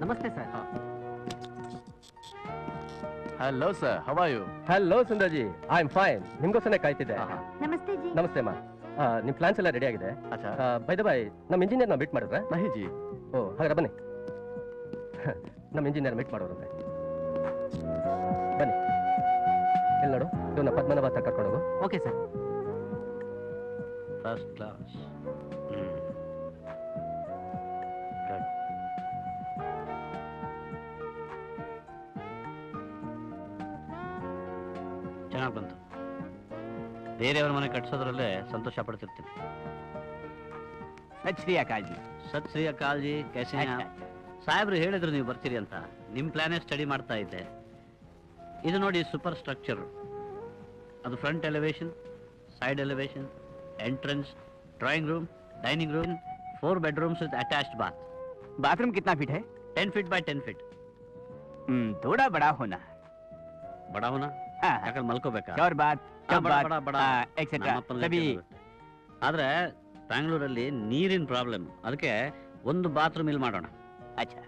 ನಮಸ್ತೆ sir. Hello sir, how are you? Hello Sundarji, I am fine. ನಿಮ್ಗೋಸ್ಕರ ಕಾಯ್ತಿದ್ದೆ. ನಮಸ್ತೆ ಜಿ. ನಮಸ್ತೆ ಅಮ್ಮ. ನಿಮ್ ಪ್ಲಾನ್ಸ್ ಎಲ್ಲ ರೆಡಿ ಆಗಿದೆ. ಬೈ ದ ಬೈ, ನಮ್ಮ ಇಂಜಿನಿಯರ್ ನಾವು ಮೀಟ್ ಮಾಡಿದ್ರೆ? ನಹಿ ಜಿ. ಓ ಹಾಗಾದ್ರೆ ಬನ್ನಿ. ನಮ್ಮ ಇಂಜಿನಿಯರ್ ಮೀಟ್ ಮಾಡೋರಂತೆ. ಬನ್ನಿ, ಇಲ್ಲಿ ನೋಡು, ಇವನ್ನ ಪದ್ಮನಾಭ ಹತ್ರ ಕರ್ಕೊಂಡು ಹೋಗು. Okay sir. First class. ಚೆನ್ನಾಗಿ ಬಂತು. ಬೇರೆಯವ್ರ ಮನೆ ಕಟ್ಸೋದ್ರಲ್ಲೇ ಸಂತೋಷ ಪಡ್ತಿರ್ತೀನಿ. ಸತ್ ಶ್ರೀ ಅಕಾಲ್ ಜಿ. ಸತ್ ಶ್ರೀ ಅಕಾಲ್ ಜಿ, कैसे हैं आप? ಸಾಹೇಬ್ರು ಹೇಳಿದ್ರು ನೀವು ಬರ್ತೀರಿ ಅಂತ. ನಿಮ್ಮ ಪ್ಲಾನೇ ಸ್ಟಡಿ ಮಾಡ್ತಾ ಇದ್ದೆ. ಇದು ನೋಡಿ, ಸೂಪರ್ ಸ್ಟ್ರಕ್ಚರ್. ಅದು front elevation, side elevation, entrance, drawing room, dining room, 4 bedrooms with attached bath. Bathroom कितना फीट है? 10 फीट बाय 10 फीट. थोड़ा बड़ा होना. बड़ा होना? ಯಾಕಂದ್ರೆ ಮಲ್ಕೋಬೇಕಾ? और बात ಎಕ್ಸೆಟ್ರಾ ಸಭಿ. ಆದ್ರೆ ಬ್ಯಾಂಗ್ಳೂರಲ್ಲಿ ನೀರಿನ ಪ್ರಾಬ್ಲಮ್, ಅದಕ್ಕೆ ಒಂದು ಬಾತ್ರೂಮ್ ಇಲ್ಲಿ ಮಾಡೋಣ. ಅಚ್ಚಾ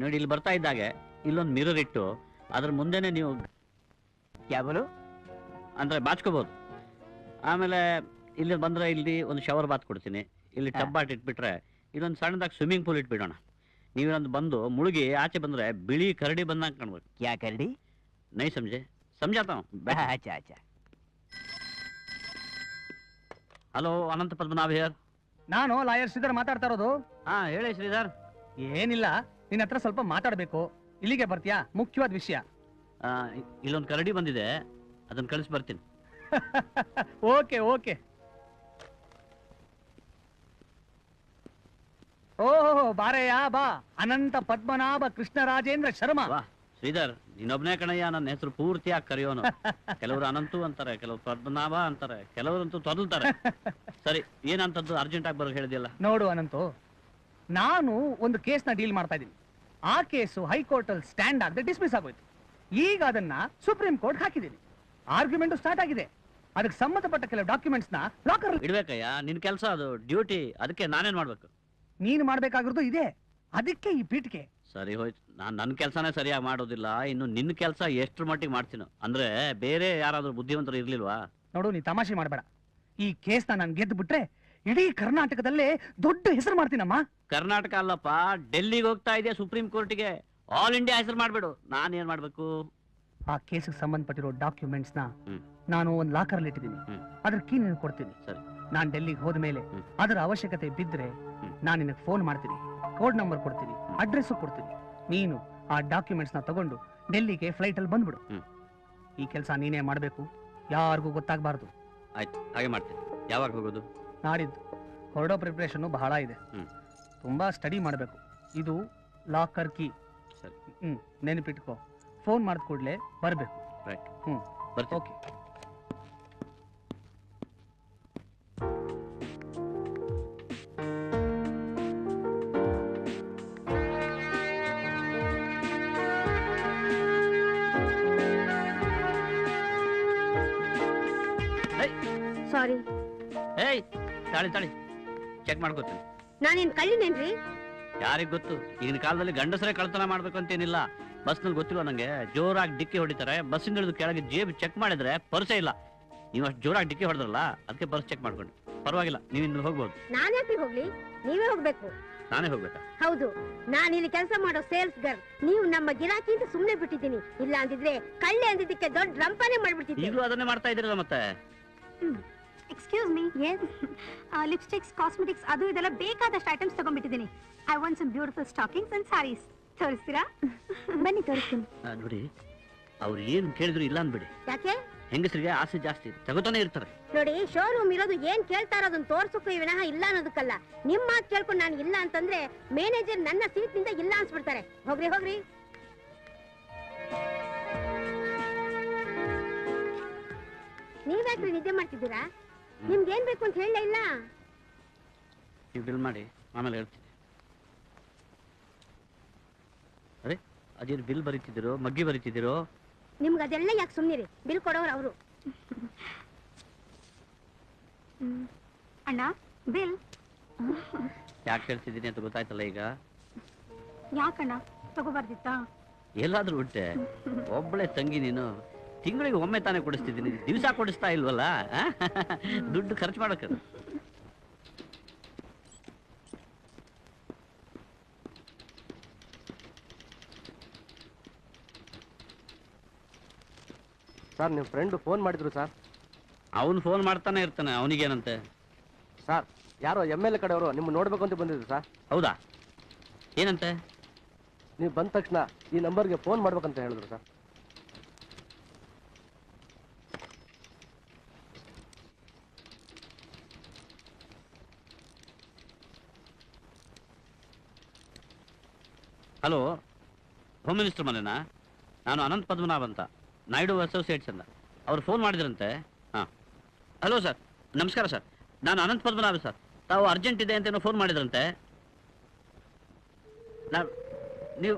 ನೋಡಿ, ಇಲ್ಲಿ ಬರ್ತಾ ಇದ್ದಾಗೆ ಇಲ್ಲೊಂದು ಮಿರರ್ ಇಟ್ಟು ಅದ್ರ ಮುಂದೆನೆ ನೀವು ಕ್ಯಾ ಬೋಲು ಅಂದ್ರೆ ಬಾಚ್ಕೋಬಹುದು. ಆಮೇಲೆ ಇಲ್ಲಿ ಬಂದ್ರೆ ಇಲ್ಲಿ ಒಂದು ಶವರ್ ಬಾತ್ ಕೊಡ್ತೀನಿ. ಇಲ್ಲಿ ಟಬ್ ಬಾಟ್ ಇಟ್ಬಿಟ್ರೆ ಇಲ್ಲೊಂದು ಸಣ್ಣದಾಗಿ ಸ್ವಿಮ್ಮಿಂಗ್ ಪೂಲ್ ಇಟ್ಬಿಡೋಣ. ನೀವಿಲ್ಲೊಂದು ಬಂದು ಮುಳುಗಿ ಆಚೆ ಬಂದ್ರೆ ಬಿಳಿ ಕರಡಿ ಬಂದಂಗೆ ಕಾಣ್ಬೇಕು. ಕ್ಯಾ ಕರಡಿ? ನೈ ಸಮझे? समझाता हूँ. अच्छा अच्छा. Hello, Ananta Padmanabha here. ನಾನು ಲಾಯರ್ ಶ್ರೀಧರ್ ಮಾತಾಡ್ತಾ ಇರೋದು. ಹಾ ಹೇಳಿ ಶ್ರೀಧರ್. ಏನಿಲ್ಲ, ನಿನ್ನ ಹತ್ರ ಸ್ವಲ್ಪ ಮಾತಾಡ್ಬೇಕು. ಇಲ್ಲಿಗೆ ಬರ್ತೀಯಾ? ಮುಖ್ಯವಾದ ವಿಷಯ. ಇಲ್ಲೊಂದು ಕರಡಿ ಬಂದಿದೆ, ಅದನ್ನ ಕಳಿಸಿ ಬರ್ತೀನಿ. Okay okay. ಓಹೋ, ಬಾರಯ್ಯ ಬಾ. ಅನಂತ ಪದ್ಮನಾಭ ಕೃಷ್ಣರಾಜೇಂದ್ರ ಶರ್ಮಾ. ವಾ ಶ್ರೀಧರ್, ನೀನೊಬ್ನೇ ಕಣಯ್ಯ ನನ್ನ ಹೆಸರು ಪೂರ್ತಿಯಾಗಿ ಕರೆಯೋನು. ಕೆಲವರು ಅನಂತು ಅಂತಾರೆ, ಕೆಲವರು ಪದ್ಮನಾಭ ಅಂತಾರೆ, ಕೆಲವರಂತೂ ತೊದಲ್ತಾರೆ. ಸರಿ, ಏನಂತದ್ದು ಅರ್ಜೆಂಟ್ ಆಗಿ ಬರೋಕೆ ಹೇಳಿದೆಯಲ್ಲ? ನೋಡು ಅನಂತು, ನಾನು ಒಂದು ಕೇಸ್ನ ಡೀಲ್ ಮಾಡ್ತಾ ಇದ್ದೀನಿ. ಆ ಕೇಸು ಹೈಕೋರ್ಟ್ ಅಲ್ಲಿ ಸ್ಟ್ಯಾಂಡ್ ಆಗದೆ ಡಿಸ್ಮಿಸ್ ಆಗೋಯ್ತು. ಈಗ ಅದನ್ನ ಸುಪ್ರೀಂ ಕೋರ್ಟ್ ಹಾಕಿದ್ದೀನಿ. ಆರ್ಗ್ಯುಮೆಂಟ್ ಸ್ಟಾರ್ಟ್ ಆಗಿದೆ. ಅದಕ್ಕೆ ಸಂಬಂಧಪಟ್ಟ ಕೆಲವು ಡಾಕ್ಯುಮೆಂಟ್ಸ್ ನ ಲಾಕರ್ ಇಡ್ಬೇಕಯ್ಯ. ನಿನ್ ಕೆಲಸ ಅದು, ಡ್ಯೂಟಿ. ಅದಕ್ಕೆ ನಾನೇನ್ ಮಾಡ್ಬೇಕು? ನೀನು ಮಾಡ್ಬೇಕಾಗಿರೋದು ಇದೆ. ಅದಕ್ಕೆ ಈ ಪೀಠಿಕೆ. ಸರಿ ಹೋಯ್ತು, ನಾನು ನನ್ನ ಕೆಲಸನೇ ಸರಿಯಾಗಿ ಮಾಡೋದಿಲ್ಲ. ಇನ್ನು ನಿನ್ನ ಕೆಲಸ ಎಷ್ಟ್ರ ಮಟ್ಟಿಗೆ ಮಾಡ್ತೀನೋ. ಅಂದ್ರೆ ಬೇರೆ ಯಾರಾದ್ರೂ ಬುದ್ಧಿವಂತರು ಇರ್ಲಿಲ್ವಾ? ನೋಡು, ನೀ ತಮಾಷೆ ಮಾಡಬೇಡ. ಈ ಕೇಸ್ನ ನಾನು ಗೆದ್ದು ಬಿಟ್ರೆ ಇಡೀ ಕರ್ನಾಟಕದಲ್ಲೇ ದೊಡ್ಡ ಹೆಸರು ಮಾಡ್ತೀನಮ್ಮ. ಕರ್ನಾಟಕ ಅಲ್ಲಪ್ಪ, ಡೆಲ್ಲಿಗೆ ಹೋಗ್ತಾ ಇದೆ ಸುಪ್ರೀಂ ಕೋರ್ಟ್ಗೆ. ಆಲ್ ಇಂಡಿಯಾ ಹೆಸರು ಮಾಡ್ಬೇಡು. ನಾನು ಏನ್ ಮಾಡ್ಬೇಕು? ಆ ಕೇಸಿಗೆ ಸಂಬಂಧಪಟ್ಟಿರೋ ಡಾಕ್ಯುಮೆಂಟ್ಸ್ ನ ನಾನು ಒಂದು ಲಾಕರ್ ಅಲ್ಲಿ ಇಟ್ಟಿದ್ದೀನಿ. ಅದ್ರ ಕೀ ನಿನಗೆ ಕೊಡ್ತೀನಿ. ಸರಿ, ನಾನ್ ಡೆಲ್ಲಿಗೆ ಹೋದ ಮೇಲೆ ಅದರ ಅವಶ್ಯಕತೆ ಬಿದ್ರೆ ನಾನು ನಿನಗೆ ಫೋನ್ ಮಾಡ್ತೀನಿ, ಕೋಡ್ ನಂಬರ್ ಕೊಡ್ತೀನಿ, ಅಡ್ರೆಸ್ ಕೊಡ್ತೀನಿ. ನೀನು ಆ ಡಾಕ್ಯುಮೆಂಟ್ಸ್ ನ ತಗೊಂಡು ಡೆಲ್ಲಿಗೆ ಫ್ಲೈಟ್ ಅಲ್ಲಿ ಬಂದ್ಬಿಡು. ಈ ಕೆಲಸ ನೀನೇ ಮಾಡ್ಬೇಕು, ಯಾರಿಗೂ ಗೊತ್ತಾಗಬಾರ್ದು. ಆಯ್ತು, ಹಾಗೆ ಮಾಡ್ತೀನಿ. ಯಾವಾಗ ಹೋಗೋದು? ನಾಡಿದ್ದು. ಹೊರಡೋ ಪ್ರಿಪ್ರೇಷನ್ ಬಹಳ ಇದೆ. ತುಂಬಾ ಸ್ಟಡಿ ಮಾಡಬೇಕು. ಇದು ಲಾಕರ್ ಕೀ. ನೆನಪಿಟ್ಕೋ. ಫೋನ್ ಮಾಡಿದ ಕೂಡಲೇ ಬರಬೇಕು. Right, okay. ಸಾರಿ. ಏಯ್, ತಾಳಿ ತಾಳಿ ಚೆಕ್ ಮಾಡ್ಕೋತೀನಿ. ನಾನೇನ್ ಕಳ್ಳಿನೇನ್ರಿ? ಯಾರಿಗ್ ಗೊತ್ತು, ಈಗಿನ ಕಾಲದಲ್ಲಿ ಗಂಡಸರೇ ಕಳ್ತನ ಮಾಡ್ಬೇಕು ಅಂತೇನಿಲ್ಲ. ಬಸ್ನಲ್ಲಿ ಗೊತ್ತಿಲ್ಲ ನಂಗೆ, ಜೋರಾಗಿ ಡಿಕ್ಕಿ ಹೊಡಿತಾರೆ. ಬಸ್ಸಿಂದ ಇಳಿದು ಕೆಳಗೆ ಜೇಬ್ ಚೆಕ್ ಮಾಡಿದ್ರೆ ಪರ್ಸೇ ಇಲ್ಲ. ನೀವು ಅಷ್ಟು ಜೋರಾಗಿ ಡಿಕ್ಕಿ ಹೊಡೆದ್ರಲ್ಲ, ಅದಕ್ಕೆ ಪರ್ಸ್ ಚೆಕ್ ಮಾಡ್ಕೊಂಡು. ಪರವಾಗಿಲ್ಲ, ನೀವು ಇನ್ನು ಹೋಗ್ಬೋದು. ನಾನ್ ಯಾಕೆ ಹೋಗ್ಲಿ? ನೀವೇ ಹೋಗ್ಬೇಕು. ನಾನೇ ಹೋಗ್ಬೇಕಾ? ಹೌದು, ನಾನು ಇಲ್ಲಿ ಕೆಲಸ ಮಾಡೋ ಸೇಲ್ಸ್ ಗರ್ಲ್. ನೀವು ನಮ್ಮ ಗಿರಾಕಿ ಅಂತ ಸುಮ್ನೆ ಬಿಟ್ಟಿದ್ದೀನಿ. ಇಲ್ಲ ಅಂದಿದ್ರೆ ಕಳ್ಳೆ ಅಂದಿದ್ದಕ್ಕೆ ದೊಡ್ಡ ರಂಪಾನೆ ಮಾಡ್ಬಿಡ್ತಿದ್ದೆ. ಈಗಲೂ ಅದನ್ನೇ ಮಾಡ್ತಾ ಇದ್ದೀರಲ್ಲ ಮತ್ತೆ? Excuse me. ಲಿಪ್ಸ್ಟಿಕ್ಸ್, ಕಾಸ್ಮೆಟಿಕ್ಸ್, ಅದು ಇದೆಲ್ಲ ಬೇಕಾದಷ್ಟು ಐಟಮ್ಸ್ ತಗೊಂಡ್ಬಿಟ್ಟಿದ್ದೀನಿ. I want some beautiful stockings and saris. ತೋರಿಸ್ತೀರಾ? ಬನ್ನಿ ತೋರಿಸ್ತೀನಿ. ನೋಡಿ, ಅವ್ರು ಏನು ಕೇಳಿದ್ರು ಇಲ್ಲ ಅನ್ಬಿಡಿ. ಯಾಕೆ? ಹೆಂಗಸರಿಗೆ ಆಸೆ ಜಾಸ್ತಿ, ತಗೋತಾನೆ ಇರ್ತಾರೆ. ನೋಡಿ, ಶೋರೂಮ್ ಇರೋದು ಏನ್ ಕೇಳ್ತಾ ಇರೋದನ್ನ ತೋರ್ಸಕ್ಕೂ ವಿನಃ ಇಲ್ಲ ಅನ್ನೋದಕ್ಕಲ್ಲ. ನಿಮ್ ಮಾತು ಕೇಳ್ಕೊಂಡು ನಾನು ಇಲ್ಲ ಅಂತಂದ್ರೆ ಮ್ಯಾನೇಜರ್ ನನ್ನ ಸೀಟ್ ನಿಂದ ಇಲ್ಲ ಅನ್ಸ್ಬಿಡ್ತಾರೆ. ಹೋಗ್ರಿ ಹೋಗ್ರಿ. ನೀವ್ಯಾಕ್ರಿ ನಿದ್ದೆ ಮಾಡ್ತಿದ್ದೀರಾ? ನಿಮ್ಗೆ ಏನ್ ಬೇಕು ಅಂತ ಹೇಳಲೇ ಇಲ್ಲ. ನೀವು ಬಿಲ್ ಮಾಡಿ, ಆಮೇಲೆ ಹೇಳ್ತೀನಿ. ಅರೆ, ಅದೇನು ಬಿಲ್ ಬರೀತಿದ್ದೀರೋ, ಮಗ್ಗಿ ಬರೀತಿದ್ದೀರೋ? ನಿಮ್ಗೆ ಅದೆಲ್ಲ ಯಾಕೆ ಸುಮ್ನಿರಿ. ಬಿಲ್ ಕೊಡೋರು ಅವರು. ಅಣ್ಣ, ಬಿಲ್ ಯಾಕೆ ಹೇಳ್ತಿದ್ದೀನಿ ಅಂತ ಗೊತ್ತಾಯ್ತಲ್ಲ ಈಗ? ಯಾಕಣ್ಣ? ತಗೋಬಾರ್ದಿತ್ತಾ? ಎಲ್ಲಾದ್ರೂ ಬಿಟ್ಟೆ, ಒಬ್ಬಳೆ ತಂಗಿ ನೀನು. ತಿಂಗಳಿಗೆ ಒಮ್ಮೆ ತಾನೇ ಕೊಡಿಸ್ತಿದ್ದೀನಿ, ದಿವಸ ಕೊಡಿಸ್ತಾ ಇಲ್ವಲ್ಲ. ದುಡ್ಡು ಖರ್ಚು ಮಾಡೋಕೆ. ಸರ್ ನಿಮ್ಮ ಫ್ರೆಂಡ್ ಫೋನ್ ಮಾಡಿದ್ರು ಸರ್. ಅವನು ಫೋನ್ ಮಾಡ್ತಾನೆ ಇರ್ತಾನೆ, ಅವನಿಗೇನಂತೆ? ಸರ್ ಯಾರೋ MLA ಕಡೆಯವರು ನಿಮ್ಮ ನೋಡ್ಬೇಕು ಅಂತ ಬಂದಿದ್ರು ಸರ್. ಹೌದಾ? ಏನಂತೆ? ನೀವು ಬಂದ ತಕ್ಷಣ ಈ ನಂಬರ್ಗೆ ಫೋನ್ ಮಾಡ್ಬೇಕಂತ ಹೇಳಿದ್ರು ಸರ್. ಹಲೋ, ಹೋಮ್ ಮಿನಿಸ್ಟರ್ ಮನೆನಾ? ನಾನು ಅನಂತ್ ಪದ್ಮನಾಭ್ ಅಂತ, ನಾಯ್ಡು ಅಸೋಸಿಯೇಟ್ಸ್ ಅಂತ. ಅವ್ರು ಫೋನ್ ಮಾಡಿದ್ರಂತೆ. ಹಾಂ, ಹಲೋ ಸರ್, ನಮಸ್ಕಾರ ಸರ್. ನಾನು ಅನಂತ್ ಪದ್ಮನಾಭ ಸರ್. ತಾವು ಅರ್ಜೆಂಟ್ ಇದೆ ಅಂತ ಫೋನ್ ಮಾಡಿದ್ರಂತೆ. ನೀವು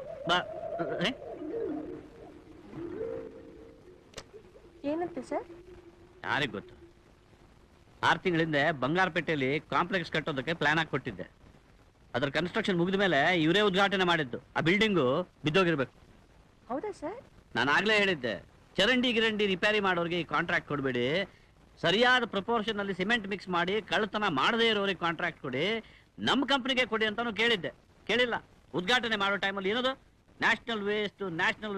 ಏನಂತೆ ಸರ್? ಯಾರಿಗೆ ಗೊತ್ತು. 6 ತಿಂಗಳ ಹಿಂದೆ ಬಂಗಾರಪೇಟೆಯಲ್ಲಿ ಕಾಂಪ್ಲೆಕ್ಸ್ ಕಟ್ಟೋದಕ್ಕೆ ಪ್ಲಾನ್ ಹಾಕಿ ಕೊಟ್ಟಿದ್ದೆ. ಅದರ ಕನ್ಸ್ಟ್ರಕ್ಷನ್ ಮುಗಿದ ಮೇಲೆ ಇವರೇ ಉದ್ಘಾಟನೆ ಮಾಡಿದ್ದು. ಆ ಬಿಲ್ಡಿಂಗು ಬಿದ್ದೋಗಿರ್ಬೇಕು. ಹೌದಾ ಸರ್? ನಾನು ಆಗ್ಲೇ ಹೇಳಿದ್ದೆ, ಚರಂಡಿ ಗಿರಂಡಿ ರಿಪೇರಿ ಮಾಡೋರಿಗೆ ಈ ಕಾಂಟ್ರಾಕ್ಟ್ ಕೊಡಬೇಡಿ, ಸರಿಯಾದ ಪ್ರಪೋರ್ಷನ್ ಅಲ್ಲಿ ಸಿಮೆಂಟ್ ಮಿಕ್ಸ್ ಮಾಡಿ ಕಳ್ಳತನ ಮಾಡದೇ ಇರೋರಿಗೆ ಕಾಂಟ್ರಾಕ್ಟ್ ಕೊಡಿ, ನಮ್ಮ ಕಂಪ್ನಿಗೆ ಕೊಡಿ ಅಂತಾನು ಕೇಳಿದ್ದೆ. ಕೇಳಿಲ್ಲ. ಉದ್ಘಾಟನೆ ಮಾಡೋ ಟೈಮಲ್ಲಿ ಏನದು ನ್ಯಾಷನಲ್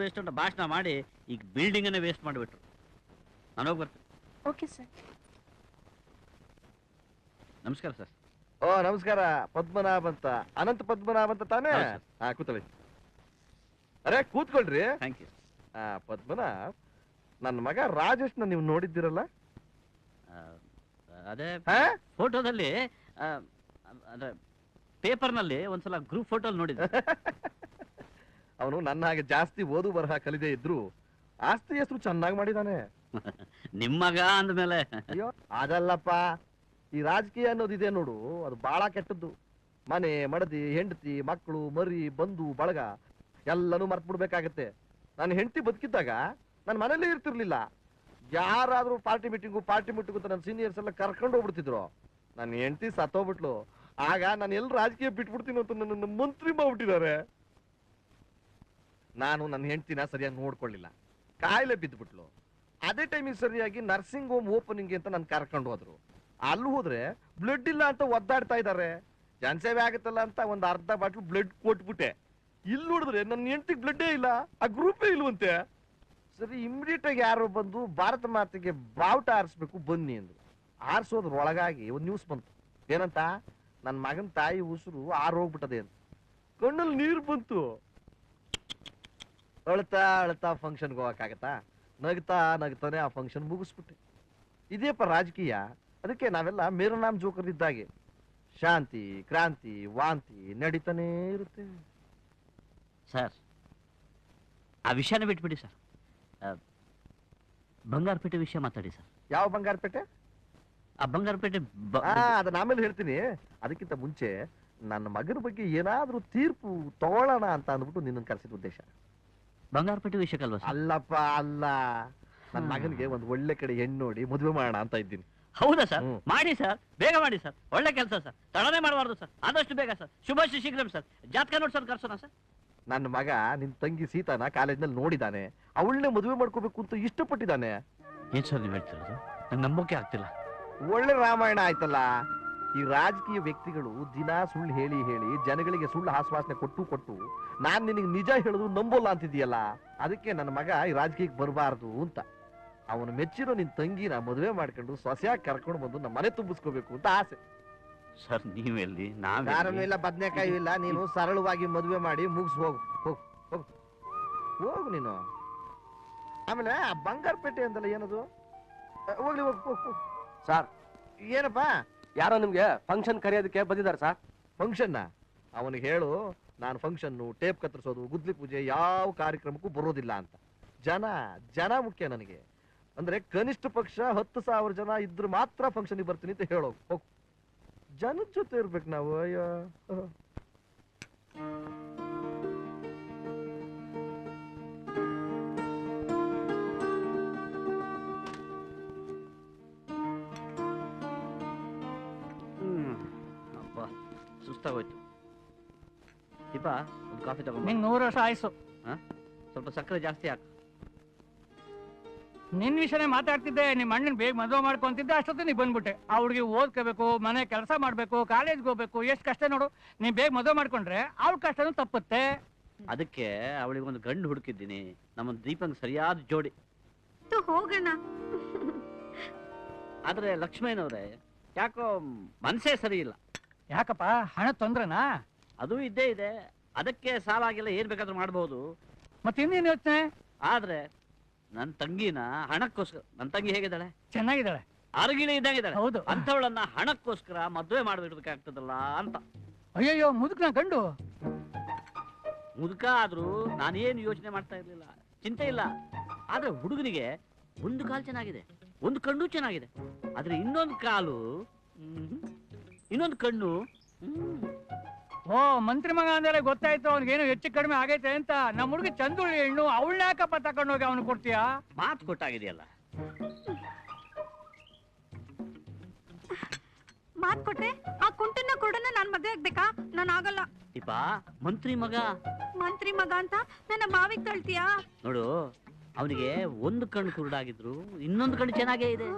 ವೇಸ್ಟ್ ಅಂತ ಭಾಷಣ ಮಾಡಿ ಈಗ ಬಿಲ್ಡಿಂಗ್ ಅನ್ನೇ ವೇಸ್ಟ್ ಮಾಡಿಬಿಟ್ರು. ನಾನು ಹೋಗಿ ಬರ್ತೀನಿ. Okay sir. ನಮಸ್ಕಾರ ಸರ್. ಓ ನಮಸ್ಕಾರ. ಪದ್ಮನಾಭ್ ಅಂತ, ಅನಂತ ಪದ್ಮನಾಭ್ ಅಂತ ತಾನೇ? ಹೌದು ಸರ್. ಹಾ ಕೂತಳಿ. ಅರೆ ಕೂತ್ಕೊಳ್ರಿ. Thank you. ಪದ್ಮನಾಭ್, ನನ್ನ ಮಗ ರಾಜೇಶ್ನ ನೀವು ನೋಡಿದ್ದೀರಲ್ಲ? ಅದೇ ಹಾ? ಫೋಟೋದಲ್ಲಿ ಅಂದ್ರೆ ಪೇಪರ್ನಲ್ಲಿ ಒಂದ್ಸಲ ಗ್ರೂಪ್ ಫೋಟೋ ನೋಡಿದ್ದೆ. ಅವನು ನನ್ನ ಹಾಗೆ ಜಾಸ್ತಿ ಓದು ಬರಹ ಕಲಿದೇ ಇದ್ರು ಆಸ್ತಿ ಹೆಸರು ಚೆನ್ನಾಗಿ ಮಾಡಿದಾನೆ. ನಿಮ್ಮ ಮಗ ಅಂದ್ಮೇಲೆ ಅಯ್ಯೋ ಅದಲ್ಲಪ್ಪ, ಈ ರಾಜಕೀಯ ಅನ್ನೋದಿದೆ ನೋಡು, ಅದು ಬಹಳ ಕೆಟ್ಟದ್ದು. ಮನೆ ಮಡದಿ ಹೆಂಡತಿ ಮಕ್ಕಳು ಮರಿ ಬಂಧು ಬಳಗ ಎಲ್ಲನೂ ಮರ್ತು ಬಿಡ್ಬೇಕಾಗತ್ತೆ. ನಾನು ಹೆಂಡತಿ ಬದುಕಿದ್ದಾಗ ನನ್ನ ಮನೇಲೇ ಇರ್ತಿರ್ಲಿಲ್ಲ. ಯಾರಾದ್ರೂ ಪಾರ್ಟಿ ಮೀಟಿಂಗು ಅಂತ ನನ್ನ ಸೀನಿಯರ್ಸ್ ಎಲ್ಲ ಕರ್ಕೊಂಡು ಹೋಗ್ಬಿಡ್ತಿದ್ರು. ನನ್ನ ಹೆಂಡತಿ ಸತ್ತೋಗ್ಬಿಟ್ಲು. ಆಗ ನಾನು ಎಲ್ಲಿ ರಾಜಕೀಯ ಬಿಟ್ಬಿಡ್ತೀನಿ ಅಂತ ನನ್ನ ಮಂತ್ರಿ ಮಾಡ್ಬಿಟ್ಟಿದ್ದಾರೆ. ನಾನು ನನ್ನ ಹೆಂಡತಿನ ಸರಿಯಾಗಿ ನೋಡ್ಕೊಳ್ಳಿಲ್ಲ, ಕಾಯಿಲೆ ಬಿದ್ದುಬಿಟ್ಲು. ಅದೇ ಟೈಮಿಗೆ ಸರಿಯಾಗಿ ನರ್ಸಿಂಗ್ ಹೋಮ್ ಓಪನಿಂಗ್ ಅಂತ ನಾನು ಕರ್ಕೊಂಡು ಹೋದ್ರು. ಅಲ್ಲಿ ಹೋದ್ರೆ ಬ್ಲಡ್ ಇಲ್ಲ ಅಂತ ಒದ್ದಾಡ್ತಾ ಇದ್ದಾರೆ. ಜನಸೇವೆ ಆಗುತ್ತಲ್ಲ ಅಂತ ಒಂದು ಅರ್ಧ ಬಾಟ್ಲು ಬ್ಲಡ್ ಕೊಟ್ಬಿಟ್ಟೆ. ಇಲ್ಲಿ ನೋಡಿದ್ರೆ ನನ್ನ ಹೆಂಡತಿಗೆ ಬ್ಲಡ್ಡೇ ಇಲ್ಲ, ಆ ಗ್ರೂಪೇ ಇಲ್ವಂತೆ. ಸರಿ, ಇಮಿಡಿಯೇಟ್ ಆಗಿ ಯಾರು ಬಂದು ಭಾರತ ಮಾತೆಗೆ ಬಾವುಟ ಆರಿಸ್ಬೇಕು ಬನ್ನಿ ಅಂದ್ರು. ಆರಿಸೋದ್ರ ಒಳಗಾಗಿ ಒಂದು ನ್ಯೂಸ್ ಬಂತು. ಏನಂತ? ನನ್ನ ಮಗನ ತಾಯಿ ಉಸಿರು ಆರೋಗ್ಬಿಟ್ಟದೆ ಅಂತ. ಕಣ್ಣಲ್ಲಿ ನೀರು ಬಂತು. ಅಳ್ತಾ ಫಂಕ್ಷನ್ಗೆ ಹೋಗಕ್ಕಾಗತ್ತಾ? ನಗ್ತಾನೆ ಆ ಫಂಕ್ಷನ್ ಮುಗಿಸ್ಬಿಟ್ಟೆ. ಇದೇಪ ರಾಜಕೀಯ. ಅದಕ್ಕೆ ನಾವೆಲ್ಲ ಮೇರುನಾಮ್ ಜೋಕರ್ ಇದ್ದಾಗೆ, ಶಾಂತಿ ಕ್ರಾಂತಿ ವಾಂತಿ ನಡೀತಾನೇ ಇರುತ್ತೆ. ಸರ್, ಆ ವಿಷಯನ ಬಿಟ್ಬಿಡಿ ಸರ್. ಬಂಗಾರಪೇಟೆ ವಿಷಯ ಮಾತಾಡಿ ಸರ್. ಯಾವ ಬಂಗಾರಪೇಟೆ? ಆ ಬಂಗಾರಪೇಟೆ ಅದನ್ನ ಆಮೇಲೆ ಹೇಳ್ತೀನಿ. ಅದಕ್ಕಿಂತ ಮುಂಚೆ ನನ್ನ ಮಗನ ಬಗ್ಗೆ ಏನಾದ್ರೂ ತೀರ್ಪು ತಗೊಳ್ಳೋಣ ಅಂತ ಅಂದ್ಬಿಟ್ಟು ನಿನ್ನ ಕರೆಸಿದ ಉದ್ದೇಶ. ಬಂಗಾರಪೇಟೆ ವಿಷಯಕ್ಕಲ್ವಾ ಸರ್? ಅಲ್ಲಪ್ಪ ಅಲ್ಲ, ನನ್ನ ಮಗನಿಗೆ ಒಂದು ಒಳ್ಳೆ ಕಡೆ ಹೆಣ್ಣು ನೋಡಿ ಮದುವೆ ಮಾಡೋಣ ಅಂತ ಇದ್ದೀನಿ. ಹೌದಾ ಸರ್? ಮಾಡಿ ಸರ್, ಬೇಗ ಮಾಡಿ ಸರ್. ಒಳ್ಳೆ ಕೆಲಸ ಸರ್, ತಡನೇ ಮಾಡಬಾರ್ದು ಸರ್, ಆದಷ್ಟು ಬೇಗ ಸರ್. ಶುಭಾಶಯ ಶೀಘ್ರಂ ಸರ್. ಜಾತಕ ನೋಡಿ ಸರ್, ಕರ್ಸೋಣ ಸರ್. ನನ್ನ ಮಗ ನಿನ್ ತಂಗಿ ಸೀತಾನ ಕಾಲೇಜ್ನಲ್ಲಿ ನೋಡಿದಾನೆ, ಅವಳನ್ನೇ ಮದುವೆ ಮಾಡ್ಕೋಬೇಕು ಅಂತ ಇಷ್ಟಪಟ್ಟಿದ್ದಾನೆ. ಏನ್ ಸರ್ ನೀವು ಹೇಳ್ತಿರೋದು? ನಂಗೆ ನಂಬೋಕೆ ಆಗ್ತಿಲ್ಲ. ಒಳ್ಳೆ ರಾಮಾಯಣ ಆಯ್ತಲ್ಲ. ಈ ರಾಜಕೀಯ ವ್ಯಕ್ತಿಗಳು ದಿನ ಸುಳ್ಳು ಹೇಳಿ ಜನಗಳಿಗೆ ಸುಳ್ಳು ಆಶ್ವಾಸನೆ ಕೊಟ್ಟು ನಾನ್ ನಿನಗೆ ನಿಜ ಹೇಳುದು ನಂಬೋಲ್ಲ ಅಂತಿದೀಯಲ್ಲ. ಅದಕ್ಕೆ ನನ್ನ ಮಗ ಈ ರಾಜಕೀಯಕ್ಕೆ ಬರಬಾರ್ದು ಅಂತ. ಅವನು ಮೆಚ್ಚಿರೋ ನಿನ್ ತಂಗಿನ ಮದುವೆ ಮಾಡ್ಕೊಂಡು ಸೊಸೆಯಾಗಿ ಕರ್ಕೊಂಡು ಬಂದು ನಮ್ಮ ಮನೆ ತುಂಬಿಸ್ಕೋಬೇಕು ಅಂತ ಆಸೆ. ಸರ್ ನೀವೆಲ್ಲಿ? ಕಾರಣ ಇಲ್ಲ, ಬದನೆಕಾಯಿ ಇಲ್ಲ. ನೀನು ಸರಳವಾಗಿ ಮದುವೆ ಮಾಡಿ ಮುಗಿಸ್ ಹೋಗು ಹೋಗು ನೀನು. ಆಮೇಲೆ ಆ ಬಂಗಾರಪೇಟೆ ಅಂದಲ್ಲ, ಏನದು? ಹೋಗ್ಲಿ ಹೋಗು. ಸರ್, ಏನಪ್ಪಾ? ಯಾರೋ ನಿಮ್ಗೆ ಫಂಕ್ಷನ್ ಕರೆಯೋದಕ್ಕೆ ಬಂದಿದ್ದಾರೆ ಸರ್. ಫಂಕ್ಷನ್? ಅವನಿಗೆ ಹೇಳು, ನಾನು ಫಂಕ್ಷನ್ನು ಟೇಪ್ ಕತ್ತರಿಸೋದು ಗುದ್ಲಿ ಪೂಜೆ ಯಾವ ಕಾರ್ಯಕ್ರಮಕ್ಕೂ ಬರೋದಿಲ್ಲ ಅಂತ. ಜನ ಮುಖ್ಯ ನನಗೆ. ಅಂದ್ರೆ ಕನಿಷ್ಠ ಪಕ್ಷ 10,000 ಜನ ಇದ್ರೆ ಮಾತ್ರ ಫಂಕ್ಷನ್ಗೆ ಬರ್ತೀನಿ ಅಂತ ಹೇಳೋ. ಹೋಗು, ಜನದ ಜೊತೆ ಇರ್ಬೇಕು ನಾವು. ಅಯ್ಯೋ, ಅಪ್ಪ ಸುಸ್ತಾಗೋಯ್ತು. ದೀಪ ಒಂದು ಕಾಫಿ ತಗೊಂಡು ನಿಂಗೆ 100 ವರ್ಷ ಆಯ್ಸು. ಸ್ವಲ್ಪ ಸಕ್ಕರೆ ಜಾಸ್ತಿ ಹಾಕು. ನಿನ್ ವಿಷಯನೇ ಮಾತಾಡ್ತಿದ್ದೆ. ನಿಮ್ಮ ಅಣ್ಣನ್ ಬೇಗ ಮದುವೆ ಮಾಡ್ಕೊಂತಿದ್ದೆ, ಅಷ್ಟೊತ್ತು ನೀ ಬಂದ್ಬಿಟ್ಟೆ. ಆ ಹುಡುಗಿ ಓದ್ಕೋಬೇಕು, ಮನೆ ಕೆಲಸ ಮಾಡ್ಬೇಕು, ಕಾಲೇಜ್ಗೆ ಹೋಗ್ಬೇಕು, ಎಷ್ಟು ಕಷ್ಟ ನೋಡು. ನೀ ಬೇಗ ಮದುವೆ ಮಾಡ್ಕೊಂಡ್ರೆ ಅವ್ಳ ಕಷ್ಟನೂ ತಪ್ಪುತ್ತೆ. ಅದಕ್ಕೆ ಅವಳಿಗೆ ಒಂದು ಗಂಡು ಹುಡುಕಿದ್ದೀನಿ. ನಮ್ಮ ದೀಪಂಗ್ ಸರಿಯಾದ ಜೋಡಿ. ಹೋಗೋಣ. ಆದ್ರೆ ಲಕ್ಷ್ಮಣವ್ರೆ, ಯಾಕೋ ಮನ್ಸೇ ಸರಿ ಇಲ್ಲ. ಯಾಕಪ್ಪ, ಹಣ ತೊಂದ್ರೆನಾ? ಅದು ಇದ್ದೇ ಇದೆ. ಅದಕ್ಕೆ ಸಾಲ ಆಗಿಲ್ಲ, ಏನ್ ಬೇಕಾದ್ರೂ ಮಾಡ್ಬೋದು. ಮತ್ತೆ ಇನ್ನೇನು ಯೋಚನೆ? ಆದ್ರೆ ನನ್ನ ತಂಗಿನ ಹಣಕ್ಕೋಸ್ಕರ, ನನ್ನ ತಂಗಿ ಹೇಗಿದ್ದಾಳೆ? ಚೆನ್ನಾಗಿದ್ದಾಳೆ, ಆರೋಗ್ಯ ಇದ್ದಾಗಿದ್ದಾಳೆ. ಹೌದು. ಅಂತವಳನ್ನ ಹಣಕ್ಕೋಸ್ಕರ ಮದುವೆ ಮಾಡ್ಬಿಡ್ಬೇಕಾಗ್ತದಲ್ಲ ಅಂತ. ಅಯ್ಯಯ್ಯೋ, ಮುದುಕ್ನ ಗಂಡು. ಮುದುಕ ಆದ್ರೂ ನಾನೇನು ಯೋಚನೆ ಮಾಡ್ತಾ ಇರ್ಲಿಲ್ಲ, ಚಿಂತೆ ಇಲ್ಲ. ಆದ್ರೆ ಹುಡುಗನಿಗೆ ಒಂದು ಕಾಲು ಚೆನ್ನಾಗಿದೆ, ಒಂದು ಕಣ್ಣು ಚೆನ್ನಾಗಿದೆ. ಆದ್ರೆ ಇನ್ನೊಂದು ಕಾಲು, ಇನ್ನೊಂದು ಕಣ್ಣು. ಓ, ಮಂತ್ರಿ ಮಗ ಅಂದ್ರೆ ಗೊತ್ತಾಯ್ತು. ಅವ್ನಿಗೇನು ಹೆಚ್ಚು ಕಡಿಮೆ ಆಗೈತೆ ಅಂತ. ನಮ್ಮ ಹುಡುಗಿ ಚಂದುಳ್ಳಿ ಹೆಣ್ಣು, ಅವಳನ್ನ ಯಾಕಪ್ಪ ತಕೊಂಡೋಗಿ ಅವ್ನು ಕೊಡ್ತೀಯಾ? ಮಾತು ಕೊಟ್ಟಾಗಿದೆಯಲ್ಲ. ಮಾತ್ ಕೊಟ್ರೆ ಆ ಕುಂಟನ್ನ ಕುರುಡನ್ನ ನಾನ್ ಮದ್ವೆ ಆಗ್ಬೇಕಾ? ನಾನ್ ಆಗಲ್ಲ. ದೀಪ, ಮಂತ್ರಿ ಮಗ. ಮಂತ್ರಿ ಮಗ ಅಂತ ನನ್ನ ಮಾವಿಗೆ ತಳ್ತೀಯಾ? ನೋಡು, ಅವನಿಗೆ ಒಂದು ಕಣ್ಣು ಕುರುಡಾಗಿದ್ರು, ಇನ್ನೊಂದು ಕಣ್ಣು ಚೆನ್ನಾಗೇ ಇದೆ.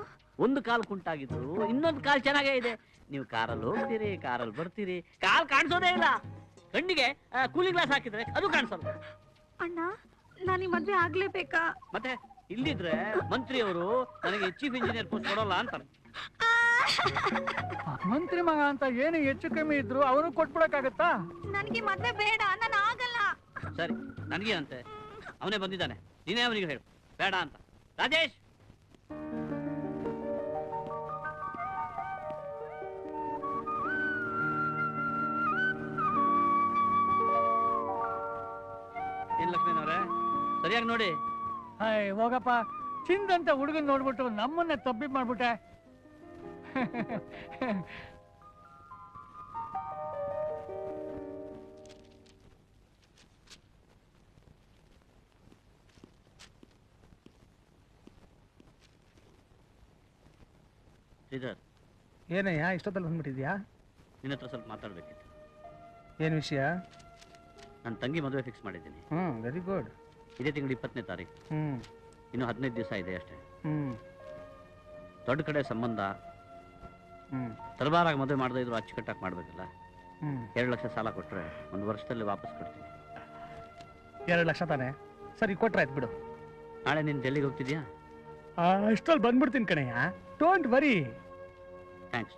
ಒಂದು ಕಾಲು ಕುಂಟಾಗಿದ್ರು, ಇನ್ನೊಂದು ಕಾಲು ಚೆನ್ನಾಗೇ ಇದೆ. ನೀವು ಕಾರಲ್ಲಿ ಹೋಗ್ತೀರಿ, ಕಾರಲ್ಲಿ ಬರ್ತೀರಿ, ಕಾಲ್ ಕಾಣಿಸೋದೇ ಇಲ್ಲ. ಕಣ್ಣಿಗೆ ಕೂಲಿಂಗ್ ಗ್ಲಾಸ್ ಹಾಕಿದ್ರೆ ಅದು ಕಾಣಿಸಲ್ಲ. ಅಣ್ಣ, ನಾನು ಈ ಮದ್ವೆ ಆಗ್ಲೇಬೇಕಾ? ಮತ್ತೆ ಇಲ್ಲಿದ್ರೆ ಮಂತ್ರಿಯವರು ನನಗೆ ಚೀಫ್ ಇಂಜಿನಿಯರ್ ಪೋಸ್ಟ್ ಕೊಡೋಲ್ಲ ಅಂತಾರೆ. ಮಂತ್ರಿ ಮಗ ಅಂತ ಏನು ಹೆಚ್ಚು ಕಮ್ಮಿ ಇದ್ರು ಅವನು ಕೊಟ್ಬಿಡಕ್ಕಾಗತ್ತಾ? ನನಗೆ ಮದ್ವೆ ಬೇಡ, ನಾನು ಆಗಲ್ಲ. ಸರಿ, ನನಗೇನಂತೆ, ಅವನೇ ಬಂದಿದ್ದಾನೆ, ನೀನೇ ಅವನಿಗೆ ಹೇಳು ಬೇಡ ಅಂತ. ರಾಜೇಶ್, ಏನ್ ಲಕ್ಷ್ಮೀನವ್ರೆ, ಸರಿಯಾಗಿ ನೋಡಿ. ಹಾಯ್ ಹೋಗಪ್ಪ, ಚಿಂದಂತ ಹುಡುಗನ್ ನೋಡ್ಬಿಟ್ಟು ನಮ್ಮನ್ನೇ ತಬ್ಬಿ ಮಾಡ್ಬಿಟ್ಟೆ. ಶ್ರೀಧರ್, ಏನಯ್ಯ ಇಷ್ಟೊತ್ತಲ್ಲಿ ಬಂದ್ಬಿಟ್ಟಿದ್ಯಾ? ನಿನ್ನ ಹತ್ರ ಸ್ವಲ್ಪ ಮಾತಾಡ್ಬೇಕಿತ್ತು. ಏನು ವಿಷಯ? ನನ್ನ ತಂಗಿ ಮದುವೆ ಫಿಕ್ಸ್ ಮಾಡಿದ್ದೀನಿ. Very good. ಇದೇ ತಿಂಗಳು 20ನೇ ತಾರೀಕು. ಇನ್ನು 15 ದಿವಸ ಇದೆ ಅಷ್ಟೇ. ದೊಡ್ಡ ಕಡೆ ಸಂಬಂಧ, ತರಬಾರಾಗಿ ಮದುವೆ ಮಾಡದೇ ಇದ್ರು ಅಚ್ಚುಕಟ್ಟಾಗಿ ಮಾಡ್ಬೇಕಲ್ಲ. 2 ಲಕ್ಷ ಸಾಲ ಕೊಟ್ರೆ 1 ವರ್ಷದಲ್ಲಿ ವಾಪಸ್ ಕೊಡ್ತೀನಿ. 2 ಲಕ್ಷ ತಾನೆ? ಸರಿ, ಕೊಟ್ರಾಯ್ತು ಬಿಡು. ನಾಳೆ ನೀನು ಡೆಲ್ಲಿಗೆ ಹೋಗ್ತಿದ್ಯಾ? ಇಷ್ಟಲ್ಲಿ ಬಂದ್ಬಿಡ್ತೀನಿ ಕಣಯ್ಯ, ಡೋಂಟ್ ವರಿ. ಥ್ಯಾಂಕ್ಸ್.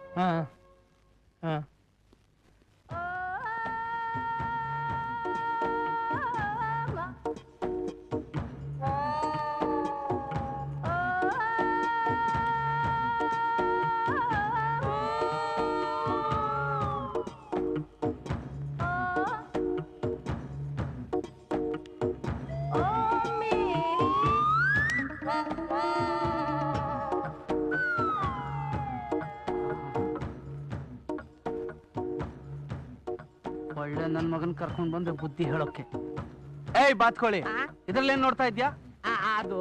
ಒಳ್ಳೆ ನನ್ ಮಗನ್ ಕರ್ಕೊಂಡ್ ಬಂದ್ರೆ ಬುದ್ಧಿ ಹೇಳೋಕೆ. ಏಯ್ ಬಾತ್ಕೊಳ್ಳಿ, ಇದ್ರಲ್ಲೇನ್ ನೋಡ್ತಾ ಇದ್ಯಾ? ಅದು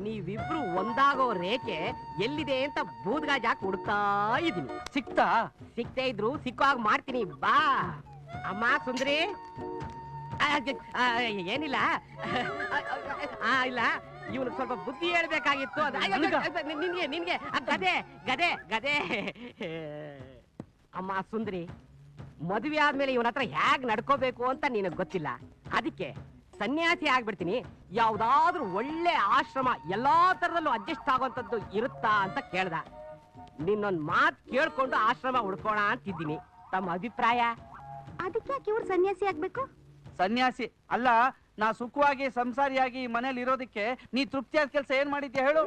ನೀವಿಬ್ರು ಒಂದಾಗೋ ರೇಖೆ ಎಲ್ಲಿದೆ ಅಂತ ಬೂದ್ಗಾಜ್ ಹಾಕಿ ಹುಡುಕ್ತಾ ಇದೀನಿ. ಸಿಕ್ತೇ ಇದ್ರು ಸಿಕ್ಕುವಾಗ ಮಾಡ್ತೀನಿ, ಬಾ. ಅಮ್ಮ ಸುಂದ್ರಿ, ಏನಿಲ್ಲ ಇಲ್ಲ, ಇವನು ಸ್ವಲ್ಪ ಬುದ್ಧಿ ಹೇಳ್ಬೇಕಾಗಿತ್ತು. ನಿನ್ಗೆ ಗದೆ ಗದೆ ಗದೆ. ಅಮ್ಮ ಸುಂದ್ರಿ, ಮದುವೆ ಆದ್ಮೇಲೆ ಇವನ ಹತ್ರ ಹೇಗ್ ನಡ್ಕೋಬೇಕು ಅಂತ ನಿನಗ್ ಗೊತ್ತಿಲ್ಲ. ಅದಕ್ಕೆ ಸನ್ಯಾಸಿ ಆಗ್ಬಿಡ್ತೀನಿ. ಯಾವ್ದಾದ್ರೂ ಒಳ್ಳೆ ಆಶ್ರಮ ಎಲ್ಲಾ ತರದಲ್ಲೂ ಅಡ್ಜಸ್ಟ್ ಆಗೋಂಥದ್ದು ಇರುತ್ತಾ ಅಂತ ಕೇಳ್ದ. ನಿನ್ನೊಂದ್ ಮಾತ್ ಕೇಳ್ಕೊಂಡು ಆಶ್ರಮ ಹುಡ್ಕೋಣ ಅಂತಿದ್ದೀನಿ. ತಮ್ಮ ಅಭಿಪ್ರಾಯ? ಅದಕ್ಕೆ ಯಾಕೆ ಇವ್ರು ಸನ್ಯಾಸಿ ಆಗ್ಬೇಕು? ಸನ್ಯಾಸಿ ಅಲ್ಲ, ನಾ ಸುಖವಾಗಿ ಸಂಸಾರಿಯಾಗಿ ಮನೇಲಿ ಇರೋದಕ್ಕೆ ನೀ ತೃಪ್ತಿಯಾದ ಕೆಲಸ ಏನ್ ಮಾಡಿದ್ಯಾ ಹೇಳು?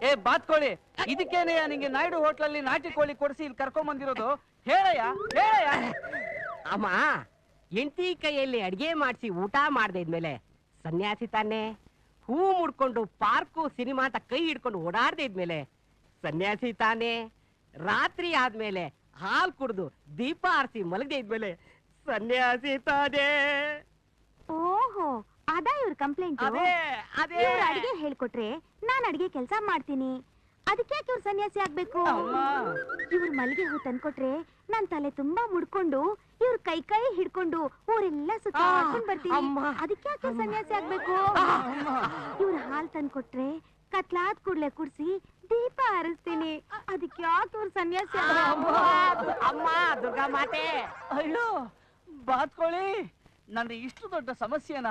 ಏ ಬಾತ್ಕೊಳ್ಳಿ, ಇದಕ್ಕೇನೆ ನಿಂಗೆ ನಾಯ್ಡು ಹೋಟ್ಲಲ್ಲಿ ನಾಟಿ ಕೋಳಿ ಕೊಡಿಸಿ ಇಲ್ಲಿ ಕರ್ಕೊಂಡ್ ಬಂದಿರೋದು? ಹೇಳಯ್ಯ ಹೇಳಯ್ಯ. ಅಮ್ಮ, ಎಂಟಿ ಕೈಯಲ್ಲಿ ಅಡಿಗೆ ಮಾಡಿಸಿ ಊಟ ಮಾಡದೆ ಇದ್ಮೇಲೆ ಸನ್ಯಾಸಿ ತಾನೆ? ಹೂ ಮುಡ್ಕೊಂಡು ಪಾರ್ಕು ಸಿನಿಮಾ ಅಂತ ಕೈ ಹಿಡ್ಕೊಂಡು ಓಡಾಡದೆ ಇದ್ಮೇಲೆ ಸನ್ಯಾಸಿ ತಾನೆ? ರಾತ್ರಿ ಆದ್ಮೇಲೆ ಹಾಲು ಕುಡ್ದು ದೀಪ ಆರಿಸಿ ಮಲಗದೆ ಇದ್ಮೇಲೆ ಸನ್ಯಾಸಿ ತಾನೆ? ಓಹೋ, ಅದ ಇವ್ರ ಕಂಪ್ಲೇಂಟ್. ಅದೇ ಇವ್ರು ಅಡಿಗೆ ಹೇಳ್ಕೊಟ್ರೆ ನಾನ್ ಅಡಿಗೆ ಕೆಲಸ ಮಾಡ್ತೀನಿ, ಅದಕ್ಕೆ ಯಾಕೆ ಇವ್ರು ಸನ್ಯಾಸಿ ಆಗ್ಬೇಕು? ಇವ್ರು ಮಲ್ಲಿಗೆ ಹೂ ತಂದ್ಕೊಟ್ರೆ ನಾನ್ ತಲೆ ತುಂಬಾ ಮುಡ್ಕೊಂಡು ಇವ್ರ ಕೈ ಕೈ ಹಿಡ್ಕೊಂಡು ಊರೆಲ್ಲ ಸುತ್ತಾಡ್ಕೊಂಡ್ ಬರ್ತೀನಿ. ಅದಕ್ಕೆ ಯಾಕೆ ಸನ್ಯಾಸಿ ಆಗ್ಬೇಕು? ಇವ್ರ ಹಾಲ್ ತಂದ್ಕೊಟ್ರೆ ಕತ್ಲಾದ್ ಕೂಡ್ಲೆ ಕುಡ್ಸಿ ದೀಪ ಹರಿಸ್ತೀನಿ. ಅದಕ್ಕೆ ಯಾಕೆ ಇವ್ರು ಸನ್ಯಾಸಿ ಅಮ್ಮ ದುರ್ಗಾ ಮಾತೆ. ಅಯ್ಯೋ ಬಾತ್ಕೊಳ್ಳಿ, ನನ್ನ ಇಷ್ಟು ದೊಡ್ಡ ಸಮಸ್ಯೆನ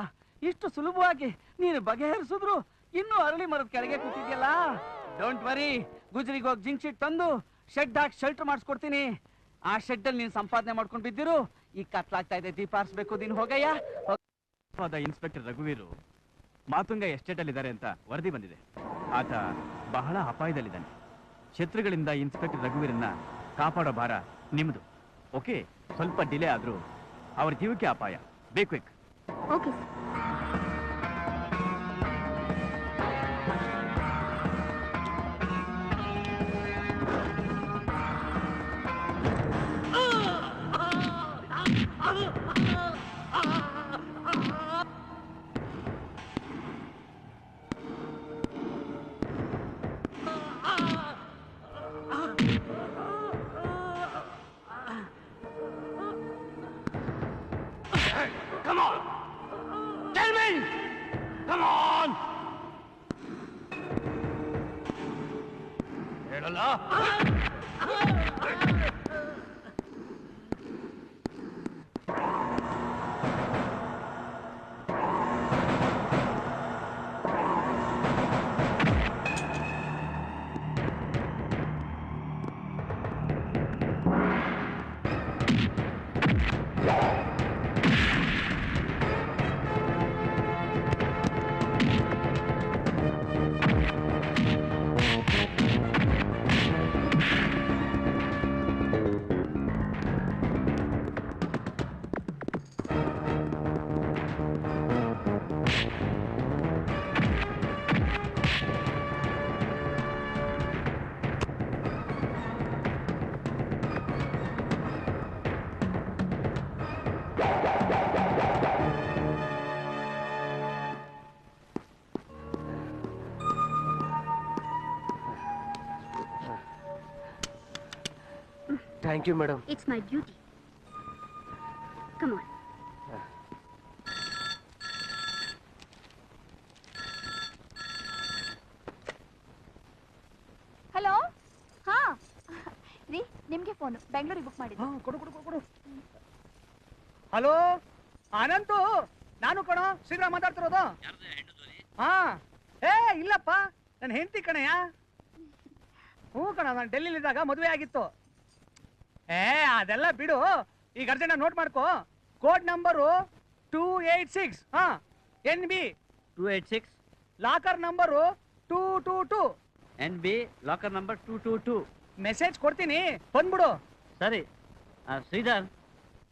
ಇಷ್ಟು ಸುಲಭವಾಗಿ ನೀನು ಬಗೆಹರಿಸಿದ್ರು ಇನ್ನೂ ಅರಳಿ ಮರದ ಕೆಳಗೆ ಕೂತಿದ್ಯಲ್ಲ. ಡೋಂಟ್ ವರಿ, ಗುಜರಿಗೆ ಹೋಗಿ ಜಿಂಕ್ ಶೀಟ್ ತಂದು ಶೆಡ್ ಹಾಕಿ ಶೆಲ್ಟರ್ ಮಾಡಿಸ್ಕೊಡ್ತೀನಿ. ಆ ಶೆಡ್ ಅಲ್ಲಿ ನೀನು ಸಂಪಾದನೆ ಮಾಡ್ಕೊಂಡು ಬಿದ್ದಿರು. ಈಗ ಕತ್ಲಾಗ್ತಾ ಇದೆ, ದೀಪ ಹರಿಸ್ಬೇಕು. ನೀನು ಹೋಗಯ್ಯ. ಇನ್ಸ್ಪೆಕ್ಟರ್ ರಘುವೀರು ಮಾತುಂಗ ಎಸ್ಟೇಟ್ ಅಲ್ಲಿ ಇದ್ದಾರೆ ಅಂತ ವರದಿ ಬಂದಿದೆ. ಆತ ಬಹಳ ಅಪಾಯದಲ್ಲಿದ್ದಾನೆ. ಶತ್ರುಗಳಿಂದ ಇನ್ಸ್ಪೆಕ್ಟರ್ ರಘುವೀರನ್ನ ಕಾಪಾಡೋ ಭಾರ ನಿಮ್ದು. ಓಕೆ, ಸ್ವಲ್ಪ ಡಿಲೇ ಆದ್ರೂ ಅವ್ರ ಜೀವಕ್ಕೆ ಅಪಾಯ. ಬೇಕು. Okay. Come on! Tell me! Come on! ಹೇಳಲ್ಲ. Thank you, madam. It's my duty. Come on. Hello. ಹಾ ರೀ, ನಿಮ್ಗೆ ಫೋನ್ ಬೆಂಗಳೂರಿಗೆ ಬುಕ್ ಮಾಡಿದ್ದೆ. ಕೊಡು. ಹಲೋ ಅನಂತು, ನಾನು ಕಣೋ ಶ್ರೀಗ್ರಾಮ್ ಮಾತಾಡ್ತಿರೋದು. ಹಾ ಏ ಇಲ್ಲಪ್ಪ, ನನ್ನ ಹೆಂಡತಿ ಕಣಯ್ಯ. ಹ್ಞೂ ಕಣ, ನಾನು ಡೆಲ್ಲಿಲಿದ್ದಾಗ ಮದುವೆ ಆಗಿತ್ತು. ಅದೆಲ್ಲ ಬಿಡು, ಈಗ ಅರ್ಜೆಂಟ್ ನೋಟ್ ಮಾಡ್ಕೋ. Code number 286. ಹಾ NB 286. Locker number 222. NB locker number 222. Message ಕೊಡ್ತೀನಿ, ಬಂದ್ಬಿಡು. ಸರಿ. ಶ್ರೀಧರ್,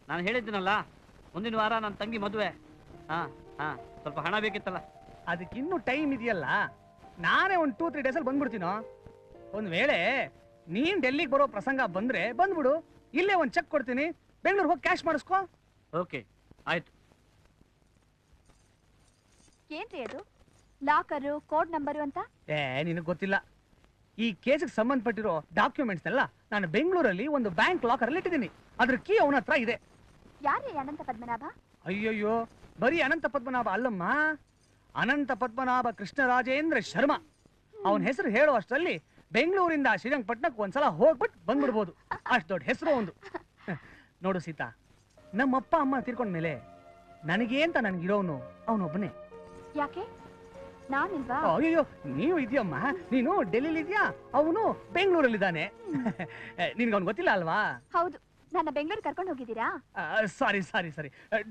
ನಾನು ಹೇಳಿದ್ದೀನಲ್ಲ, ಮುಂದಿನ ವಾರ ನನ್ನ ತಂಗಿ ಮದುವೆ. ಸ್ವಲ್ಪ ಹಣ ಬೇಕಿತ್ತಲ್ಲ. ಅದಕ್ಕೆ ಇನ್ನೂ ಟೈಮ್ ಇದೆಯಲ್ಲ, ನಾನೇ ಒಂದು 2-3 ಡೇಸಲ್ಲಿ ಬಂದ್ಬಿಡ್ತೀನೋ. ಒಂದ್ ವೇಳೆ ನೀನ್ ಡೆಲ್ಲಿಗೆ ಬರೋ ಪ್ರಸಂಗ ಬಂದ್ರೆ ಬಂದ್ಬಿಡು, ಇಲ್ಲೇ ಒಂದ್ ಚೆಕ್ ಕೊಡ್ತೀನಿ, ಬೆಂಗಳೂರು ಹೋಗಿ ಕ್ಯಾಶ್ ಮಾಡಿಸ್ಕೋ. ಓಕೆ, ಆಯ್ತು. ಏನ್ರಿ ಅದು ಲಾಕರು ಕೋಡ್ ನಂಬರು ಅಂತ? ನಿನಗೆ ಗೊತ್ತಿಲ್ಲ. ಈ ಕೇಸಿಗೆ ಸಂಬಂಧಪಟ್ಟಿರೋ ಡಾಕ್ಯುಮೆಂಟ್ಸ್ ಎಲ್ಲ ನಾನು ಬೆಂಗಳೂರಲ್ಲಿ ಒಂದು ಬ್ಯಾಂಕ್ ಲಾಕರ್ ಅಲ್ಲಿ ಇಟ್ಟಿದ್ದೀನಿ. ಅದ್ರ ಕೀ ಅವನ ಹತ್ರ ಇದೆ. ಯಾರೇ ಅನಂತ ಪದ್ಮನಾಭ? ಅಯ್ಯಯ್ಯೋ, ಬರೀ ಅನಂತ ಪದ್ಮನಾಭ ಅಲ್ಲಮ್ಮ, ಅನಂತ ಪದ್ಮನಾಭ ಕೃಷ್ಣರಾಜೇಂದ್ರ ಶರ್ಮಾ. ಅವನ ಹೆಸರು ಹೇಳೋ ಅಷ್ಟರಲ್ಲಿ ಬೆಂಗಳೂರಿಂದ ಶ್ರೀರಂಗಪಟ್ಟಣಕ್ಕೆ ಒಂದ್ಸಲ ಹೋಗ್ಬಿಟ್ಟು ಬಂದ್ಬಿಡ್ಬೋದು. ಅಷ್ಟು ದೊಡ್ಡ ಹೆಸರು ಒಂದು. ನೋಡು ಸೀತಾ, ನಮ್ಮಪ್ಪ ಅಮ್ಮ ತೀರ್ಕೊಂಡ್ಮೇಲೆ ನನಗೆ ಅಂತ ನನ್ಗಿರೋನು ಅವನೊಬ್ಬನೇ. ಯಾಕೆ? ನಾನಿಲ್ವಾ? ಅಯ್ಯೋ, ನೀವು ಇದೆಯಮ್ಮ, ನೀನು ಡೆಲ್ಲಿಲಿ ಇದೆಯಾ, ಅವನು ಬೆಂಗಳೂರಲ್ಲಿದ್ದಾನೆ. ನಿನ್ಗೆ ಗೊತ್ತಿಲ್ಲ ಅಲ್ವಾ? ಹೌದು, ನನ್ನ ಬೆಂಗಳೂರು ಕರ್ಕೊಂಡು ಹೋಗಿದ್ದೀರಾ? ಸಾರಿ,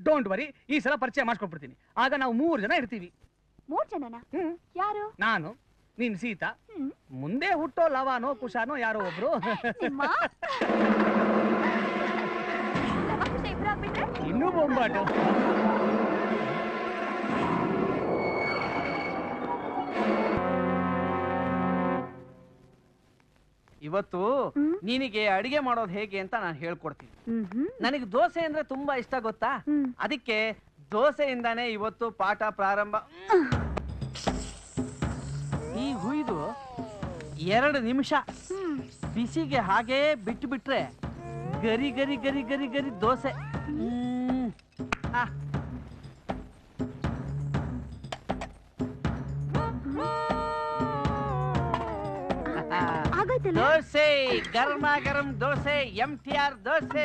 ಡೋಂಟ್ ವರಿ, ಈ ಸಲ ಪರಿಚಯ ಮಾಡಿಸ್ಕೊಟ್ಬಿಡ್ತೀನಿ. ಆಗ ನಾವು 3 ಜನ ಇರ್ತೀವಿ. 3 ಜನನಾ? ಯಾರು? ನಾನು, ನೀನ್ ಸೀತಾ, ಮುಂದೆ ಹುಟ್ಟೋ ಲವಾನೋ ಕುಶಾನೋ ಯಾರೋ ಒಬ್ರು. ಇನ್ನೂ ಬೊಂಬಾಟು. ಇವತ್ತು ನಿನಗೆ ಅಡಿಗೆ ಮಾಡೋದು ಹೇಗೆ ಅಂತ ನಾನು ಹೇಳ್ಕೊಡ್ತೀನಿ. ನನಗೆ ದೋಸೆ ಅಂದ್ರೆ ತುಂಬಾ ಇಷ್ಟ, ಗೊತ್ತಾ? ಅದಕ್ಕೆ ದೋಸೆಯಿಂದಾನೇ ಇವತ್ತು ಪಾಠ ಪ್ರಾರಂಭ. ಈ ಹುಯ್ದು 2 ನಿಮಿಷ ಬಿಸಿಗೆ ಹಾಗೇ ಬಿಟ್ಟು ಬಿಟ್ರೆ ಗರಿ ಗರಿ ಗರಿ ಗರಿ ಗರಿ ದೋಸೆ. ದೋಸೆ ಗರಮ ಗರಂ ದೋಸೆ, MTR ದೋಸೆ.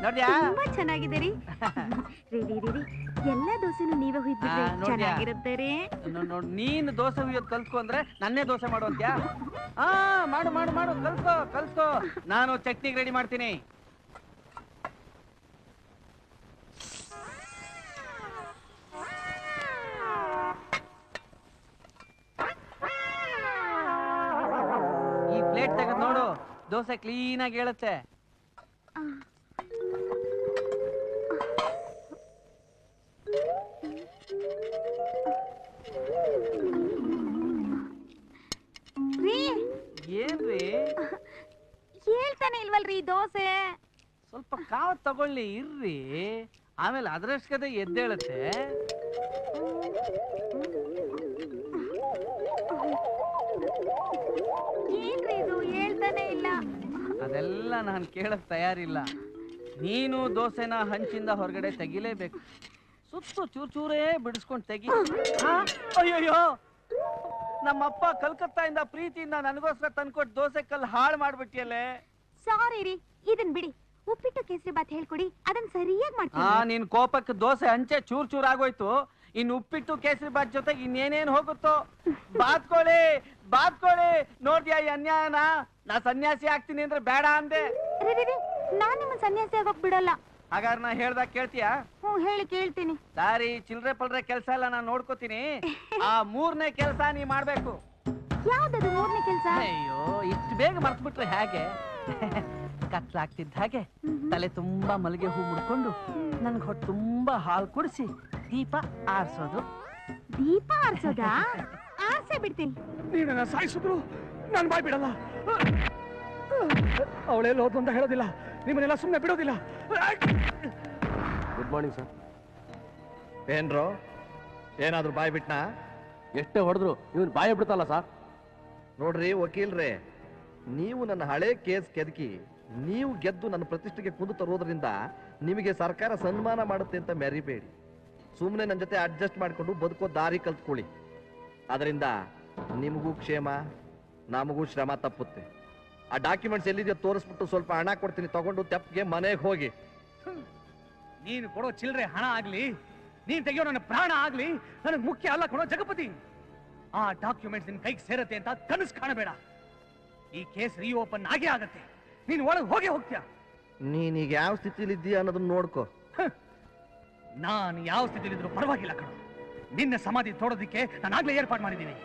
ನೋಡ್ಯಾ ತುಂಬಾ ಚೆನ್ನಾಗಿದೆ ರೀ. ಎಲ್ಲ ದೋಸೆನೂ ನೀವೇ ಹುಯ್ದಿದ್ರೆ ಚೆನ್ನಾಗಿರುತ್ತೆ ರೀ. ನೀನು ದೋಸೆ ಹುಯ್ಯೋದು ಕಲ್ತ್ಕೊ ಅಂದ್ರೆ ನನ್ನೇ ದೋಸೆ ಮಾಡು ಅಂತ್ಯಾ? ಮಾಡು ಮಾಡು ಮಾಡು, ಕಲ್ತ್ಕೋ ಕಲ್ತ್ಕೋ. ನಾನು ಚಟ್ನಿಗೆ ರೆಡಿ ಮಾಡ್ತೀನಿ. ಈ ಪ್ಲೇಟ್ ತೆಗೆದು ನೋಡು, ದೋಸೆ ಕ್ಲೀನ್ ಆಗಿ ಹೇಳುತ್ತೆ. ಏನ್ರಿ ಹೇಳ್ತಾನೆ ಇಲ್ವಲ್ರಿ ದೋಸೆ? ಸ್ವಲ್ಪ ಕಾವು ತಗೊಳ್ಳಿ ಇರ್ರಿ, ಆಮೇಲೆ ಅದ್ರಷ್ಟೇ ಎದ್ದೇಳುತ್ತೆ. ಏನ್ರಿ ಇದು ಹೇಳ್ತಾನೆ ಇಲ್ಲ? ಅದೆಲ್ಲ ನಾನು ಕೇಳಕ್ ತಯಾರಿಲ್ಲ. ನೀನು ದೋಸೆನ ಹಂಚಿಂದ ಹೊರಗಡೆ ತೆಗಿಲೇಬೇಕು. ಸುತ್ತು ಚೂರ್ ಚೂರೇ ಬಿಡಿಸ್ಕೊಂಡು ತೆಗಿ. ಅಯ್ಯೋಯ್ಯೋ, ನಮ್ಮಪ್ಪ ಕಲ್ಕತ್ತಾಯಿಂದ ಪ್ರೀತಿಯಿಂದ ನನಗೋಸ್ಕರ ತಂದ್ಕೊಟ್ಟು ದೋಸೆ ಕಲ್ಲು ಹಾಳು ಮಾಡ್ಬಿಟ್ಟಿಯಲ್ಲೇ. ಸಾರಿ ರೀ, ಇದನ್ ಬಿಡಿ. ಉಪ್ಪಿಟ್ಟು ಕೇಸರಿ ಬಾತ್ ಹೇಳ್ಕೊಡಿ, ಅದನ್ನ ಸರಿಯಾಗಿ ಮಾಡ್ತೀನಿ. ನಿನ್ ಕೋಪಕ್ಕೆ ದೋಸೆ ಹಂಚೆ ಚೂರ್ ಚೂರ್ ಆಗೋಯ್ತು. ಇನ್ನು ಉಪ್ಪಿಟ್ಟು ಕೇಸರಿ ಬಾತ್ ಜೊತೆಗೆ ಇನ್ನೇನೇನ್ ಹೋಗುತ್ತೋ. ಬಾತ್ಕೋಳಿ ಬಾತ್ಕೋಳಿ, ನೋಡ್ದ್ಯಾ ಈ ಅನ್ಯಾಯನ? ನಾ ಸನ್ಯಾಸಿ ಆಗ್ತೀನಿ ಅಂದ್ರೆ ಬೇಡ ಅಂದೆ. ನಾನ್ ನಿಮ್ಮ ಸನ್ಯಾಸಿ ಆಗೋಕ್ ಬಿಡಲ್ಲ. ಹಾಗಾದ್ರೆ ನಾ ಹೇಳ್ದಾಗ ಕೇಳ್ತೀಯಾ? ಹೇಳಿ ಕೇಳ್ತೀನಿ. ದಾರಿ ಚಿಲ್ರೆ ಪಲ್ರೆ ಕೆಲ್ಸ ಎಲ್ಲ ನಾನು ನೋಡ್ಕೋತೀನಿ. ಆ 3ನೇ ಕೆಲ್ಸ ನೀ ಮಾಡ್ಬೇಕು. ಯಾವ್ದದು 3ನೇ ಕೆಲ್ಸ? ಅಯ್ಯೋ, ಇಷ್ಟು ಬೇಗ ಮರ್ತು ಬಿಟ್ರೆ ಹೇಗೆ? ಕತ್ಲಾಗ್ತಿದ್ದ ಹಾಗೆ ತಲೆ ತುಂಬಾ ಮಲ್ಲಿಗೆ ಹೂ ಮುಡ್ಕೊಂಡು ನನ್ಗೆ ಹೊಟ್ಟೆ ತುಂಬಾ ಹಾಲು ಕುಡಿಸಿ ದೀಪ ಆರಿಸೋದು. ದೀಪ ಆರಿಸೋದಾ? ಆರ್ಸೇ ಬಿಡ್ತೀನಿ. ನೀನನ್ನ ಸಾಯಿಸಿದ್ರು ನಾನು ಬಾಯ್ ಬಿಡಲ್ಲ. ಅವಳೆಲ್ಲ ಹೋದ್ರು ಅಂತ ಹೇಳೋದಿಲ್ಲ, ನಿಮ್ಮನ್ನೆಲ್ಲ ಸುಮ್ಮನೆ ಬಿಡೋದಿಲ್ಲ. Good morning sir. ಏನ್ರೋ, ಏನಾದ್ರು ಬಾಯ್ ಬಿಟ್ನಾ? ಎಷ್ಟೇ ಹೊಡೆದ್ರು ಇವನು ಬಾಯ್ ಬಿಡ್ತಲ್ಲ ಸರ್. ನೋಡ್ರಿ ವಕೀಲ್ರೇ, ನೀವು ನನ್ನ ಹಳೆ ಕೇಸ್ ಕೆದಕಿ ನೀವು ಗೆದ್ದು ನನ್ನ ಪ್ರತಿಷ್ಠೆಗೆ ಕುಂದು ತರೋದ್ರಿಂದ ನಿಮಗೆ ಸರ್ಕಾರ ಸನ್ಮಾನ ಮಾಡುತ್ತೆ ಅಂತ ಮೆರಿಬೇಡಿ. ಸುಮ್ಮನೆ ನನ್ನ ಜೊತೆ ಅಡ್ಜಸ್ಟ್ ಮಾಡಿಕೊಂಡು ಬದುಕೋ ದಾರಿ ಕಲ್ತ್ಕೊಳ್ಳಿ. ಅದರಿಂದ ನಿಮಗೂ ಕ್ಷೇಮ, ನಮಗೂ ಶ್ರಮ ತಪ್ಪುತ್ತೆ. ಆ ಡಾಕ್ಯುಮೆಂಟ್ಸ್ ಎಲ್ಲಿದೆಯೋ ತೋರಿಸ್ಬಿಟ್ಟು ಸ್ವಲ್ಪ ಹಣ ಕೊಡ್ತೀನಿ, ತಗೊಂಡು ತೆಪ್ಪಿಗೆ ಮನೆಗೆ ಹೋಗಿ. ನೀನು ಕೊಡೋ ಚಿಲ್ಲರೆ ಹಣ ಆಗ್ಲಿ, ನೀನ್ ತೆಗಿಯೋ ನನ್ನ ಪ್ರಾಣ ಆಗ್ಲಿ ನನಗೆ ಮುಖ್ಯ ಅಲ್ಲ ಕೊಡೋ ಜಗಪತಿ. ಆ ಡಾಕ್ಯುಮೆಂಟ್ಸ್ ನಿನ್ ಕೈಗೆ ಸೇರತ್ತೆ ಅಂತ ಕನಸು ಕಾಣಬೇಡ. ಈ ಕೇಸ್ ರೀಓಪನ್ ಆಗೇ ಆಗತ್ತೆ. ನೀನು ಒಳಗೆ ಹೋಗೇ ಹೋಗ್ತೀಯ. ನೀನೀಗ ಯಾವ ಸ್ಥಿತಿಲಿ ಇದ್ದೀಯ ಅನ್ನೋದನ್ನ ನೋಡ್ಕೋ. ನಾನು ಯಾವ ಸ್ಥಿತಿಲಿದ್ರು ಪರವಾಗಿಲ್ಲ ಕಣೋ. ನಿನ್ನ ಸಮಾಧಿ ತೋಡೋದಿಕ್ಕೆ ನಾನು ಆಗ್ಲೇ ಏರ್ಪಾಡು ಮಾಡಿದ್ದೀನಿ.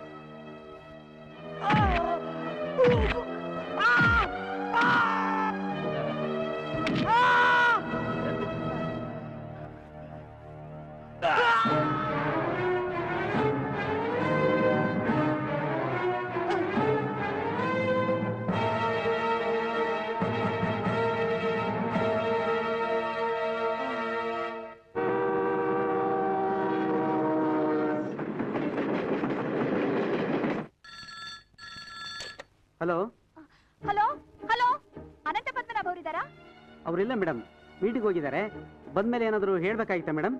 Hello hello hello, Ananta Padmanabha ಅವರಿದ್ದಾರಾ? ಅವರಿಲ್ಲ madam, meeting ಹೋಗಿದ್ದಾರೆ. ಬಂದ್ಮೇಲೆ ಏನಾದರೂ ಹೇಳ್ಬೇಕಾಗಿತ್ತಾ ಮೇಡಮ್?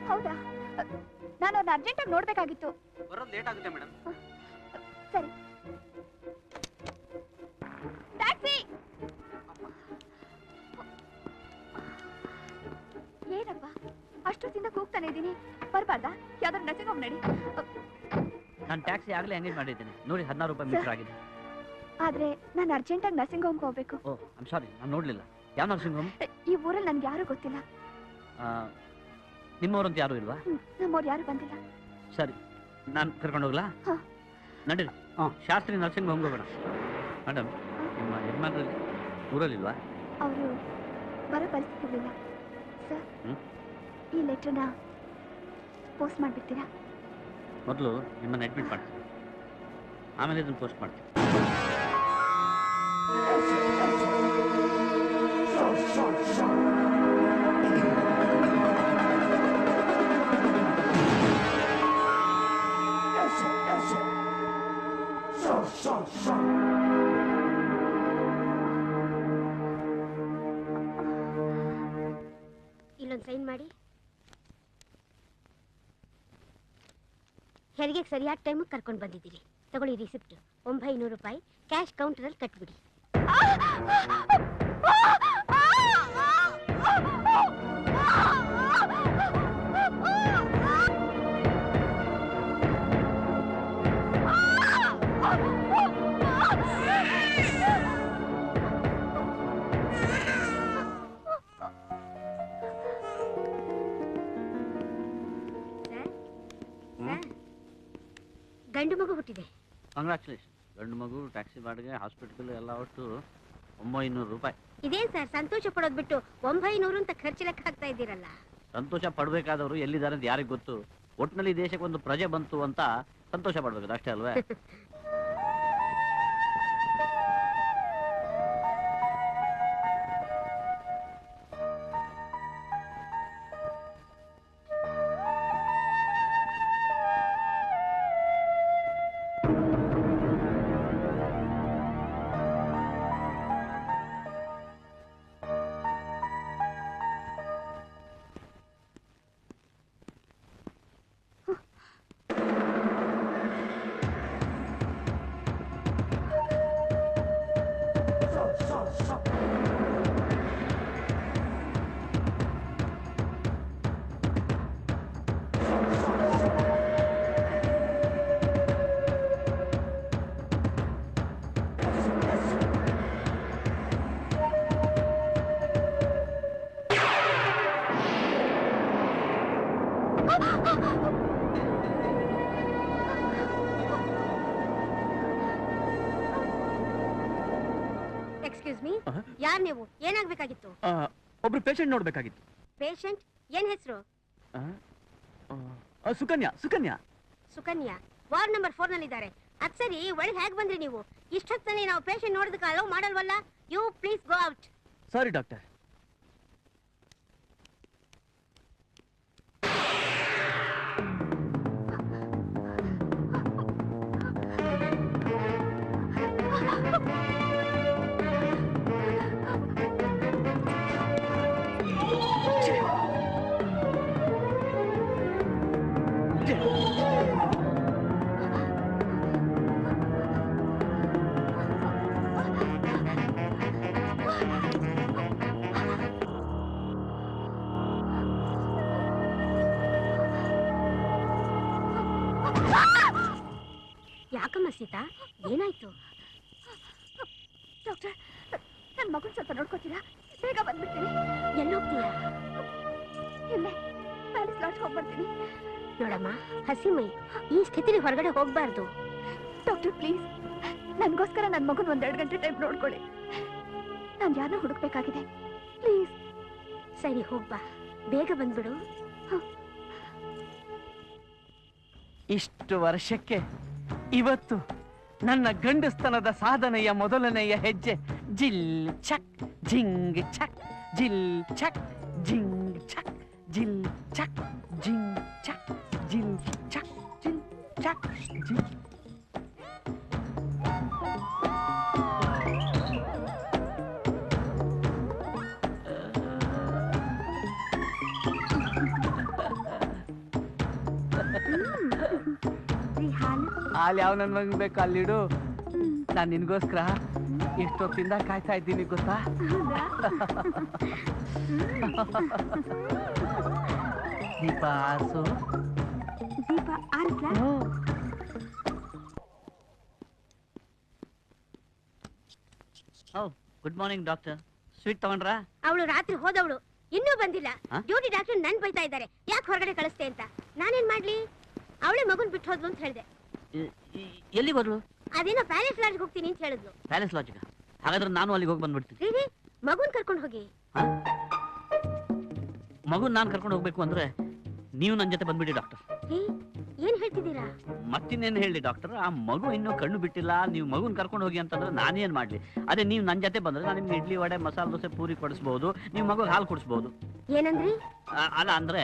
ಹೌದಾ, ನಾನು ಅವ್ರನ್ನ ಅರ್ಜೆಂಟಾಗಿ ನೋಡ್ಬೇಕಾಗಿತ್ತು. ಬರೋದು ಲೇಟ್ ಆಗುತ್ತೆ ಮೇಡಮ್. ಸರಿ. ಟ್ಯಾಕ್ಸಿ! ಏನಪ್ಪ ಅಷ್ಟೊತ್ತಿಂದ ಕೂಗ್ತಾನೆ ಇದ್ದೀನಿ, ಬರ್ಬಾರ್ದಾ? ಯಾವ್ದಾದ್ರು ನರ್ಸಿಂಗ್ ಹೋಮ್ ನಡಿ. ನಾನು ಟ್ಯಾಕ್ಸಿ ಆಗಲೇ ಎಂಗೇಜ್ ಮಾಡಿದ್ದೀನಿ ನೋಡಿ, 16 ರೂಪಾಯಿ ಮೀಟರ್ ಆಗಿದೆ. ಆದ್ರೆ ನಾನು ಅರ್ಜೆಂಟಾಗಿ ನರ್ಸಿಂಗ್ ಹೋಮ್ಗೆ ಹೋಗ್ಬೇಕು. ಓ ಐಮ್ ಸಾರಿ, ನಾನು ನೋಡಲಿಲ್ಲ. ಯಾವ ನರ್ಸಿಂಗ್ ಹೋಮ್? ಈ ಊರಲ್ಲಿ ನನ್ಗೆ ಯಾರು ಗೊತ್ತಿಲ್ಲ. ನಿಮ್ಮವ್ರಂತ ಯಾರು ಇಲ್ವಾ? ನಮ್ಮವ್ರು ಯಾರು ಬಂದಿಲ್ಲ. ಸರಿ, ನಾನು ಕರ್ಕೊಂಡು ಹೋಗ್ಲಾ? ನಡೀರಿ. ಶಾಸ್ತ್ರಿ ನರ್ಸಿಂಗ್ ಹೋಮ್ಗೆ ಹೋಗೋಣ. ಮೇಡಮ್, ನಿಮ್ಮ ಯಜಮಾನ್ರಲ್ಲಿ ಊರಲ್ಲಿಲ್ವಾ? ಅವರು ಬರೋ ಪರಿಸ್ಥಿತಿ ಇಲ್ಲ ಸರ್. ಈ ಲೆಟ್ರನ್ನ ಪೋಸ್ಟ್ ಮಾಡಿಬಿಡ್ತೀರಾ? ಮೊದಲು ನಿಮ್ಮನ್ನು ಅಡ್ಮಿಟ್ ಮಾಡ್ತೀನಿ, ಆಮೇಲೆ ಇದನ್ನು ಪೋಸ್ಟ್ ಮಾಡ್ತೀನಿ. ಹೆರಿಗೆಗೆ ಸರಿಯಾದ ಟೈಮಿಗೆ ಕರ್ಕೊಂಡು ಬಂದಿದ್ದೀರಿ. ತಗೊಳ್ಳಿ ರಿಸಿಪ್ಟ್. 900 ರೂಪಾಯಿ ಕ್ಯಾಶ್ ಕೌಂಟರಲ್ಲಿ ಕಟ್ಬಿಡಿ. ಗಂಡು ಮಗು ಹುಟ್ಟಿದೆ. ಕಂಗ್ರಾಚುಲೇಷನ್. ಗಂಡು ಮಗು, ಟ್ಯಾಕ್ಸಿ ಬಾಡಿಗೆ, ಹಾಸ್ಪಿಟಲ್ ಎಲ್ಲ ಒಟ್ಟು 900 ರೂಪಾಯಿ. ಇದೇನ್ ಸರ್ ಸಂತೋಷ ಪಡೋದ್ ಬಿಟ್ಟು 900 ಅಂತ ಖರ್ಚು ಲೆಕ್ಕ ಹಾಕ್ತಾ ಇದ್ದೀರಲ್ಲ? ಸಂತೋಷ ಪಡ್ಬೇಕಾದವರು ಎಲ್ಲಿದ್ದಾರೆ ಅಂತ ಯಾರಿಗೆ ಗೊತ್ತು. ಒಟ್ಟಿನಲ್ಲಿ ದೇಶಕ್ಕೆ ಒಂದು ಪ್ರಜೆ ಬಂತು ಅಂತ ಸಂತೋಷ ಪಡ್ಬೇಕು, ಅಷ್ಟೇ ಅಲ್ವೇ? ಎಕ್ಸ್ಕ್ಯೂಸ್ ಮೀ, ಯಾರ್ ನೀವು? ಏನಾಗ್ಬೇಕಾಗಿತ್ತು? ಒಬ್ರು ಪೇಷಂಟ್ ನೋಡ್ಬೇಕಾಗಿತ್ತು. ಪೇಷಂಟ್? ಏನ್ ಹೆಸರು? ಸುಕನ್ಯಾ. ಸುಕನ್ಯಾ ಸುಕನ್ಯಾ ವಾರ್ಡ್ ನಂಬರ್ 4 ನಲ್ಲಿದ್ದಾರೆ. ಅದ್ ಸರಿ, ಒಳಗೆ ಹೇಗ್ ಬಂದ್ರಿ ನೀವು? ಇಷ್ಟೊತ್ತಲ್ಲಿ ನಾವು ಪೇಷಂಟ್ ನೋಡೋದಕ್ಕೆ ಅಲೋ ಮಾಡಲ್ವಲ್ಲ. You please go out. Sorry doctor. ಯಾಕಮ್ಮ ಸೀತಾ, ಏನಾಯ್ತು? ಡಾಕ್ಟರ್, ನನ್ನ ಮಗನ್ ಸ್ವಲ್ಪ ನೋಡ್ಕೋತೀರಾ? ಬೇಗ ಬಂದ್ಬಿಡ್ತೀನಿ. ಎಲ್ಲೋಗ್ತೀಯಾ? ಇಲ್ಲೇ ಪ್ಯಾಲೇಸ್ ಲಾಡ್ಜ್ ಹೋಗ್ಬರ್ತೀನಿ. ನೋಡಮ್ಮ, ಹಸಿಮೈ, ಈ ಸ್ಥಿತಿಲಿ ಹೊರಗಡೆ ಹೋಗ್ಬಾರ್ದು. ಡಾಕ್ಟರ್ ಪ್ಲೀಸ್, ನನಗೋಸ್ಕರ ನನ್ನ ಮಗನ್ 1-2 ಗಂಟೆ ಟೈಮ್ ನೋಡ್ಕೊಳ್ಳಿ. ನಾನು ಯಾರನ್ನ ಹುಡುಕ್ಬೇಕಾಗಿದೆ, ಪ್ಲೀಸ್. ಸರಿ, ಹೋಗ್ಬಾ, ಬೇಗ ಬಂದ್ಬಿಡು. ಇಷ್ಟು ವರ್ಷಕ್ಕೆ ಇವತ್ತು ನನ್ನ ಗಂಡಸ್ತನದ ಸಾಧನೆಯ ಮೊದಲನೆಯ ಹೆಜ್ಜೆ. ಜಿಲ್ ಚಕ್ ಜಿಂಗ್ ಚಕ್, ಜಿಲ್ ಚಕ್ ಜಿಂಗ್ ಚಕ್, ಜಿಲ್ ಚಕ್ ಜಿಂಗ್ ಚಕ್, ಜಿಲ್ ಚಕ್ ಜಿಲ್ ಚಕ್ ಜಿಲ್. ಹಾಲು ಯಾವ ನನ್ ಮಗನ್ ಬೇಕು ಅಲ್ಲಿಡು. ನಾನ್ ನಿನ್ಗೋಸ್ಕರ ಇಷ್ಟೊತ್ತಿಂದ ಕಾಯ್ತಾ ಇದ್ದೀನಿ ಗೊತ್ತಾ? ದೀಪ ಆರ್ಸು. ದೀಪ ಆರಿಸ್ಲಾ? Good morning doctor. ಸ್ವೀಟ್ ತಗೊಂಡ್ರಾ? ಅವಳು ರಾತ್ರಿ ಹೋದವಳು, ಇನ್ನೂ ಬಂದಿಲ್ಲ. ಡ್ಯೂಟಿ ಡಾಕ್ಟರ್ ನನ್ ಬೈತಾ ಇದ್ದಾರೆ, ಯಾಕೆ ಹೊರಗಡೆ ಕಳಿಸ್ತೆ ಅಂತ. ನಾನೇನ್ ಮಾಡ್ಲಿ? ಅವಳೇ ಮಗುನ್ ಬಿಟ್ಟು ಹೋದ್ಲು ಅಂತ ಹೇಳಿದೆ. ಎಲ್ಲಿ ಬರ್ಲು? ಅದೇನೋ ಪ್ಯಾಲೇಸ್ ಲಾಡ್ಜ್ ಹೋಗ್ತೀನಿ ಅಂತ ಹೇಳಿದ್ಲು. ಪ್ಯಾಲೇಸ್ ಲಾಡ್ಜ್ಗ? ಹಾಗಾದ್ರೆ ನಾನು ಅಲ್ಲಿಗೆ ಹೋಗಿ ಬಂದ್ಬಿಡ್ತೀನಿ. ಮಗುನ್ ಕರ್ಕೊಂಡು ಹೋಗಿ. ಮಗುನ್ ನಾನು ಕರ್ಕೊಂಡು ಹೋಗ್ಬೇಕು ಅಂದ್ರೆ ನೀವು ನನ್ನ ಜೊತೆ ಬಂದ್ಬಿಡಿ ಡಾಕ್ಟರ್. ಏನ್ ಹೇಳ್ತಿದ್ದೀರಾ? ಮತ್ತಿನ್ನೇನು ಹೇಳಿ ಡಾಕ್ಟರ್, ಆ ಮಗು ಇನ್ನೂ ಕಣ್ಣು ಬಿಟ್ಟಿಲ್ಲ, ನೀವು ಮಗುನ್ ಕರ್ಕೊಂಡು ಹೋಗಿ ಅಂತಂದ್ರೆ ನಾನೇನ್ ಮಾಡ್ಲಿ? ಅದೇ ನೀವು ನನ್ನ ಜೊತೆ ಬಂದ್ರೆ ನಾನು ನಿಮ್ಗೆ ಇಡ್ಲಿ, ವಡೆ, ಮಸಾಲೆ ದೋಸೆ, ಪೂರಿ ಕೊಡಿಸ್ಬಹುದು, ನೀವು ಮಗು ಹಾಲು ಕುಡಿಸ್ಬಹುದು. ಏನಂದ್ರಿ? ಅಲ್ಲ ಅಂದ್ರೆ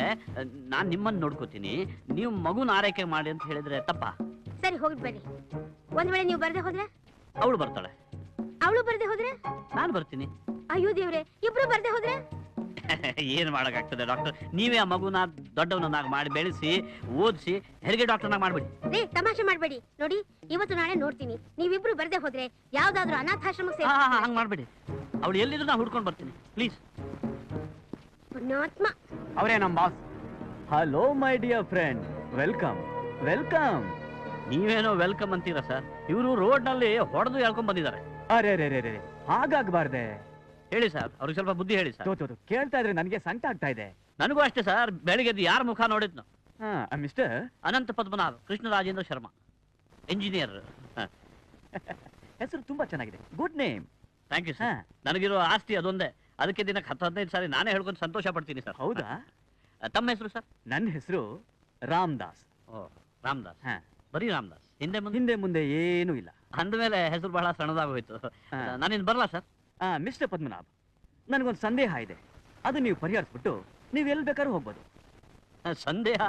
ನಾನ್ ನಿಮ್ಮನ್ನ ನೋಡ್ಕೋತೀನಿ, ನೀವು ಮಗುನ ಆರೈಕೆ ಮಾಡಿ ಅಂತ ಹೇಳಿದ್ರೆ ತಪ್ಪಾ? ಸರಿ, ಹೋಗಿ ಬನ್ನಿ. ಒಂದ್ ವೇಳೆ ನೀವು ಬರ್ದೆ ಹೋದ್ರೆ? ಅವಳು ಬರ್ತಾಳೆ. ಅವಳು ಬರ್ದೆ ಹೋದ್ರೆ? ನಾನು ಬರ್ತೀನಿ. ಅಯ್ಯೋ ದೇವ್ರೆ, ಇಬ್ರು ಬರ್ದೆ ಹೋದ್ರೆ? ಏನ್ ಮಾಡಕ್ಕಾಗ್ತದೆ ಡಾಕ್ಟರ್? ನೀವೇ ಆ ಮಗುನ ದೊಡ್ಡವನನ್ನಾಗಿ ಮಾಡಿ ಬೆಳೆಸಿ ಓದಿಸಿ ಹೆರಿಗೆ ಡಾಕ್ಟರ್ನಾಗ ಮಾಡ್ಬಿಡಿ. ರೀ ತಮಾಷೆ ಮಾಡ್ಬೇಡಿ. ನೋಡಿ ಇವತ್ತು ನಾಳೆ ನೋಡ್ತೀನಿ, ನೀವಿಬ್ರು ಬರ್ದೆ ಹೋದ್ರೆ ಯಾವ್ದಾದ್ರು ಅನಾಥಾಶ್ರಮಕ್ಕೆ ಹಂಗ್ ಮಾಡ್ಬೇಡಿ. ಅವಳು ಎಲ್ಲಿದ್ರು ನಾ ಹುಡ್ಕೊಂಡು ಬರ್ತೀನಿ ಪ್ಲೀಸ್. ಪುಣ್ಯಾತ್ಮ. ಅವರೇ ನಮ್ಮ boss. Hello my dear friend, welcome welcome. ನೀವೇನೋ ವೆಲ್ಕಮ್ ಅಂತೀರಾ ಸರ್, ಇವರು ರೋಡ್ ನಲ್ಲಿ ಹೊಡೆದು ಹೇಳ್ಕೊಂಡ್ ಬಂದಿದ್ದಾರೆ. ಅರೆ ರೇ ರೇ ರೇ, ಹಾಗಾಗಬಾರ್ದೆ. ಹೇಳಿ ಸರ್, ಅವ್ರಿಗೆ ಸ್ವಲ್ಪ ಬುದ್ಧಿ ಹೇಳಿ ಸರ್. ಕೇಳ್ತಾ ಇದ್ರೆ ನನಗೆ ಸಂಕಟ ಆಗ್ತಾ ಇದೆ. ನನಗೂ ಅಷ್ಟೇ ಸರ್, ಬೆಳಿಗ್ಗೆ ಯಾರ ಮುಖ ನೋಡಿದ್ನು? Mister Anantha Padmanabh Krishnarajendra Sharma, engineer. ಹೆಸರು ತುಂಬಾ ಚೆನ್ನಾಗಿದೆ, good name. Thank you sir. ನನಗಿರೋ ಆಸ್ತಿ ಅದೊಂದೇ, ಅದಕ್ಕೆ ದಿನಕ್ಕೆ 10-15 ಸಾರಿ ನಾನೇ ಹೇಳ್ಕೊಂಡು ಸಂತೋಷ ಪಡ್ತೀನಿ ಸರ್. ಹೌದಾ? ತಮ್ಮ ಹೆಸರು ಸರ್? ನನ್ನ ಹೆಸರು ರಾಮದಾಸ್. ಓ ರಾಮದಾಸ್. ಬರೀ ರಾಮದಾಸ್, ಹಿಂದೆ ಮುಂದೆ ಏನೂ ಇಲ್ಲ. ಅಂದಮೇಲೆ ಹೆಸರು ಬಹಳ ಸಣ್ಣದಾಗೋಯ್ತು. ನಾನಿನ್ ಬರಲಾ ಸರ್? ಮಿಸ್ಟರ್ ಪದ್ಮನಾಭ್, ನನಗೊಂದು ಸಂದೇಹ ಇದೆ, ಅದು ನೀವು ಪರಿಹರಿಸ್ಬಿಟ್ಟು ನೀವು ಎಲ್ಲಿ ಬೇಕಾದ್ರೂ ಹೋಗ್ಬೋದು. ಸಂದೇಹ?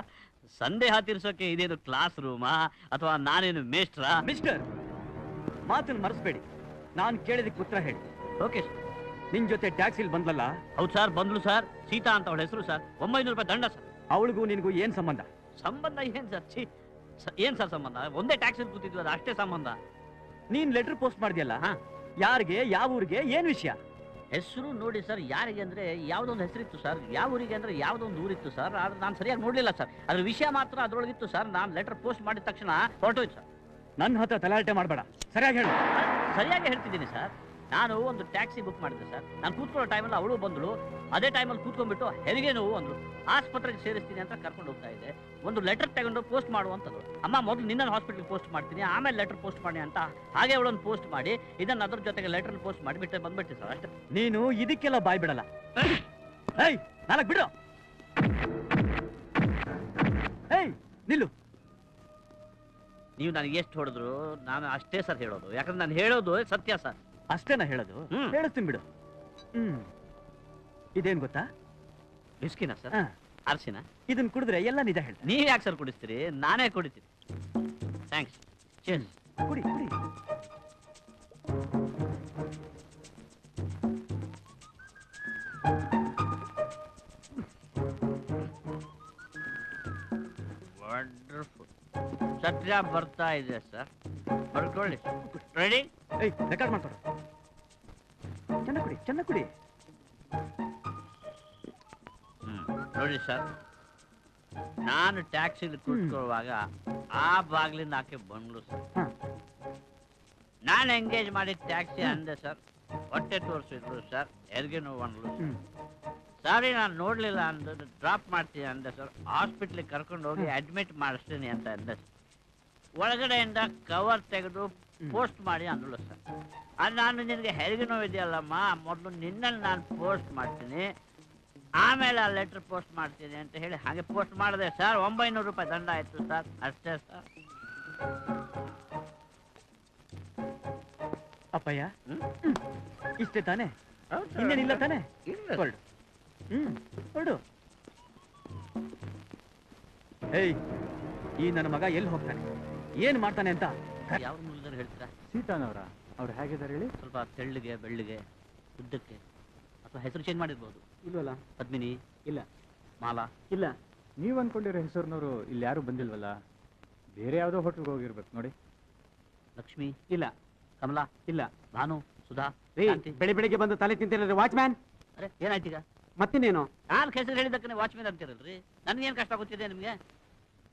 ಸಂದೇಹ ತೀರ್ಸೋಕೆ ಇದೇನು ಕ್ಲಾಸ್ ರೂಮಾ ಅಥವಾ ನಾನೇನು ಮೇಸ್ಟ್ರಾ? ಮಿಸ್ಟರ್, ಮಾತನ್ನು ಮರೆಸ್ಬೇಡಿ, ನಾನು ಕೇಳಿದಕ್ಕೆ ಉತ್ತರ ಹೇಳಿ. Okay sir. ನಿನ್ ಜೊತೆ ಟ್ಯಾಕ್ಸಿಲಿ ಬಂದ್ಲಲ್ಲ? ಹೌದು ಸರ್, ಬಂದ್ಲು ಸರ್. ಸೀತಾ ಅಂತ ಅವಳ ಹೆಸರು ಸರ್. 900 ರೂಪಾಯಿ ದಂಡ ಸರ್. ಅವಳಿಗೂ ನಿನಗೂ ಏನ್ ಸಂಬಂಧ? ಸಂಬಂಧ ಏನ್ ಸರ್? ಏನ್ ಸರ್ ಸಂಬಂಧ? ಒಂದೇ ಟ್ಯಾಕ್ಸಿ ಕೂತಿದ್ವಿ, ಅದು ಅಷ್ಟೇ ಸಂಬಂಧ. ನೀನ್ ಲೆಟರ್ ಪೋಸ್ಟ್ ಮಾಡಿದ್ಯಲ್ಲ, ಯಾರಿಗೆ, ಯಾವ ಊರಿಗೆ, ಏನ್ ವಿಷಯ? ಹೆಸರು ನೋಡಿ ಸರ್, ಯಾರಿಗೆ ಅಂದ್ರೆ ಯಾವ್ದೊಂದು ಹೆಸರಿತ್ತು ಸರ್, ಯಾವ ಊರಿಗೆ ಅಂದ್ರೆ ಯಾವ್ದೊಂದು ಊರಿತ್ತು ಸರ್. ಆದ್ರೆ ನಾನು ಸರಿಯಾಗಿ ನೋಡ್ಲಿಲ್ಲ ಸರ್. ಅದ್ರ ವಿಷಯ ಮಾತ್ರ ಅದ್ರೊಳಗಿತ್ತು ಸರ್. ನಾನು ಲೆಟರ್ ಪೋಸ್ಟ್ ಮಾಡಿದ ತಕ್ಷಣ ಹೊರಟೋಯ್ತು ಸರ್. ನನ್ನ ಹತ್ರ ತಲಾಟೆ ಮಾಡಬೇಡ, ಸರಿಯಾಗಿ ಹೇಳು. ಸರಿಯಾಗಿ ಹೇಳ್ತಿದ್ದೀನಿ ಸರ್. ನಾನು ಒಂದು ಟ್ಯಾಕ್ಸಿ ಬುಕ್ ಮಾಡಿದ್ದೆ ಸರ್. ನಾನು ಕೂತ್ಕೊಳ್ಳೋ ಟೈಮಲ್ಲಿ ಅವಳು ಬಂದಳು. ಅದೇ ಟೈಮಲ್ಲಿ ಕೂತ್ಕೊಂಡ್ಬಿಟ್ಟು ಹೆರಿಗೆ ನೋವು ಅಂದ್ರು. ಆಸ್ಪತ್ರೆಗೆ ಸೇರಿಸ್ತೀನಿ ಅಂತ ಕರ್ಕೊಂಡು ಹೋಗ್ತಾ ಇದ್ದೆ. ಒಂದು ಲೆಟರ್ ತಗೊಂಡು ಪೋಸ್ಟ್ ಮಾಡುವಂಥದ್ದು. ಅಮ್ಮ ಮೊದಲು ನಿನ್ನ ಹಾಸ್ಪಿಟಲ್ ಪೋಸ್ಟ್ ಮಾಡ್ತೀನಿ, ಆಮೇಲೆ ಲೆಟರ್ ಪೋಸ್ಟ್ ಮಾಡಿ ಅಂತ ಹಾಗೆ ಅವಳನ್ನು ಪೋಸ್ಟ್ ಮಾಡಿ ಇದನ್ನ ಅದ್ರ ಜೊತೆಗೆ ಲೆಟರ್ ಪೋಸ್ಟ್ ಮಾಡಿ ಬಿಟ್ಟೆ ಬಂದ್ಬಿಟ್ಟೆ ಸರ್, ಅಷ್ಟೇ. ನೀನು ಇದಕ್ಕೆಲ್ಲ ಬಾಯ್ ಬಿಡಲ್ಲ. ಏಯ್, ನಾಲ್ಕು ಬಿಡು. ಏಯ್, ನಿಲ್ಲು. ನೀವು ನನಗೆ ಎಷ್ಟು ಹೊಡೆದ್ರು ನಾನು ಅಷ್ಟೇ ಸರ್ ಹೇಳೋದು. ಯಾಕಂದ್ರೆ ನಾನು ಹೇಳೋದು ಸತ್ಯ ಸರ್. ಅಷ್ಟೇನಾ ಹೇಳೋದು? ಹೇಳಿಸ್ತೀನಿ ಬಿಡು. ಇದೇನ್ ಗೊತ್ತಾ? ಬಿಸ್ಕಿನ ಸರ್? ಅರ್ಸಿನ? ಇದನ್ನ ಕುಡಿದ್ರೆ ಎಲ್ಲ ನಿಜ ಹೇಳ್ತೀನಿ. ನೀವ್ ಯಾಕೆ ಸರ್ ಕುಡಿಸ್ತೀರಿ? ನಾನೇ ಕುಡಿತೀನಿ. ಥ್ಯಾಂಕ್ಸ್. ಚೇಂಜ್ ಕುಡಿ ಕುಡಿ. ವಂಡರ್ಫುಲ್. ಸತ್ಯ ಬರ್ತಾ ಇದೆ ಸರ್, ಬರ್ಕೊಳ್ಳಿ. ರೆಡಿ? ಏಯ್, ರೆಕಾರ್ಡ್ ಮಾಡ್ಕೊಡು. ಚೆನ್ನಾಗಿ ಕುಡಿ, ಚೆನ್ನಾಗಿ ಕುಡಿ. ನೋಡಿ ಸರ್, ನಾನು ಟ್ಯಾಕ್ಸಿಲಿ ಕೂತ್ಕೊಳ್ಳುವಾಗ ಆ ಬಾಗ್ಲಿಂದ ಆಕೆ ಬಂದ್ಲು ಸರ್. ನಾನು ಎಂಗೇಜ್ ಮಾಡಿ ಟ್ಯಾಕ್ಸಿ ಅಂದೆ ಸರ್. ಹೊಟ್ಟೆ ತೋರಿಸಿದ್ರು ಸರ್, ಹೆರಿಗೆ ನೋವು ಅಂದ್ಲು. ಸಾರಿ ನಾನು ನೋಡ್ಲಿಲ್ಲ ಅಂದ, ಡ್ರಾಪ್ ಮಾಡ್ತೀನಿ ಅಂದೆ ಸರ್. ಹಾಸ್ಪಿಟ್ಲಿಗೆ ಕರ್ಕೊಂಡು ಹೋಗಿ ಅಡ್ಮಿಟ್ ಮಾಡಿಸ್ತೀನಿ ಅಂತ ಅಂದೆ ಸರ್. ಒಳಗಡೆಯಿಂದ ಕವರ್ ತೆಗೆದು ಪೋಸ್ಟ್ ಮಾಡಿ ಅಂದ್ಲು ಸರ್. ಅದು ನಾನು ನಿನಗೆ ಹೆರಿಗೆ ನೋವು ಇದೆಯಲ್ಲಮ್ಮ, ಮೊದಲು ನಿನ್ನಲ್ಲಿ ನಾನು ಪೋಸ್ಟ್ ಮಾಡ್ತೀನಿ, ಆಮೇಲೆ ಆ ಲೆಟರ್ ಪೋಸ್ಟ್ ಮಾಡ್ತೀನಿ ಅಂತ ಹೇಳಿ ಹಾಗೆ ಪೋಸ್ಟ್ ಮಾಡಿದೆ ಸರ್. 900 ರೂಪಾಯಿ ದಂಡ ಆಯ್ತು ಸರ್, ಅಷ್ಟೇ ಸರ್. ಅಪ್ಪಯ್ಯ, ಇಷ್ಟೇ ತಾನೆ? ಇನ್ನೇನಿಲ್ಲ ತಾನೆ? ಹೊರಡು. ಹೊರಡು. ಏಯ್, ಈ ನನ್ನ ಮಗ ಎಲ್ಲಿ ಹೋಗ್ತಾನೆ, ಏನ್ ಮಾಡ್ತಾನೆ ಅಂತ ಯಾವ ಮೂಲದಲ್ಲಿ ಹೇಳ್ತೀರಾ? ಸೀತಾನವರ ಅವ್ರು ಹೇಗಿದ್ದಾರೆ ಹೇಳಿ? ಸ್ವಲ್ಪ ತೆಳ್ಳಿಗೆ, ಬೆಳ್ಳಿಗೆ, ಉದ್ದಕ್ಕೆ, ಅಥವಾ ಹೆಸರು ಚೇಂಜ್ ಮಾಡಿರ್ಬೋದು. ಇಲ್ವಲ್ಲ? ಪದ್ಮಿನಿ? ಇಲ್ಲ. ಮಾಲಾ? ಇಲ್ಲ. ನೀವು ಅನ್ಕೊಂಡಿರೋ ಹೆಸರಿನವರು ಇಲ್ಲಿ ಯಾರು ಬಂದಿಲ್ವಲ್ಲ, ಬೇರೆ ಯಾವುದೋ ಹೋಟೆಲ್ಗೆ ಹೋಗಿರ್ಬೇಕು ನೋಡಿ. ಲಕ್ಷ್ಮಿ? ಇಲ್ಲ. ಕಮಲಾ? ಇಲ್ಲ. ಭಾನು? ಸುಧಾ? ಬೆಳಿಗ್ಗೆ ಬಂದು ತಲೆ ತಿಂತಿರಲ್ರಿ ವಾಚ್ಮ್ಯಾನ್. ಅರೆ ಏನಾಯ್ತೀಗ? ಮತ್ತಿನೇನು? ನಾನು ಹೆಸರು ಹೇಳಿದ್ದಕ್ಕೆ ವಾಚ್ಮೆನ್ ಅಂತಿರಲ್ರಿ. ನನ್ಗೇನು ಕಷ್ಟ ಗೊತ್ತಿದೆ ನಿಮಗೆ?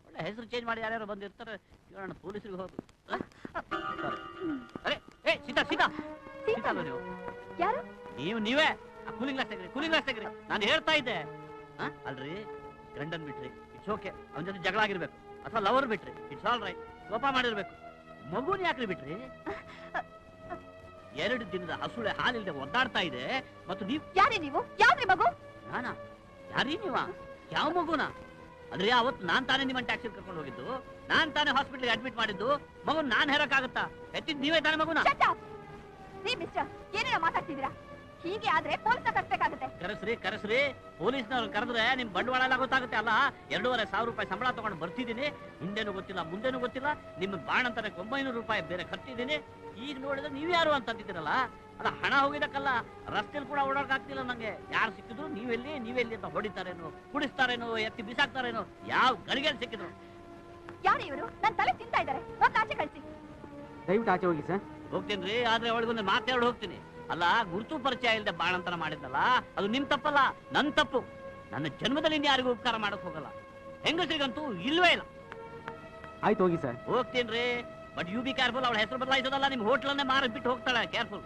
ಒಳ್ಳೆ ಹೆಸರು ಚೇಂಜ್ ಮಾಡಿ ಯಾರ್ಯಾರು ಬಂದಿರ್ತಾರೆ. ಕೇಳೋಣ, ಪೊಲೀಸರಿಗೆ ಹೋಗು. ಅರೆ ಏ ಸೀತಾ, ಸೀತಾ ಸೀತಾ ಅಲ್ವ ನೀವು? ಯಾರು ನೀವೇ. ಕೂಲಿಂಗ್ ಗ್ಲಾಸ್ ತೆಗ್ರಿ, ಕೂಲಿಂಗ್ ಗ್ಲಾಸ್ ತೆಗ್ರಿ. ನಾನು ಹೇಳ್ತಾ ಇದ್ದೆ ಅಲ್ರಿ, ಗಂಡನ್ ಬಿಟ್ರಿ ಇಟ್ಸ್ ಓಕೆ, ಅವನ ಜೊತೆ ಜಗಳ ಆಗಿರ್ಬೇಕು, ಅಥವಾ ಲವರ್ ಬಿಟ್ರಿ ಇಟ್ಸ್ ಆಲ್ ರೈಟ್, ಕೋಪ ಮಾಡಿರ್ಬೇಕು. ಮಗುನ್ ಯಾಕ್ರಿ ಬಿಟ್ರಿ? 2 ದಿನದ ಹಸುಳೆ ಹಾಲಿಲ್ದೆ ಒದ್ದಾಡ್ತಾ ಇದೆ, ಮತ್ತು ನೀವು ಯಾರೇ ನೀವು? ಯಾವ್ದ್ರಿ ಮಗು? ನಾನಾ? ಯಾರೀ ನೀವ? ಯಾವ ಮಗುನ? ಅಂದ್ರೆ ಅವತ್ತು ನಾನ್ ತಾನೇ ನಿಮ್ಮನ್ನ ಟ್ಯಾಕ್ಸಿ ಕರ್ಕೊಂಡು ಹೋಗಿದ್ದು, ನಾನ್ ತಾನೇ ಹಾಸ್ಪಿಟಲ್ ಅಡ್ಮಿಟ್ ಮಾಡಿದ್ದು. ಮಗುನ್ ನಾನ್ ಹೇರಕ್ಕಾಗತ್ತಾ? ಎತ್ತಿದ್ ನೀವೇ ತಾನೇ ಮಗುನ? ರೀ ಮಿಸ್ಟರ್, ಏನೇನೋ ಮಾತಾಡ್ತಿದ್ದೀರಾ? ಹೀಗೆ ಆದ್ರೆ ಪೊಲೀಸ್ನ ಕರ್ಸ್ಬೇಕಾಗುತ್ತೆ. ಕರೆಸ್ರಿ. ಪೊಲೀಸ್ನವ್ರು ಕರೆದ್ರೆ ನಿಮ್ ಬಂಡವಾಳ ಎಲ್ಲ ಗೊತ್ತಾಗುತ್ತೆ ಅಲ್ಲ. 2,500 ರೂಪಾಯಿ ಸಂಬಳ ತಗೊಂಡು ಬರ್ತಿದ್ದೀನಿ. ಹಿಂದೇನು ಗೊತ್ತಿಲ್ಲ, ಮುಂದೇನು ಗೊತ್ತಿಲ್ಲ. ನಿಮ್ಮ ಬಾಣಂತನಕ್ಕೆ 900 ರೂಪಾಯಿ ಬೇರೆ ಖರ್ಚಿದ್ದೀನಿ. ಈಗ ನೋಡಿದ್ರೆ ನೀವ್ ಯಾರು ಅಂತ ಅಂತಿದ್ದೀರಲ್ಲ. ಅದ ಹಣ ಹೋಗಿದಕ್ಕಲ್ಲ, ರಸ್ತೆಲಿ ಕೂಡ ಓಡಾಡಕ್ಕಾಗ್ತಿಲ್ಲ ನಂಗೆ. ಯಾರು ಸಿಕ್ಕಿದ್ರು ನೀವೆಲ್ಲಿ ಅಂತ ಹೊಡಿತಾರೇನೋ, ಕುಡಿಸ್ತಾರೇನೋ, ಎತ್ತಿ ಬಿಸಾಕ್ತಾರೇನೋ, ಯಾವ ಗಳಿಗೆಯಲ್ಲಿ ಸಿಕ್ಕಿದ್ರು. ಯಾರು ಇವರು? ನನ್ನ ತಲೆ ತಿಂತಾ ಇದ್ದಾರೆ, ಮತ್ತೆ ಆಚೆ ಕಳಿಸಿ. ದಯವಿಟ್ಟು ಆಚೆ ಹೋಗಿ ಸರ್. ಹೋಗ್ತೀನಿ, ಆದ್ರೆ ಅವಳಿಗೊಂದು ಮಾತಾಡಿ ಹೋಗ್ತೀನಿ. ಅಲ್ಲ, ಗುರುತು ಪರಿಚಯ ಇಲ್ಲದೆ ಬಾಣಂತನ ಮಾಡಿದ್ನಲ್ಲ, ಅದು ನಿಮ್ ತಪ್ಪಲ್ಲ, ನನ್ ತಪ್ಪು. ನನ್ನ ಜನ್ಮದಲ್ಲಿ ಯಾರಿಗೂ ಉಪಕಾರ ಮಾಡಕ್ ಹೋಗಲ್ಲ, ಹೆಂಗಸರಿಗಂತೂ ಇಲ್ವೇ ಇಲ್ಲ. ಆಯ್ತು ಹೋಗಿ ಸರ್. ಹೋಗ್ತೀನಿ, ಬಟ್ ಯು ಬಿ ಕೇರ್ಫುಲ್. ಅವಳ ಹೆಸರು ಬದಲಾಯಿಸೋದಲ್ಲ, ನಿಮ್ ಹೋಟ್ಲನ್ನೇ ಮಾರಿಬಿಟ್ಟು ಹೋಗ್ತಾಳೆ. ಕೇರ್ಫುಲ್.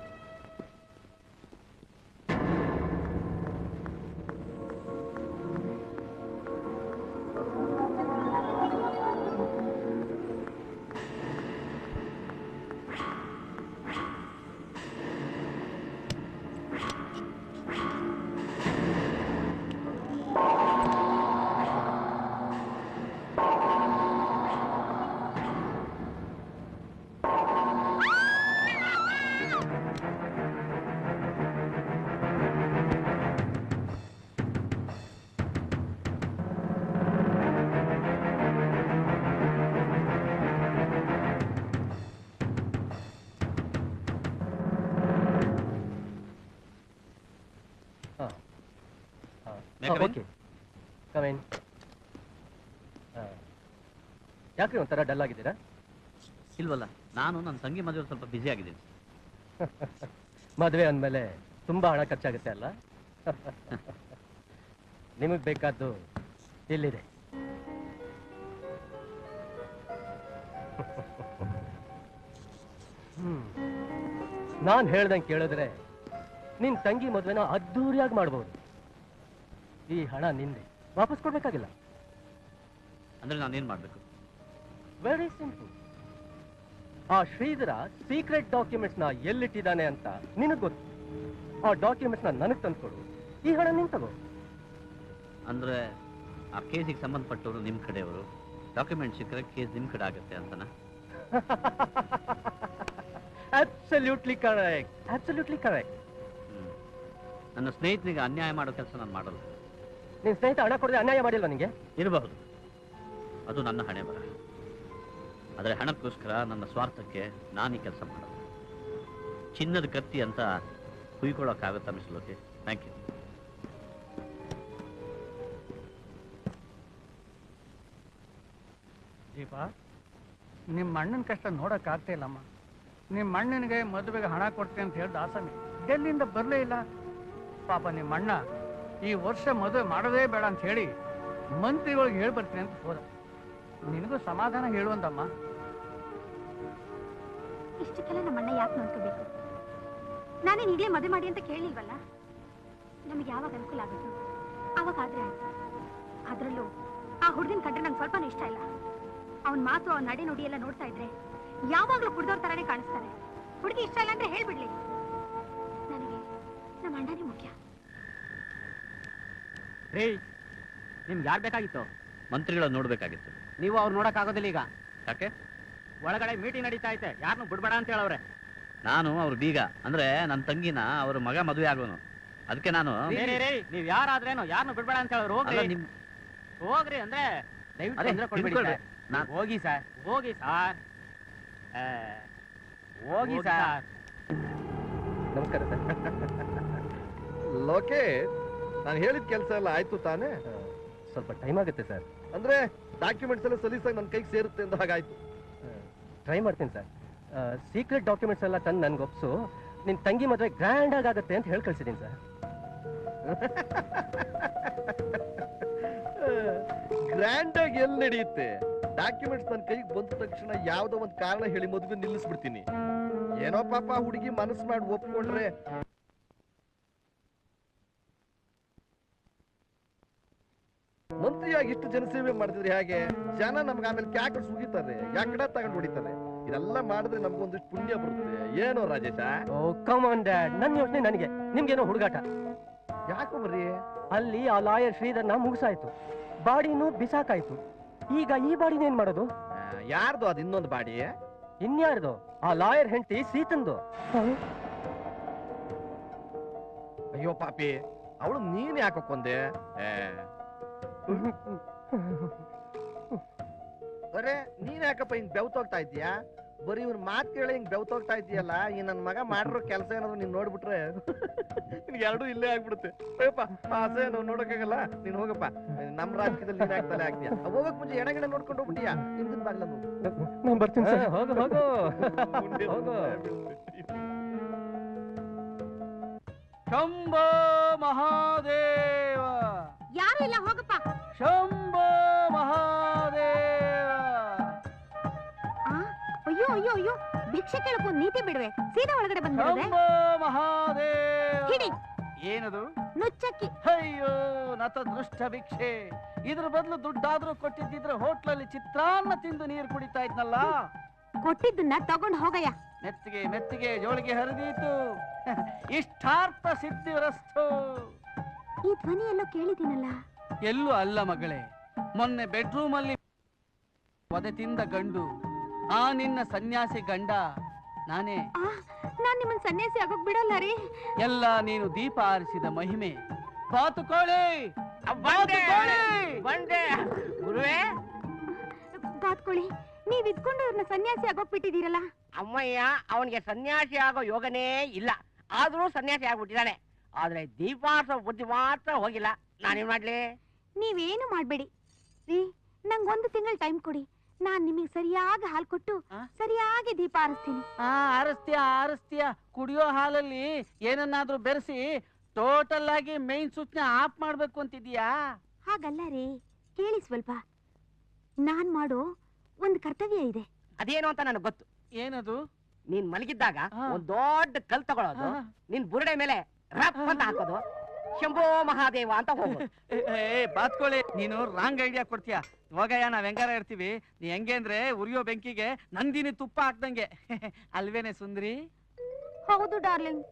Okay, come in. ಯಾಕ್ರಿ ಒಂಥರ ಡಲ್ ಆಗಿದ್ದೀರಾ? ಇಲ್ವಲ್ಲ, ನಾನು ನನ್ನ ತಂಗಿ ಮದುವೆ ಸ್ವಲ್ಪ ಬ್ಯುಸಿ ಆಗಿದ್ದೀನಿ. ಮದುವೆ ಅಂದಮೇಲೆ ತುಂಬಾ ಹಣ ಖರ್ಚಾಗುತ್ತೆ ಅಲ್ಲ? ನಿಮಗೆ ಬೇಕಾದ್ದು ಇಲ್ಲಿದೆ. ನಾನು ಹೇಳ್ದಂಗೆ ಕೇಳಿದ್ರೆ ನಿನ್ ತಂಗಿ ಮದುವೆನ ಅದ್ದೂರಿಯಾಗಿ ಮಾಡ್ಬೋದು. ಈ ಹಣ ನಿಂದೆ, ವಾಪಸ್ ಕೊಡ್ಬೇಕಾಗಿಲ್ಲ. ಅಂದ್ರೆ ನಾನೇನ್ ಮಾಡ್ಬೇಕು? Very simple. ಆ ಶ್ರೀಧರ ಸೀಕ್ರೆಟ್ ಡಾಕ್ಯುಮೆಂಟ್ಸ್ ನ ಎಲ್ಲಿಟ್ಟಿದ್ದಾನೆ ಅಂತ ನಿನಗ್ ಗೊತ್ತು. ಆ ಡಾಕ್ಯುಮೆಂಟ್ಸ್ ನ ನನಗ್ ತಂದ್ಕೊಡು, ಈ ಹಣ ನಿನ್ ತಗೋ. ಅಂದ್ರೆ ಆ ಕೇಸಿಗೆ ಸಂಬಂಧಪಟ್ಟವರು ನಿಮ್ ಕಡೆಯವರು, ಡಾಕ್ಯುಮೆಂಟ್ ಸಿಕ್ಕರೆ ಕೇಸ್ ನಿಮ್ ಕಡೆ ಆಗುತ್ತೆ ಅಂತನಾ? Absolutely correct, absolutely correct. ನನ್ನ ಸ್ನೇಹಿತನಿಗೆ ಅನ್ಯಾಯ ಮಾಡೋ ಕೆಲಸ ನಾನು ಮಾಡಲ್ಲ. ನಿನ್ ಸ್ನೇಹಿತ ಹಣ ಕೊಡದೆ ಅನ್ಯಾಯ ಮಾಡಿಲ್ವಾ ನಿಂಗೆ? ಇರಬಹುದು, ಅದು ನನ್ನ ಹಣೆ ಬರ. ಆದರೆ ಹಣಕ್ಕೋಸ್ಕರ ನನ್ನ ಸ್ವಾರ್ಥಕ್ಕೆ ನಾನು ಈ ಕೆಲಸ ಮಾಡಲ್ಲ. ಚಿನ್ನದ ಕತ್ತಿ ಅಂತ ಕುಯ್ಕೊಳ್ಳೋಕ್ಕಾಗತ್ತಾ ಮಿಸ್ ಲೋಕೆ? Thank you. ದೀಪ, ನಿಮ್ಮ ಅಣ್ಣನ ಕಷ್ಟ ನೋಡಕ್ ಆಗ್ತಾ ಇಲ್ಲಮ್ಮ. ನಿಮ್ಮ ಅಣ್ಣನಿಗೆ ಮದುವೆಗೆ ಹಣ ಕೊಡ್ತೀನಿ ಅಂತ ಹೇಳಿದ ಆಸಾಮಿ ಡೆಲ್ಲಿಯಿಂದ ಬರಲೇ ಇಲ್ಲ. ಪಾಪ ನಿಮ್ಮ ಅಣ್ಣ ಈ ವರ್ಷ ಮದುವೆ ಮಾಡೋದೇ ಬೇಡ ಅಂತ ಹೇಳಿ ಮಂತ್ರಿಗಳಿಗೆ ಹೇಳಿ ಬರ್ತೀನಿ ಅಂತ ಹೋದ. ನಿನಗೂ ಸಮಾಧಾನ ಹೇಳುವಂತಮ್ಮ. ಇಷ್ಟಕ್ಕೆಲ್ಲ ನಮ್ಮಣ್ಣ ಯಾಕೆ ನೋಡ್ಕೋಬೇಕು? ನಾನೇ ಈಗಲೇ ಮದುವೆ ಮಾಡಿ ಅಂತ ಕೇಳಿಲ್ವಲ್ಲ. ನಮಗೆ ಯಾವಾಗ ಅನುಕೂಲ ಆಗುತ್ತೋ ಅವಾಗ ಆದ್ರೆ ಆಯ್ತು. ಅದರಲ್ಲೂ ಆ ಹುಡುಗನ ಕಂಡ್ರೆ ನಂಗೆ ಸ್ವಲ್ಪನೂ ಇಷ್ಟ ಇಲ್ಲ. ಅವನ ಮಾತು, ಅವನ ನಡೆ ನುಡಿ ಎಲ್ಲ ನೋಡ್ತಾ ಇದ್ರೆ ಯಾವಾಗ್ಲೂ ಕುಡ್ದವ್ರ ತರಾನೇ ಕಾಣಿಸ್ತಾನೆ. ಹುಡುಗಿ ಇಷ್ಟ ಇಲ್ಲ ಅಂದ್ರೆ ಹೇಳ್ಬಿಡ್ಲಿ. ನನಗೆ ನಮ್ಮ ಅಣ್ಣನೇ ಮುಖ್ಯ. ರೀ, ನಿಮ್ಗೆ ಯಾರು ಬೇಕಾಗಿತ್ತು? ಮಂತ್ರಿಗಳನ್ನ ನೋಡ್ಬೇಕಾಗಿತ್ತು. ನೀವು ಅವ್ರು ನೋಡಕ್ ಆಗೋದಿಲ್ಲ ಈಗ. ಯಾಕೆ? ಒಳಗಡೆ ಮೀಟಿಂಗ್ ನಡೀತಾ ಐತೆ, ಯಾರನ್ನು ಬಿಡ್ಬೇಡ ಅಂತ ಹೇಳವ್ರೆ. ನಾನು ಅವ್ರ ಬೀಗ, ಅಂದ್ರೆ ನನ್ನ ತಂಗಿನ ಅವ್ರ ಮಗ ಮದುವೆ ಆಗೋನು. ಅದಕ್ಕೆ ನಾನು ನೀವ್ ಯಾರಾದ್ರೇನು ಯಾರನ್ನು ಬಿಡ್ಬೇಡ ಅಂತ ಹೇಳವ್ರು. ಹೋಗ್ರಿ ಹೋಗ್ರಿ ಅಂದ್ರೆ ದಯವಿಟ್ಟು ತೊಂದ್ರೆ ಕೊಡ್ಬೇಡಿ. ಹೋಗಿ ಸರ್, ಹೋಗಿ ಸರ್, ಹೋಗಿ ಸರ್. ನಮಸ್ಕಾರ ಸರ್. ಲೋಕೆ, ನಾನು ಹೇಳಿದ ಕೆಲಸ ಎಲ್ಲ ಆಯ್ತು ತಾನೇ? ಸ್ವಲ್ಪ ಟೈಮ್ ಆಗುತ್ತೆ ಸರ್. ಅಂದ್ರೆ ಡಾಕ್ಯುಮೆಂಟ್ಸ್ ಎಲ್ಲ ಸಲೀಸಾಗಿ ನನ್ನ ಕೈಗೆ ಸೇರುತ್ತೆ ಅಂತ ಹಾಗಾಯ್ತು. ಟ್ರೈ ಮಾಡ್ತೀನಿ ಸರ್. ಸೀಕ್ರೆಟ್ ಡಾಕ್ಯುಮೆಂಟ್ಸ್ ಎಲ್ಲ ತಂದು ನನ್ಗೆ ಒಪ್ಸು. ನಿನ್ ತಂಗಿ ಮದುವೆ ಗ್ರ್ಯಾಂಡ್ ಆಗುತ್ತೆ ಅಂತ ಹೇಳಿ ಕಳ್ಸಿದ್ದೀನಿ ಸರ್. ಗ್ರ್ಯಾಂಡ್ ಆಗಿ ಎಲ್ಲಿ ನಡೆಯುತ್ತೆ? ಡಾಕ್ಯುಮೆಂಟ್ಸ್ ನನ್ನ ಕೈಗೆ ಬಂದ ತಕ್ಷಣ ಯಾವ್ದೋ ಒಂದು ಕಾರಣ ಹೇಳಿ ಮದುವೆ ನಿಲ್ಲಿಸ್ಬಿಡ್ತೀನಿ. ಏನೋ ಪಾಪ ಹುಡುಗಿ ಮನಸ್ಸು ಮಾಡಿ ಒಪ್ಕೊಂಡ್ರೆ ಮಂತ್ರಿಯಾಗಿ ಇಷ್ಟು ಜನಸೇವೆ ಮಾಡಿದ್ರೆ ಹೇಗೆ? ಜನ ನಮ್ಗೆ ಆಮೇಲೆ ಕ್ಯಾಕರ್ ಸುಗಿತಾರೆ, ಯಾಕಡೆ ತಗೊಂಡು ಹೊಡಿತಾರೆ. ಇದೆಲ್ಲ ಮಾಡಿದ್ರೆ ನಮ್ಗೊಂದಿಷ್ಟು ಪುಣ್ಯ ಬರುತ್ತೆ. ಏನೋ Rajesh? Oh come on dad, ನನ್ನ ಯೋಚನೆ ನನಗೆ, ನಿಮ್ಗೇನೋ ಹುಡುಗಾಟ. ಯಾಕೋ ಬರ್ರಿ? ಅಲ್ಲಿ ಆ ಲಾಯರ್ ಶ್ರೀಧರ್ನ ಮುಗಿಸಾಯ್ತು, ಬಾಡಿನೂ ಬಿಸಾಕಾಯ್ತು. ಈಗ ಈ ಬಾಡಿನ ಏನ್ ಮಾಡೋದು? ಯಾರ್ದು ಅದು ಇನ್ನೊಂದು ಬಾಡಿ? ಇನ್ಯಾರ್ದು? ಆ ಲಾಯರ್ ಹೆಂಡತಿ ಸೀತಂದು. ಅಯ್ಯೋ ಪಾಪಿ, ಅವಳು ನೀನ್ ಯಾಕೆ ಕೊಂದೆ? ಅರೆ, ನೀನ್ ಯಾಕಪ್ಪ ಹಿಂಗ್ ಬೆವ್ತೋಗ್ತಾ ಇದ್ದೀಯಾ? ಬರೀ ಇವ್ನ ಮಾತ್ ಕೇಳಿ ಹಿಂಗ್ ಬೆವ್ತೋಗ್ತಾ ಇದೀಯಲ್ಲ ಈ ನನ್ ಮಗ ಮಾಡಿರೋ ಕೆಲಸ ಏನಾದ್ರು ನೀನ್ ನೋಡ್ಬಿಟ್ರೆ ನಿನ್ಗೆ ಎರಡೂ ಇಲ್ಲೇ ಆಗ್ಬಿಡುತ್ತೆ. ಅಯ್ಯಪ್ಪ ಆಸೆ ನೋಡಕ್ಕಾಗಲ್ಲ. ನೀನ್ ಹೋಗಪ್ಪ, ನಮ್ ರಾಜಕೀಯದಲ್ಲಿ ನೀನ್ ಆಗ್ತಲೇ ಆಗ್ತೀಯ. ಹೋಗಕ್ ಮುಂಚೆ ಎಡಗಡೆ ನೋಡ್ಕೊಂಡು ಹೋಗ್ಬಿಟ್ಟಿಯಾ? ಹಿಂದಿನ ಬಾಗ್ಲ ನಾನು ಬರ್ತೀನಿ ಸರ್. ಹೋಗು ಹೋಗು ಹೋಗು. ಶಂಭೋ ಮಹಾದೇವ. ಯಾರು ಇಲ್ಲ, ಹೋಗಪ್ಪ. ಶಂಭೋ ಮಹಾದೇವ. ಅಯ್ಯೋ ಅಯ್ಯೋ ಅಯ್ಯೋ, ಭಿಕ್ಷೆ ಕೇಳಕ್ಕೂ ನೀತಿ ಬಿಡ್ವೆ, ಸೀದಾ ಒಳಗಡೆ ಬಂದ್ಬಿಡುವೆ. ಶಂಭೋ ಮಹಾದೇವ. ಹಿಡಿ. ಏನದು? ನುಚ್ಚಕ್ಕಿ. ಅಯ್ಯೋ ನತ ದೃಷ್ಟ ಭಿಕ್ಷೆ. ಇದ್ರ ಬದಲು ದುಡ್ಡಾದ್ರೂ ಕೊಟ್ಟಿದ್ದಿದ್ರೆ ಹೋಟ್ಲಲ್ಲಿ ಚಿತ್ರಾನ್ನ ತಿಂದು ನೀರು ಕುಡಿತಾ ಇದ್ನಲ್ಲ. ಕೊಟ್ಟಿದ್ದನ್ನ ತಗೊಂಡ್ ಹೋಗಯ್ಯ. ಮೆತ್ತಿಗೆ ಮೆತ್ತಿಗೆ ಜೋಳಿಗೆ ಹರಿದೀತು. ಇಷ್ಟಾರ್ಥ ಸಿದ್ಧಿವರಸ್ತು. ಈ ಧ್ವನಿ ಎಲ್ಲೋ ಕೇಳಿದ್ದೀನಲ್ಲ. ಎಲ್ಲೂ ಅಲ್ಲ ಮಗಳೇ, ಮೊನ್ನೆ ಬೆಡ್ರೂಮ್ ಅಲ್ಲಿ ಒದೆ ತಿಂದ ಗಂಡು ಆ ನಿನ್ನ ಸನ್ಯಾಸಿ ಗಂಡ ನಾನೇ. ನಾನ್ ನಿಮ್ಮನ್ ಸನ್ಯಾಸಿ ಆಗೋಕ್ ಬಿಡಲ್ಲ ರೀ. ಎಲ್ಲ ನೀನು ದೀಪ ಆರಿಸಿದ ಮಹಿಮೆ. ಬಾತುಕೋಳಿ ಗುರುವೇ, ಬಾತ್ಕೊಳ್ಳಿ, ನೀವ್ ಇದ್ಕೊಂಡು ಇವ್ರನ್ನ ಸನ್ಯಾಸಿ ಆಗೋಕ್ ಬಿಟ್ಟಿದ್ದೀರಲ್ಲ. ಅಮ್ಮಯ್ಯ, ಅವನಿಗೆ ಸನ್ಯಾಸಿ ಆಗೋ ಯೋಗನೇ ಇಲ್ಲ, ಆದ್ರೂ ಸನ್ಯಾಸಿ ಆಗ್ಬಿಟ್ಟಿದ್ದಾನೆ. ಆದ್ರೆ ದೀಪಾರ್ಸೋ ಬುದ್ಧಿ ಮಾತ್ರ ಹೋಗಿಲ್ಲ. ನಾನೇನ್ ಮಾಡ್ಲಿ? ನೀವೇನು ಮಾಡ್ಬೇಡಿ ರೀ, ನಂಗೊಂದು ತಿಂಗಳ ಟೈಮ್ ಕೊಡಿ. ನಾನ್ ನಿಮಗೆ ಸರಿಯಾಗಿ ಹಾಲು ಕೊಟ್ಟು ಸರಿಯಾಗಿ ದೀಪ ಆರಿಸ್ತೀನಿ. ಆರಿಸ್ತೀಯ. ಕುಡಿಯೋ ಹಾಲಲ್ಲಿ ಏನನ್ನಾದ್ರೂ ಬೆರೆಸಿ ಟೋಟಲ್ ಆಗಿ ಮೈನ್ ಸ್ವಿಚ್ ನ ಆಫ್ ಮಾಡ್ಬೇಕು ಅಂತಿದ್ಯಾ? ಹಾಗಲ್ಲ ರೀ, ಕೇಳಿ ಸ್ವಲ್ಪ. ನಾನ್ ಮಾಡೋ ಒಂದು ಕರ್ತವ್ಯ ಇದೆ. ಅದೇನು ಅಂತ ನನಗೆ ಗೊತ್ತು. ಏನದು? ನೀನ್ ಮಲಗಿದ್ದಾಗ ಒಂದ್ ದೊಡ್ಡ ಕಲ್ ತಗೊಳ್ಳೋದು, ನಿನ್ ಬುರುಡೆ ಮೇಲೆ ರಪ್ ಅಂತ ಹಾಕೋದು, ಶಂಭೋ ಮಹಾದೇವ ಅಂತ ಹೋಗೋದು. ಬಾತ್ಕೊಳ್ಳಿ, ನೀನು ರಾಂಗ್ ಐಡಿಯಾ ಕೊಡ್ತೀಯ. ಹೋಗಯ್ಯ, ನಾವ್ ಹೆಂಗಾರ ಇರ್ತೀವಿ. ನೀ ಹೆಂಗೆ ಅಂದ್ರೆ ಉರಿಯೋ ಬೆಂಕಿಗೆ ನಂದಿನಿ ತುಪ್ಪ ಹಾಕ್ದಂಗೆ. ಅಲ್ವೇನೆ ಸುಂದ್ರಿ? ಹೌದು ಡಾರ್ಲಿಂಗ್.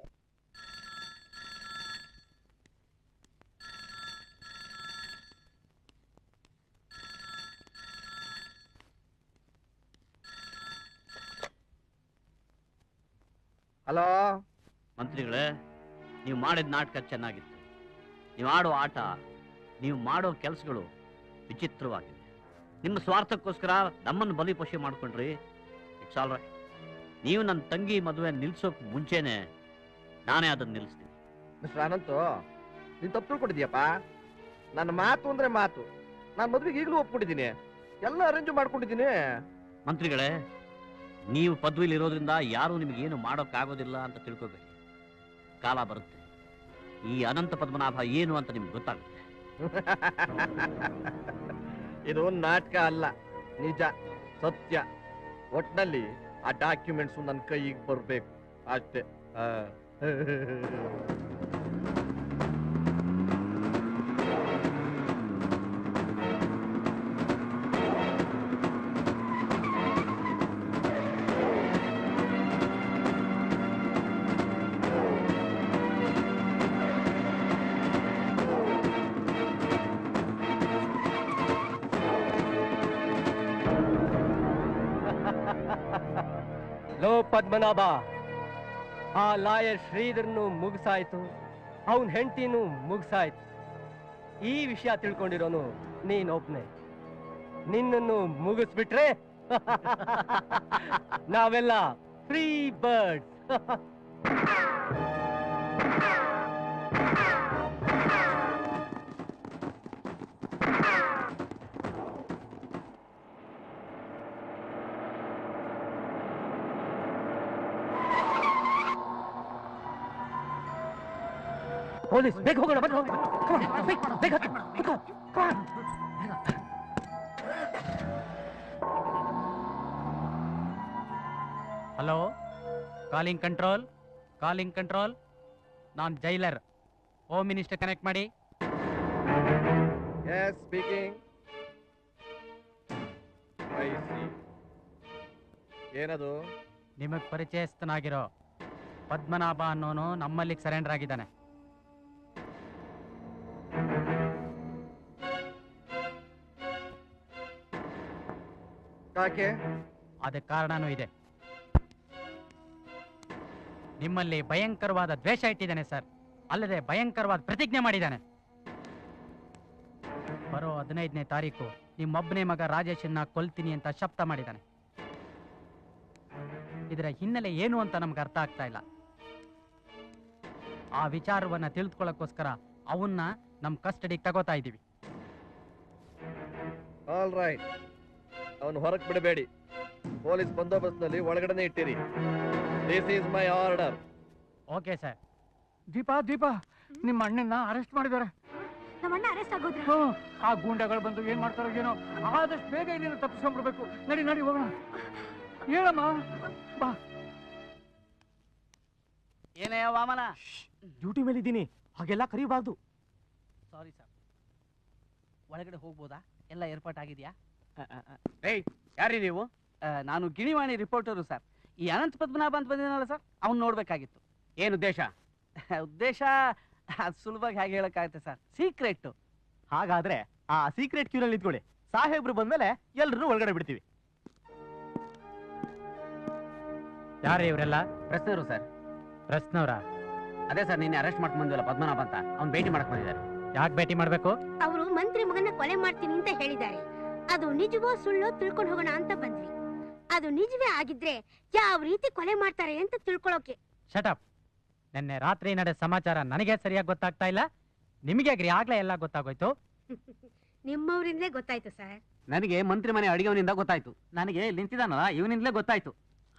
ಹಲೋ ಮಂತ್ರಿಗಳೇ, ನೀವು ಮಾಡಿದ ನಾಟಕ ಚೆನ್ನಾಗಿತ್ತು. ನೀವು ಆಡೋ ಆಟ, ನೀವು ಮಾಡೋ ಕೆಲಸಗಳು ವಿಚಿತ್ರವಾಗಿದೆ. ನಿಮ್ಮ ಸ್ವಾರ್ಥಕ್ಕೋಸ್ಕರ ನಮ್ಮನ್ನು ಬಲಿಪಶು ಮಾಡ್ಕೊಂಡ್ರಿ. It's all right. ನೀವು ನನ್ನ ತಂಗಿ ಮದುವೆ ನಿಲ್ಸೋಕ್ ಮುಂಚೆನೆ ನಾನೇ ಅದನ್ನ ನಿಲ್ಲಿಸ್ತೀನಿ. ಮಿಸ್ಟರ್ ಅನಂತು, ನೀನ್ ತಪ್ಪು ತಿಳ್ಕೊಂಡಿದ್ಯಪ್ಪ. ನನ್ನ ಮಾತು ಅಂದ್ರೆ ಮಾತು. ನಾನು ಮದುವೆಗೆ ಈಗಲೂ ಒಪ್ಕೊಂಡಿದ್ದೀನಿ, ಎಲ್ಲ ಅರೇಂಜ್ ಮಾಡ್ಕೊಂಡಿದ್ದೀನಿ. ಮಂತ್ರಿಗಳೇ, ನೀವು ಪದವಿಲಿ ಇರೋದ್ರಿಂದ ಯಾರು ನಿಮಗೇನು ಮಾಡೋಕ್ಕಾಗೋದಿಲ್ಲ ಅಂತ ತಿಳ್ಕೋಬೇಡಿ. ಕಾಲ ಬರುತ್ತೆ, ಈ ಅನಂತ ಪದ್ಮನಾಭ ಏನು ಅಂತ ನಿಮ್ಗೆ ಗೊತ್ತಾಗುತ್ತೆ. ಇದು ನಾಟಕ ಅಲ್ಲ, ನಿಜ, ಸತ್ಯ. ಒಟ್ನಲ್ಲಿ ಆ ಡಾಕ್ಯುಮೆಂಟ್ಸ್ ನನ್ನ ಕೈಗೆ ಬರ್ಬೇಕು ಅಷ್ಟೇ. ಲೋ ಪದ್ಮನಾಭ, ಆ ಲಾಯರ್ ಶ್ರೀಧರ್ನು ಮುಗಿಸಾಯ್ತು, ಅವನ್ ಹೆಂಡತಿನೂ ಮುಗಿಸಾಯ್ತು. ಈ ವಿಷಯ ತಿಳ್ಕೊಂಡಿರೋನು ನೀನೊಬ್ನೇ. ನಿನ್ನನ್ನು ಮುಗಿಸ್ಬಿಟ್ರೆ ನಾವೆಲ್ಲ ಫ್ರೀ ಬರ್ಡ್ಸ್. ಪೊಲೀಸ್, ಬೇಗ ಹೋಗೋಣ, ಬನ್ನಿ ಹೋಗೋಣ. ಬೇಗ hello, calling control, calling control. ನಾನು ಜೈಲರ್. ಹೋಮ್ ಮಿನಿಸ್ಟರ್ ಕನೆಕ್ಟ್ ಮಾಡಿ. Yes, speaking. I see. ಏನದು? ನಿಮಗ್ ಪರಿಚಯಸ್ಥನಾಗಿರೋ ಪದ್ಮನಾಭ ಅನ್ನೋನು ನಮ್ಮಲ್ಲಿ ಸರೆಂಡರ್ ಆಗಿದ್ದಾನೆ. ಯಾಕೆ? ಅದಕ್ಕೆ ಕಾರಣನೂ ಇದೆ. ನಿಮ್ಮಲ್ಲಿ ಭಯಂಕರವಾದ ದ್ವೇಷ ಇಟ್ಟಿದ್ದಾನೆ ಸರ್. ಅಲ್ಲದೆ ಭಯಂಕರವಾದ ಪ್ರತಿಜ್ಞೆ ಮಾಡಿದ್ದಾನೆ. ಬರೋ 15ನೇ ತಾರೀಕು ನಿಮ್ಮೊಬ್ಬನೇ ಮಗ ರಾಜೇಶನ್ನ ಕೊಲ್ತೀನಿ ಅಂತ ಶಪಥ ಮಾಡಿದ್ದಾನೆ. ಇದರ ಹಿನ್ನೆಲೆ ಏನು ಅಂತ ನಮ್ಗೆ ಅರ್ಥ ಆಗ್ತಾ ಇಲ್ಲ. ಆ ವಿಚಾರವನ್ನ ತಿಳಿದುಕೊಳ್ಳೋಕ್ಕೋಸ್ಕರ ಅವನ್ನ ನಮ್ ಕಸ್ಟಡಿಗೆ ತಗೋತಾ ಇದೀವಿ. ಆಲ್ ರೈಟ್, ಅವನು ಹೊರಗೆ ಬಿಡಬೇಡಿ. ಪೊಲೀಸ್ ಬಂದೋಬಸ್ತ್ನಲ್ಲಿ ಒಳಗಡೆನೆ ಇಟ್ಟಿರಿ. This is my order. Okay sir. Deepa ನಿಮ್ಮ ಅಣ್ಣನ ಅರೆಸ್ಟ್ ಮಾಡಿದ್ದಾರೆ. ನಮ್ಮ ಅಣ್ಣ ಅರೆಸ್ಟ್ ಆಗೋದ್ರ? ಆ ಗೂಂಡಗಳು ಬಂದು ಏನ್ ಮಾಡ್ತಾರೋ ಏನೋ. ಆದಷ್ಟು ಬೇಗ ಇಲ್ಲಿಂದ ತಪ್ಪಿಸ್ಕೊಂಡ್ಬಿಡ್ಬೇಕು. ನಡಿ ಹೋಗೋಣ. ಹೇಳಮ್ಮ ಬಾ. ಏನೇ ವಾಮನ? ಡ್ಯೂಟಿ ಮೇಲೆ ಇದ್ದೀನಿ, ಹಾಗೆಲ್ಲ ಕರಿಬಾರ್ದು. Sorry sir. ಒಳಗಡೆ ಹೋಗ್ಬೋದಾ? ಎಲ್ಲ ಏರ್ಪಾಟಾಗಿದೆಯಾ? ಏಯ್, ಯಾರೀ ನೀವು? ನಾನು ಗಿಣಿವಾಣಿ ರಿಪೋರ್ಟರು ಸರ್. ಈ ಅನಂತ ಪದ್ಮನಾಭ ಅಂತ ಬಂದಿದ್ದಾನಲ್ಲ ಸರ್, ಅವ್ನು ನೋಡ್ಬೇಕಾಗಿತ್ತು. ಏನು ಉದ್ದೇಶ? ಉದ್ದೇಶ ಸುಲಭವಾಗಿ ಹೇಗೆ ಹೇಳಕ್ಕಾಗುತ್ತೆ ಸರ್, ಸೀಕ್ರೆಟ್. ಹಾಗಾದ್ರೆ ಆ ಸೀಕ್ರೆಟ್ ಕ್ಯೂನಲ್ಲಿ ನಿಂತ್ಕೊಳ್ಳಿ. ಸಾಹೇಬ್ರು ಬಂದ್ಮೇಲೆ ಎಲ್ರು ಒಳಗಡೆ ಬಿಡ್ತೀವಿ. ಯಾರೇ ಇವರೆಲ್ಲ? ಪ್ರಶ್ನವರು ಸರ್. ಪ್ರಶ್ನವ್ರ? ಅದೇ ಸರ್, ನಿನ್ನೆ ಅರೆಸ್ಟ್ ಮಾಡ್ಕೊಂಡು ಬಂದಿಲ್ಲ ಪದ್ಮನಾಭ ಅಂತ, ಅವ್ನು ಭೇಟಿ ಮಾಡಕ್ ಬಂದಿದ್ದಾರೆ. ಯಾಕೆ ಭೇಟಿ ಮಾಡ್ಬೇಕು? ಅವರು ಮಂತ್ರಿ ಮಗನ ಕೊಲೆ ಮಾಡ್ತೀನಿ ಅಂತ ಹೇಳಿದ್ದಾರೆ. ಅದು ನಿಜವೋ ಸುಳ್ಳೋ ತಿಳ್ಕೊಂಡು ಹೋಗೋಣ ಅಂತ ಬಂದ್ವಿ. ಅದು ನಿಜವೇ ಆಗಿದ್ರೆ ಯಾವ ರೀತಿ ಕೊಲೆ ಮಾಡ್ತಾರೆ ಅಂತ ತಿಳ್ಕೊಳ್ಳೋಕೆ. ಶಟಪ್. ನಿನ್ನೆ ರಾತ್ರಿ ನಡೆದ ಸಮಾಚಾರ ನನಗೆ ಸರಿಯಾಗಿ ಗೊತ್ತಾಗ್ತಾ ಇಲ್ಲ. ನಿಮಗೆ ಆಗ್ಲೇ ಎಲ್ಲ ಗೊತ್ತಾಗೋಯ್ತು. ನಿಮ್ಮವರಿಂದಲೇ ಗೊತ್ತಾಯ್ತು ಸರ್. ನನಗೆ ಮಂತ್ರಿ ಮನೆ ಅಡಿಗೆವನಿಂದ ಗೊತ್ತಾಯ್ತು. ನನಗೆ ನಿಂತಿದ್ದಾನಲ್ಲ ಇವನಿಂದಲೇ ಗೊತ್ತಾಯ್ತು.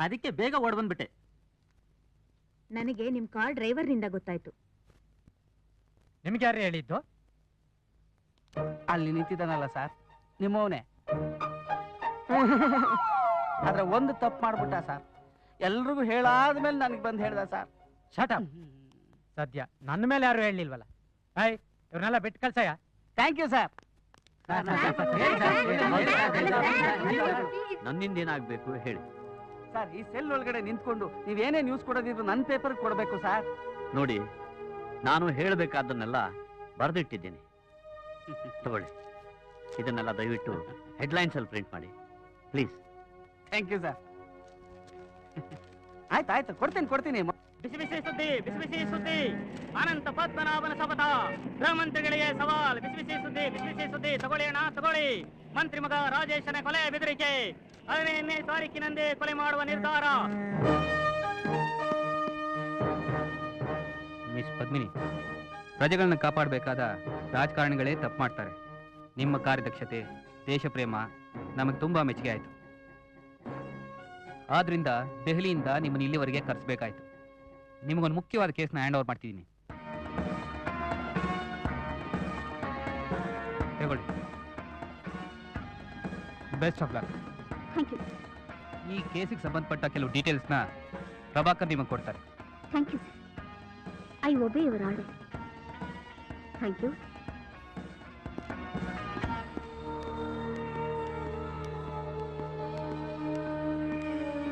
ಅದಕ್ಕೆ ಬೇಗ ಓಡ್ ಬಂದ್ಬಿಟ್ಟೆ. ನನಗೆ ನಿಮ್ ಕಾರ್ ಡ್ರೈವರ್ನಿಂದ ಗೊತ್ತಾಯ್ತು. ನಿಮ್ಗೆ ಯಾರು ಹೇಳಿದ್ದು? ಅಲ್ಲಿ ನಿಂತಿದ್ದಾನಲ್ಲ ಸರ್, ನಿಮ್ಮವನೇ. ಆದ್ರೆ ಒಂದು ತಪ್ಪು ಮಾಡ್ಬಿಟ್ಟ ಸರ್. ಎಲ್ರಿಗೂ ಹೇಳಾದ್ಮೇಲೆ ನನಗೆ ಬಂದು ಹೇಳ್ದ ಸರ್. ಶಟಪ್. ಸದ್ಯ ನನ್ನ ಮೇಲೆ ಯಾರು ಹೇಳಿಲ್ವಲ್ಲ. ಹಾಯ್, ಇವ್ರನ್ನೆಲ್ಲ ಬಿಟ್ಟು ಕಳ್ಸಯ್ಯ. Thank you sir. ನನ್ನಿಂದ ಏನಾಗ್ಬೇಕು ಹೇಳಿ. ಸರ್, ಈ ಸೆಲ್ ಒಳಗಡೆ ನಿಂತ್ಕೊಂಡು ನೀವೇನೇ ನ್ಯೂಸ್ ಕೊಡೋದಿದ್ರು ನನ್ನ ಪೇಪರ್ ಕೊಡಬೇಕು ಸರ್. ನೋಡಿ, ನಾನು ಹೇಳಬೇಕಾದನ್ನೆಲ್ಲ ಬರೆದಿಟ್ಟಿದ್ದೀನಿ. ತಗೊಳ್ಳಿ, ಇದನ್ನೆಲ್ಲ ದಯವಿಟ್ಟು ಹೆಡ್ಲೈನ್ಸ್ ಅಲ್ಲಿ ಪ್ರಿಂಟ್ ಮಾಡಿ ಪ್ಲೀಸ್. Thank you sir. ಆಯ್ತು ಕೊಡ್ತೀನಿ. ಬಿಸಿ ಬಿಸಿ ಸುದ್ದಿ. ಅನಂತ ಪದ್ಮನಾಭನ ಶಪಥ. ಗೃಹ ಮಂತ್ರಿಗಳಿಗೆ ಸವಾಲ್. ಬಿಸಿ ಬಿಸಿ ಸುದ್ದಿ. ತಗೊಳ್ಳಿ ಅಣ್ಣ, ತಗೊಳ್ಳಿ. ಮಂತ್ರಿ ಮಗ ರಾಜೇಶನ ಕೊಲೆ ಬೆದರಿಕೆ. 15ನೇ ತಾರೀಕಿನಂದೇ ಕೊಲೆ ಮಾಡುವ ನಿರ್ಧಾರ. ಮಿಸ್ ಪದ್ಮಿನಿ, ಪ್ರಜೆಗಳನ್ನ ಕಾಪಾಡಬೇಕಾದ ರಾಜಕಾರಣಿಗಳೇ ತಪ್ಪು ಮಾಡ್ತಾರೆ. ನಿಮ್ಮ ಕಾರ್ಯದಕ್ಷತೆ, ದೇಶಪ್ರೇಮ ನಮಗೆ ತುಂಬಾ ಮೆಚ್ಚುಗೆ ಆಯಿತು. ಆದ್ರಿಂದ ದೆಹಲಿಯಿಂದ ನಿಮ್ಮನ್ನು ಇಲ್ಲಿವರೆಗೆ ಕರೆಸಬೇಕಾಯ್ತು. ನಿಮಗೊಂದು ಮುಖ್ಯವಾದ ಕೇಸ್ನ ಹ್ಯಾಂಡ್ ಓವರ್ ಮಾಡ್ತಿದ್ದೀನಿ. ತಗೊಳ್ಳಿ. Best of luck. Thank you. ಈ ಕೇಸಿಗೆ ಸಂಬಂಧಪಟ್ಟ ಕೆಲವು ಡೀಟೇಲ್ಸ್ನ ಪ್ರಭಾಕರ್ ನಿಮಗೆ ಕೊಡ್ತಾರೆ. Thank you sir. I obey your order. Thank you.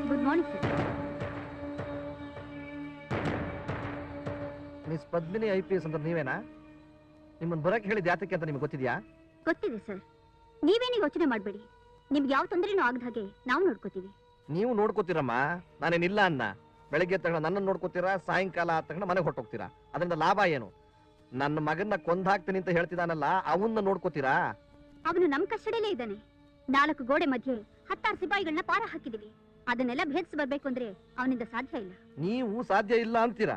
Good morning sir. Miss Padmini IPS ಅಂತ ನೀವೇನಾ? ನಿಮ್ಮನ್ನು ಬರಕ್ಕೆ ಹೇಳಿದ ಯಾತಕ್ಕೆ ಅಂತ ನಿಮ್ಗೆ ಗೊತ್ತಿದ್ಯಾ? ಗೊತ್ತಿದೆ ಸರ್. ನೀವೇನು ಯೋಚನೆ ಮಾಡಬೇಡಿ. ನಿಮ್ಗೆ ಯಾವ ತೊಂದರೆನೂ ಆಗದ ಹಾಗೆ ನಾವು ನೋಡ್ಕೋತೀವಿ. ನೀವು ನೋಡ್ಕೋತೀರಮ್ಮ, ನಾನೇನಿಲ್ಲ ಅನ್ನ. ಬೆಳಗ್ಗೆ ತಗೊಂಡು ನನ್ನನ್ನು ನೋಡ್ಕೋತೀರಾ, ಸಾಯಂಕಾಲ ಆದ ತಗೊಂಡು ಮನೆಗೆ ಹೊಟ್ಟೋಗ್ತೀರಾ. ಅದರಿಂದ ಲಾಭ ಏನು? ನನ್ನ ಮಗನ್ನ ಕೊಂದಾಕ್ತೀನಿ ಅಂತ ಹೇಳ್ತಿದ್ದಾನಲ್ಲ, ಅವನ್ನ ನೋಡ್ಕೋತೀರಾ? ಅವನು ನಮ್ಮ ಕಸ್ಟಡಿಯಲ್ಲೇ ಇದ್ದಾನೆ. 4 ಗೋಡೆ ಮಧ್ಯೆ 16 ಸಿಪಾಯಿಗಳನ್ನ ಪಾರ ಹಾಕಿದೀವಿ. ಅದನ್ನೆಲ್ಲ ಭೇದಿಸಿ ಬರ್ಬೇಕು ಅಂದ್ರೆ ಅವನಿಂದ ಸಾಧ್ಯ ಇಲ್ಲ. ನೀವು ಸಾಧ್ಯ ಇಲ್ಲ ಅಂತೀರಾ,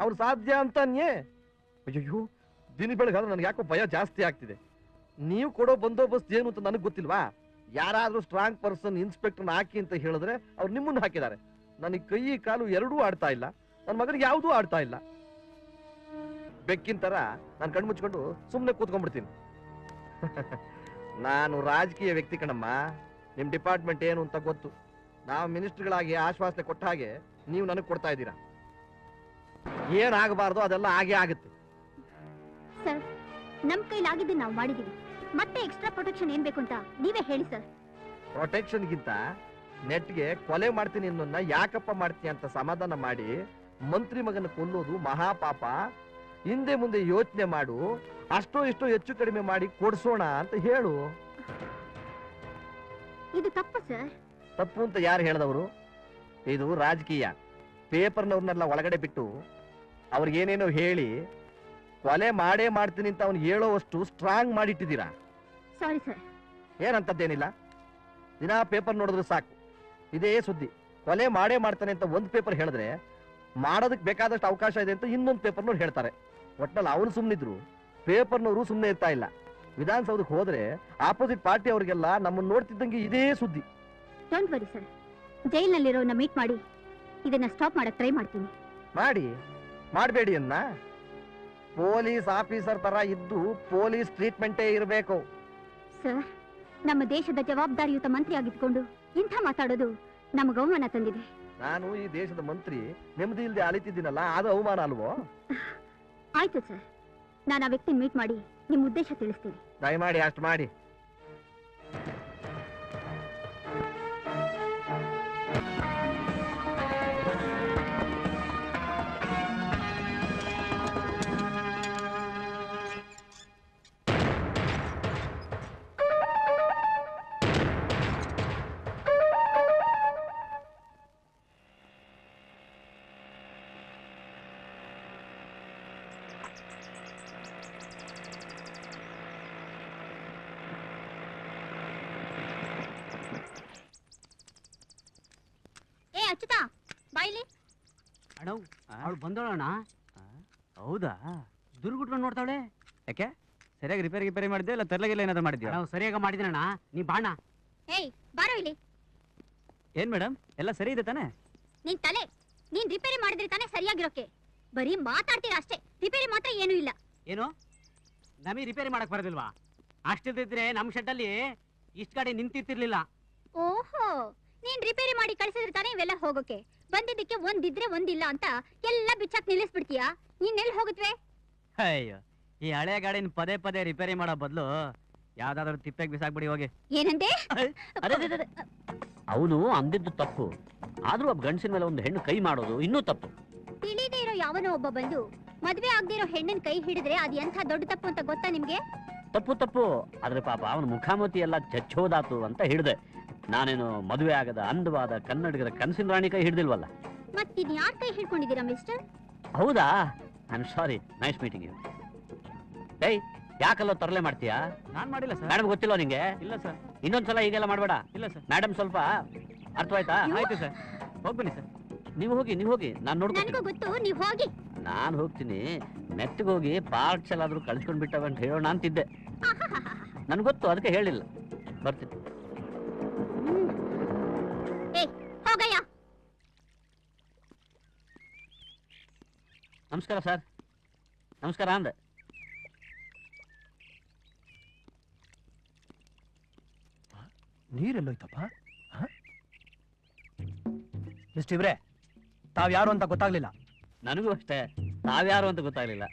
ಅವ್ರು ಸಾಧ್ಯ ಅಂತಾನ್ಯೇ? ಅಯ್ಯೋ, ದಿನ ಬೆಳಗಾದ್ರೆ ನನಗೆ ಯಾಕೋ ಭಯ ಜಾಸ್ತಿ ಆಗ್ತಿದೆ. ನೀವು ಕೊಡೋ ಬಂದೋಬಸ್ತ್ ಏನು ಅಂತ ನನಗೆ ಗೊತ್ತಿಲ್ವಾ? ಯಾರಾದ್ರೂ ಸ್ಟ್ರಾಂಗ್ ಪರ್ಸನ್ ಇನ್ಸ್ಪೆಕ್ಟರ್ನ ಹಾಕಿ ಅಂತ ಹೇಳಿದ್ರೆ ಅವ್ರು ನಿಮ್ಮನ್ನ ಹಾಕಿದ್ದಾರೆ. ನನಗೆ ಕೈ ಕಾಲು ಎರಡೂ ಆಡ್ತಾ ಇಲ್ಲ, ನನ್ನ ಮಗನಿಗೆ ಯಾವುದೂ ಆಡ್ತಾ ಇಲ್ಲ. ಬೆಕ್ಕಿನ ತರ ನಾನು ಕಣ್ಣು ಮುಚ್ಕೊಂಡು ಸುಮ್ಮನೆ ಕೂತ್ಕೊಂಡ್ಬಿಡ್ತೀನಿ. ನಾನು ರಾಜಕೀಯ ವ್ಯಕ್ತಿ ಕಣಮ್ಮ. ನಿಮ್ ಡಿಪಾರ್ಟ್ಮೆಂಟ್ ಏನು ಅಂತ ಗೊತ್ತು. ನಾವು ಮಿನಿಸ್ಟರ್ಗಳಾಗಿ ಆಶ್ವಾಸನೆ ಕೊಟ್ಟ ಹಾಗೆ ನೀವು ನನಗೆ ಕೊಡ್ತಾ ಇದ್ದೀರಾ. ಏನಾಗಬಾರ್ದು ಅದೆಲ್ಲ ಹಾಗೆ ಆಗುತ್ತೆ. ಸರ್, ನಮ್ ಕೈಲಾಗಿದ್ದು ನಾವು ಮಾಡಿದೀವಿ. ಮತ್ತೆ ಎಕ್ಸ್ಟ್ರಾ ಪ್ರೊಟೆಕ್ಷನ್ ಏನ್ ಬೇಕು ಅಂತ ನೀವೇ ಹೇಳಿ ಸರ್. ಪ್ರೊಟೆಕ್ಷನ್ಗಿಂತ ನೆಟ್ಗೆ ಕೊಲೆ ಮಾಡ್ತೀನಿ ಅನ್ನೋನ್ನ ಯಾಕಪ್ಪ ಮಾಡ್ತೀನಿ ಅಂತ ಸಮಾಧಾನ ಮಾಡಿ, ಮಂತ್ರಿ ಮಗನ ಕೊಲ್ಲೋದು ಮಹಾಪಾಪ. ಹಿಂದೆ ಮುಂದೆ ಯೋಚನೆ ಮಾಡು, ಅಷ್ಟೋ ಇಷ್ಟೋ ಹೆಚ್ಚು ಕಡಿಮೆ ಮಾಡಿ ಕೊಡ್ಸೋಣ ಅಂತ ಹೇಳು. ಇದು ತಪ್ಪು ಸರ್. ತಪ್ಪು ಅಂತ ಯಾರು ಹೇಳಿದವರು? ಇದು ರಾಜಕೀಯ. ಪೇಪರ್ನವ್ರನ್ನೆಲ್ಲ ಒಳಗಡೆ ಬಿಟ್ಟು ಅವ್ರಿಗೇನೇನೋ ಹೇಳಿ ಕೊಲೆ ಮಾಡೇ ಮಾಡ್ತೀನಿ ಅಂತ ಅವ್ನು ಹೇಳೋವಷ್ಟು ಸ್ಟ್ರಾಂಗ್ ಮಾಡಿಟ್ಟಿದ್ದೀರಾ. Sorry sir. ಏನಂತದ್ದೇನಿಲ್ಲ, ದಿನಾ ಪೇಪರ್ ನೋಡಿದ್ರು ಸಾಕು, ಇದೇ ಸುದ್ದಿ. ಕೊಲೆ ಮಾಡೇ ಮಾಡ್ತಾನೆ ಅಂತ ಒಂದು ಪೇಪರ್ ಹೇಳಿದ್ರೆ ಮಾಡೋದಕ್ಕೆ ಬೇಕಾದಷ್ಟು ಅವಕಾಶ ಇದೆ ಅಂತ ಇನ್ನೊಂದು ಪೇಪರ್ನವ್ರು ಹೇಳ್ತಾರೆ. ಒಟ್ನಲ್ಲಿ ಅವನು ಸುಮ್ಮನಿದ್ರು ಪೇಪರ್ನವರು ಸುಮ್ಮನೆ ಇರ್ತಾ ಇಲ್ಲ. ವಿಧಾನಸೌಧಕ್ಕೆ ಹೋದ್ರೆ ಆಪೋಸಿಟ್ ಪಾರ್ಟಿ ಅವರಿಗೆಲ್ಲ ನಮ್ಮನ್ನು ನೋಡ್ತಿದ್ದಂಗೆ ಇದೇ ಸುದ್ದಿ. ಡೋಂಟ್ ವರಿ ಸರ್, ಜೈಲ್ನಲ್ಲಿರೋನ್ನ ಮೀಟ್ ಮಾಡಿ ಇದನ್ನ ಸ್ಟಾಪ್ ಮಾಡಕ್ ಟ್ರೈ ಮಾಡ್ತೀನಿ. ಮಾಡಬೇಡಿ ಅನ್ನ. ಪೊಲೀಸ್ ಆಫೀಸರ್ ತರ ಇದ್ದು ಪೊಲೀಸ್ ಟ್ರೀಟ್ಮೆಂಟೇ ಇರಬೇಕು. ಸರ್, ನಮ್ಮ ದೇಶದ ಜವಾಬ್ದಾರಿಯುತ ಮಂತ್ರಿ ಆಗಿದ್ಕೊಂಡು ಇಂಥ ಮಾತಾಡೋದು ನಮಗೆ ಅವಮಾನ ತಂದಿದೆ. ನಾನು ಈ ದೇಶದ ಮಂತ್ರಿ ನೆಮ್ಮದಿ ಇಲ್ಲದೆ ಅಲಿತಿದ್ದೀನಲ್ಲ, ಅದು ಅವಮಾನ ಅಲ್ವೋ? ಆಯ್ತು ಸರ್, ನಾನು ಆ ವ್ಯಕ್ತಿನ ಮೀಟ್ ಮಾಡಿ ನಿಮ್ಮ ಉದ್ದೇಶ ತಿಳಿಸ್ತೀನಿ. ದಯಮಾಡಿ ಅಷ್ಟು ಮಾಡಿ. ಅಚ್ಚುತಾ ಬಾಯ್ಲಿ. ಅಣ್ಣ ಅವಳು ಬಂದೋಳಣ್ಣ. ಹೌದಾ? ದುರ್ಗುಟ್ಕೊಂಡು ನೋಡ್ತಾವಳೆ. ಯಾಕೆ ಸರಿಯಾಗಿ ರಿಪೇರಿ ಮಾಡಿದ್ದೆ ಇಲ್ಲ ತರ್ಲಾಗೆಲ್ಲ ಏನಾದ್ರು ಮಾಡಿದ್ಯಾ? ನಾವು ಸರಿಯಾಗಿ ಮಾಡಿದ್ರಣ್ಣ, ನೀ ಬಾಣ. ಏಯ್ ಬಾರೋ ಇಲ್ಲಿ. ಏನ್ ಮೇಡಮ್ ಎಲ್ಲ ಸರಿ ಇದೆ ತಾನೆ? ನಿನ್ ತಲೆ, ನೀನ್ ರಿಪೇರಿ ಮಾಡಿದ್ರೆ ತಾನೇ ಸರಿಯಾಗಿರೋಕೆ. ಬರೀ ಮಾತಾಡ್ತೀರಾ ಅಷ್ಟೇ, ರಿಪೇರಿ ಮಾತ್ರ ಏನೂ ಇಲ್ಲ. ಏನು ನಮಗೆ ರಿಪೇರಿ ಮಾಡಕ್ ಬರೋದಿಲ್ವಾ? ಅಷ್ಟಿದ್ರೆ ನಮ್ ಶೆಡ್ಡಲ್ಲಿ ಇಷ್ಟ ಗಾಡಿ ನಿಂತಿರ್ತಿರ್ಲಿಲ್ಲ. ಓಹೋ, ನೀನ್ ರಿಪೇರಿ ಮಾಡಿ ಕಳಿಸಿದ್ರೆ ತಾನೇ ಇವೆಲ್ಲ ಹೋಗೋಕೆ. ಬಂದಿದ್ದಕ್ಕೆ ಒಂದಿದ್ರೆ ಒಂದಿಲ್ಲ ಅಂತ ಎಲ್ಲ ಬಿಚ್ಚಾಕ್ ನಿಲ್ಲಿಸ್ಬಿಡ್ತೀಯಾ? ನೀನೆಲ್ಲಿ ಹೋಗುತ್ತವೆ? ಅಯ್ಯೋ, ಈ ಹಳೆ ಗಾಡಿನ ಪದೇ ಪದೇ ರಿಪೇರಿ ಮಾಡೋ ಬದಲು ಯಾವ್ದಾದ್ರು ತಿಪ್ಪೆಗೆ ಬಿಸಾಕ್ಬಿಡಿ ಹೋಗಿ. ಏನಂತೆ? ಅವನು ಅಂದಿದ್ದು ತಪ್ಪು, ಆದ್ರೂ ಒಬ್ಬ ಗಂಡಸಿನ ಮೇಲೆ ಒಂದು ಹೆಣ್ಣು ಕೈ ಮಾಡೋದು ಇನ್ನೂ ತಪ್ಪು. ತಿಳಿದೇ ಇರೋ ಯಾವನೋ ಒಬ್ಬ ಬಂದು ಮದ್ವೆ ಆಗದೆ ಇರೋ ಹೆಣ್ಣನ್ ಕೈ ಹಿಡಿದ್ರೆ ಅದು ಎಂಥ ದೊಡ್ಡ ತಪ್ಪು ಅಂತ ಗೊತ್ತಾ ನಿಮ್ಗೆ? ತಪ್ಪು ಆದ್ರೆ ಪಾಪ ಅವನ ಮುಖಾಮತಿ ಎಲ್ಲ ಚಚ್ಚೋದಾತು ಅಂತ ಹಿಡ್ದೆ. ನಾನೇನು ಮದುವೆ ಆಗದ ಅಂದವಾದ ಕನ್ನಡಿಗರ ಕನಸಿನ ರಾಣಿ ಕೈ ಹಿಡ್ದಿಲ್ವಲ್ಲ. ಮತ್ತಿನ್ ಯಾರ್ ಕೈ ಹಿಡ್ಕೊಂಡಿದ್ದೀರಾ ಮಿಸ್ಟರ್? ಹೌದಾ? I am sorry, nice meeting you. ಏಯ್, ಯಾಕಲ್ಲ ತರಲೆ ಮಾಡ್ತೀಯಾ? ನಾನ್ ಮಾಡಿಲ್ಲ ಸರ್. ಮೇಡಮ್ ಗೊತ್ತಿಲ್ಲ ನಿಂಗೆ? ಇಲ್ಲ ಸರ್. ಇನ್ನೊಂದ್ಸಲ ಹೀಗೆಲ್ಲ ಮಾಡ್ಬೇಡ. ಇಲ್ಲ ಸರ್. ಮೇಡಮ್ ಸ್ವಲ್ಪ ಅರ್ಥವಾಯ್ತಾ? ಆಯ್ತು ಸರ್, ಹೋಗ್ಬನ್ನಿ ಸರ್. ನೀವು ಹೋಗಿ, ನಾನು ನೋಡ್ತೀನಿ. ನನಗೂ ಗೊತ್ತು, ನೀವ್ ಹೋಗಿ. ನಾನು ಹೋಗ್ತೀನಿ. ಮೆತ್ತಗೋಗಿ ಪಾರ್ಟ್ಸ್ ಎಲ್ಲಾದ್ರೂ ಕಳ್ಸ್ಕೊಂಡ್ ಬಿಟ್ಟವ ಅಂತ ಹೇಳೋಣ ಅಂತಿದ್ದೆ. ನನ್ಗೆ ಗೊತ್ತು, ಅದಕ್ಕೆ ಹೇಳಿಲ್ಲ. ಬರ್ತೀನಿ. ಹೋಗಯ್ಯ. ನಮಸ್ಕಾರ ಸರ್. ನಮಸ್ಕಾರ ಅಂದೆ. ನೀರೆಲ್ಲೋಯ್ತಪ್ಪ? ಇವ್ರೆ, ತಾವ್ ಯಾರು ಅಂತ ಗೊತ್ತಾಗ್ಲಿಲ್ಲ. ನನಗೂ ಅಷ್ಟೇ, ತಾವ್ಯಾರು ಅಂತ ಗೊತ್ತಾಗ್ಲಿಲ್ಲ.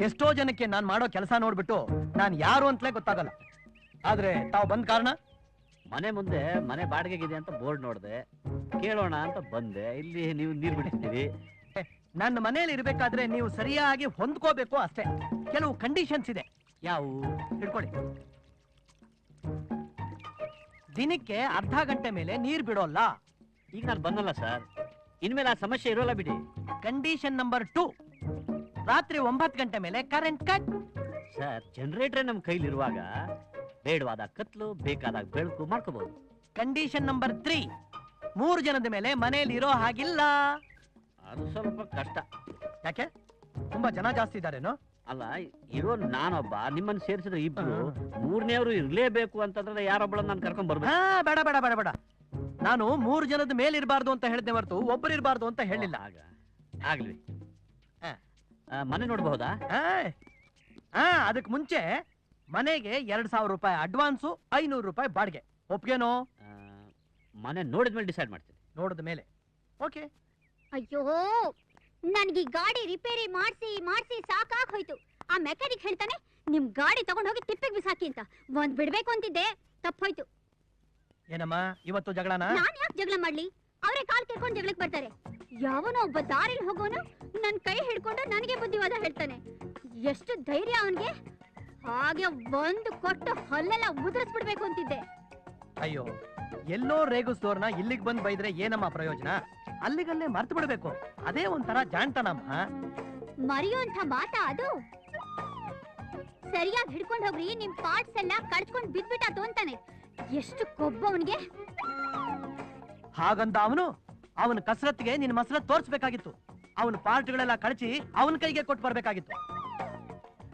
ಎಷ್ಟೋ ಜನಕ್ಕೆ ನಾನ್ ಮಾಡೋ ಕೆಲಸ ನೋಡ್ಬಿಟ್ಟು ನಾನ್ ಯಾರು ಅಂತಲೇ ಗೊತ್ತಾಗಲ್ಲ. ಆದ್ರೆ ತಾವ್ ಬಂದ್ ಕಾರಣ? ಮನೆ ಮುಂದೆ ಮನೆ ಬಾಡಿಗೆಗಿದೆ ಅಂತ ಬೋರ್ಡ್ ನೋಡ್ದೆ, ಕೇಳೋಣ ಅಂತ ಬಂದೆ. ಇಲ್ಲಿ ನೀವು ನೀರ್ ಬಿಡ್ತೀವಿ. ನನ್ನ ಮನೇಲಿ ಇರ್ಬೇಕಾದ್ರೆ ನೀವು ಸರಿಯಾಗಿ ಹೊಂದ್ಕೋಬೇಕು ಅಷ್ಟೇ. ಕೆಲವು ಕಂಡೀಷನ್ಸ್ ಇದೆ. ಯಾವು? ಹಿಡ್ಕೊಳ್ಳಿ. ದಿನಕ್ಕೆ ಅರ್ಧ ಗಂಟೆ ಮೇಲೆ ನೀರ್ ಬಿಡೋಲ್ಲ. ಈಗ ನಾನು ಬಂದಲ್ಲ ಸರ್, ಇನ್ಮೇಲೆ ಆ ಸಮಸ್ಯೆ ಇರೋಲ್ಲ ಬಿಡಿ. ಕಂಡೀಷನ್ ನಂಬರ್ 2, ರಾತ್ರಿ 9 ಗಂಟೆ ಮೇಲೆ ಕರೆಂಟ್ ಕಟ್. ಸರ್, ಜನರೇಟರ್ ನಮ್ ಕೈಲಿರುವಾಗ ಬೇಡವಾದ ಕತ್ಲು, ಬೇಕಾದಾಗ ಬೆಳಕು ಮಾಡ್ಕೋಬಹುದು. ಕಂಡೀಷನ್ ನಂಬರ್ 3, 3 ಜನದ ಮೇಲೆ ಮನೆಯಲ್ಲಿ ಇರೋ ಹಾಗಿಲ್ಲ. ಅದು ಸ್ವಲ್ಪ ಕಷ್ಟ. ಯಾಕೆ? ತುಂಬಾ ಜನ ಜಾಸ್ತಿ ಇದಾರೇನೋ? ಅಲ್ಲ, ಇರೋ ನಾನೊಬ್ಬ, ನಿಮ್ಮನ್ನ ಸೇರಿಸಿದ್ರೆ ಇಬ್ರು, ಮೂರನೇವರು ಇರ್ಲೇಬೇಕು ಅಂತಂದ್ರೆ ಯಾರೊಬ್ಬಳನ್ನ ನಾನು ಕರ್ಕೊಂಡ್ ಬರ್ಬೇಕು. ಬೇಡ ಬೇಡ ಬೇಡ ಬೇಡ. ನಾನು 3 ಜನದ ಮೇಲೆ ಇರಬಾರ್ದು ಅಂತ ಹೇಳಿದ್ದೆ ಹೊರತು ಒಬ್ಬರು ಇರಬಾರ್ದು ಅಂತ ಹೇಳಿಲ್ಲ. ಆಗ್ಲಿ. ಮನೆ ನೋಡಬಹುದಾ? ಅದಕ್ಕೆ ಮುಂಚೆ ಮನೆಗೆ 2,000 ರೂಪಾಯಿ ಅಡ್ವಾನ್ಸು, 500 ರೂಪಾಯಿ ಬಾಡಿಗೆ. ಒಪ್ಗೆನೋ? ಮನೆ ನೋಡಿದ್ಮೇಲೆ ಡಿಸೈಡ್ ಮಾಡ್ತೀನಿ. ನೋಡಿದ ಮೇಲೆ ಓಕೆ. ಅಯ್ಯೋ, ನನ್ಗೆ ಗಾಡಿ ರಿಪೇರಿ ಮಾಡಿಸಿ ಸಾಕಾಗ್ ಹೋಯ್ತು. ಆ ಮೆಕ್ಯಾನಿಕ್ ಹೇಳ್ತಾನೆ ನಿಮ್ ಗಾಡಿ ತಗೊಂಡ್ ಹೋಗಿ ತಿಪ್ಪೆಗೆ ಬಿಸಾಕಿ ಅಂತ. ಒಂದ್ ಬಿಡ್ಬೇಕು ಅಂತಿದ್ದೆ, ತಪ್ಪೋಯ್ತು. ಏನಮ್ಮ ಇವತ್ತು ಜಗಳನ? ನಾನ್ ಯಾಕೆ ಜಗಳ ಮಾಡ್ಲಿ? ಅವರೇ ಕಾಲ್ ಕೇಳ್ಕೊಂಡು ಜಗಳಕ್ಕೆ ಬರ್ತಾರೆ. ಯಾವನೋ ಒಬ್ಬ ದಾರಿಲಿ ಹೋಗೋನು ನನ್ ಕೈ ಹಿಡ್ಕೊಂಡು ನನಗೆ ಬುದ್ಧಿವಾದ ಹೇಳ್ತಾನೆ. ಎಷ್ಟು ಧೈರ್ಯ ಅವನ್ಗೆ! ಹಾಗೆ ಒಂದು ಕೊಟ್ಟು ಹಲ್ಲೆಲ್ಲ ಉದುರಿಸ್ಬಿಡ್ಬೇಕು ಅಂತಿದ್ದೆ. ಅಯ್ಯೋ, ಎಲ್ಲೋ ರೇಗಿಸ್ದೋರ್ನ ಇಲ್ಲಿಗೆ ಬಂದ್ ಬೈದ್ರೆ ಏನಮ್ಮ ಪ್ರಯೋಜನ? ಅಲ್ಲಿಗಲ್ಲೇ ಮರ್ತು ಬಿಡ್ಬೇಕು. ಅದೇ ಒಂಥರ ಜಾಣ್ತನಮ್ಮ. ಮರೆಯುವಂತ ಮಾತಾ ಅದು? ಸರಿಯಾಗಿ ಹಿಡ್ಕೊಂಡು ಹೋಗ್ರಿ, ನಿಮ್ ಪಾರ್ಟ್ಸ್ ಎಲ್ಲ ಕಳ್ಸ್ಕೊಂಡ್ ಬಿದ್ಬಿಟ್ಟಾತು ಅಂತಾನೆ. ಎಷ್ಟು ಕೊಬ್ಬ ಅವನ್ಗೆ! ಹಾಗಂದ ಅವನ ಕಸರತ್ತಿಗೆ ನಿನ್ ಮಸರತ್ ತೋರ್ಸ್ಬೇಕಾಗಿತ್ತು. ಅವನ ಪಾರ್ಟ್ಗಳೆಲ್ಲ ಕಳಚಿ ಅವನ ಕೈಗೆ ಕೊಟ್ಟು ಬರ್ಬೇಕಾಗಿತ್ತು.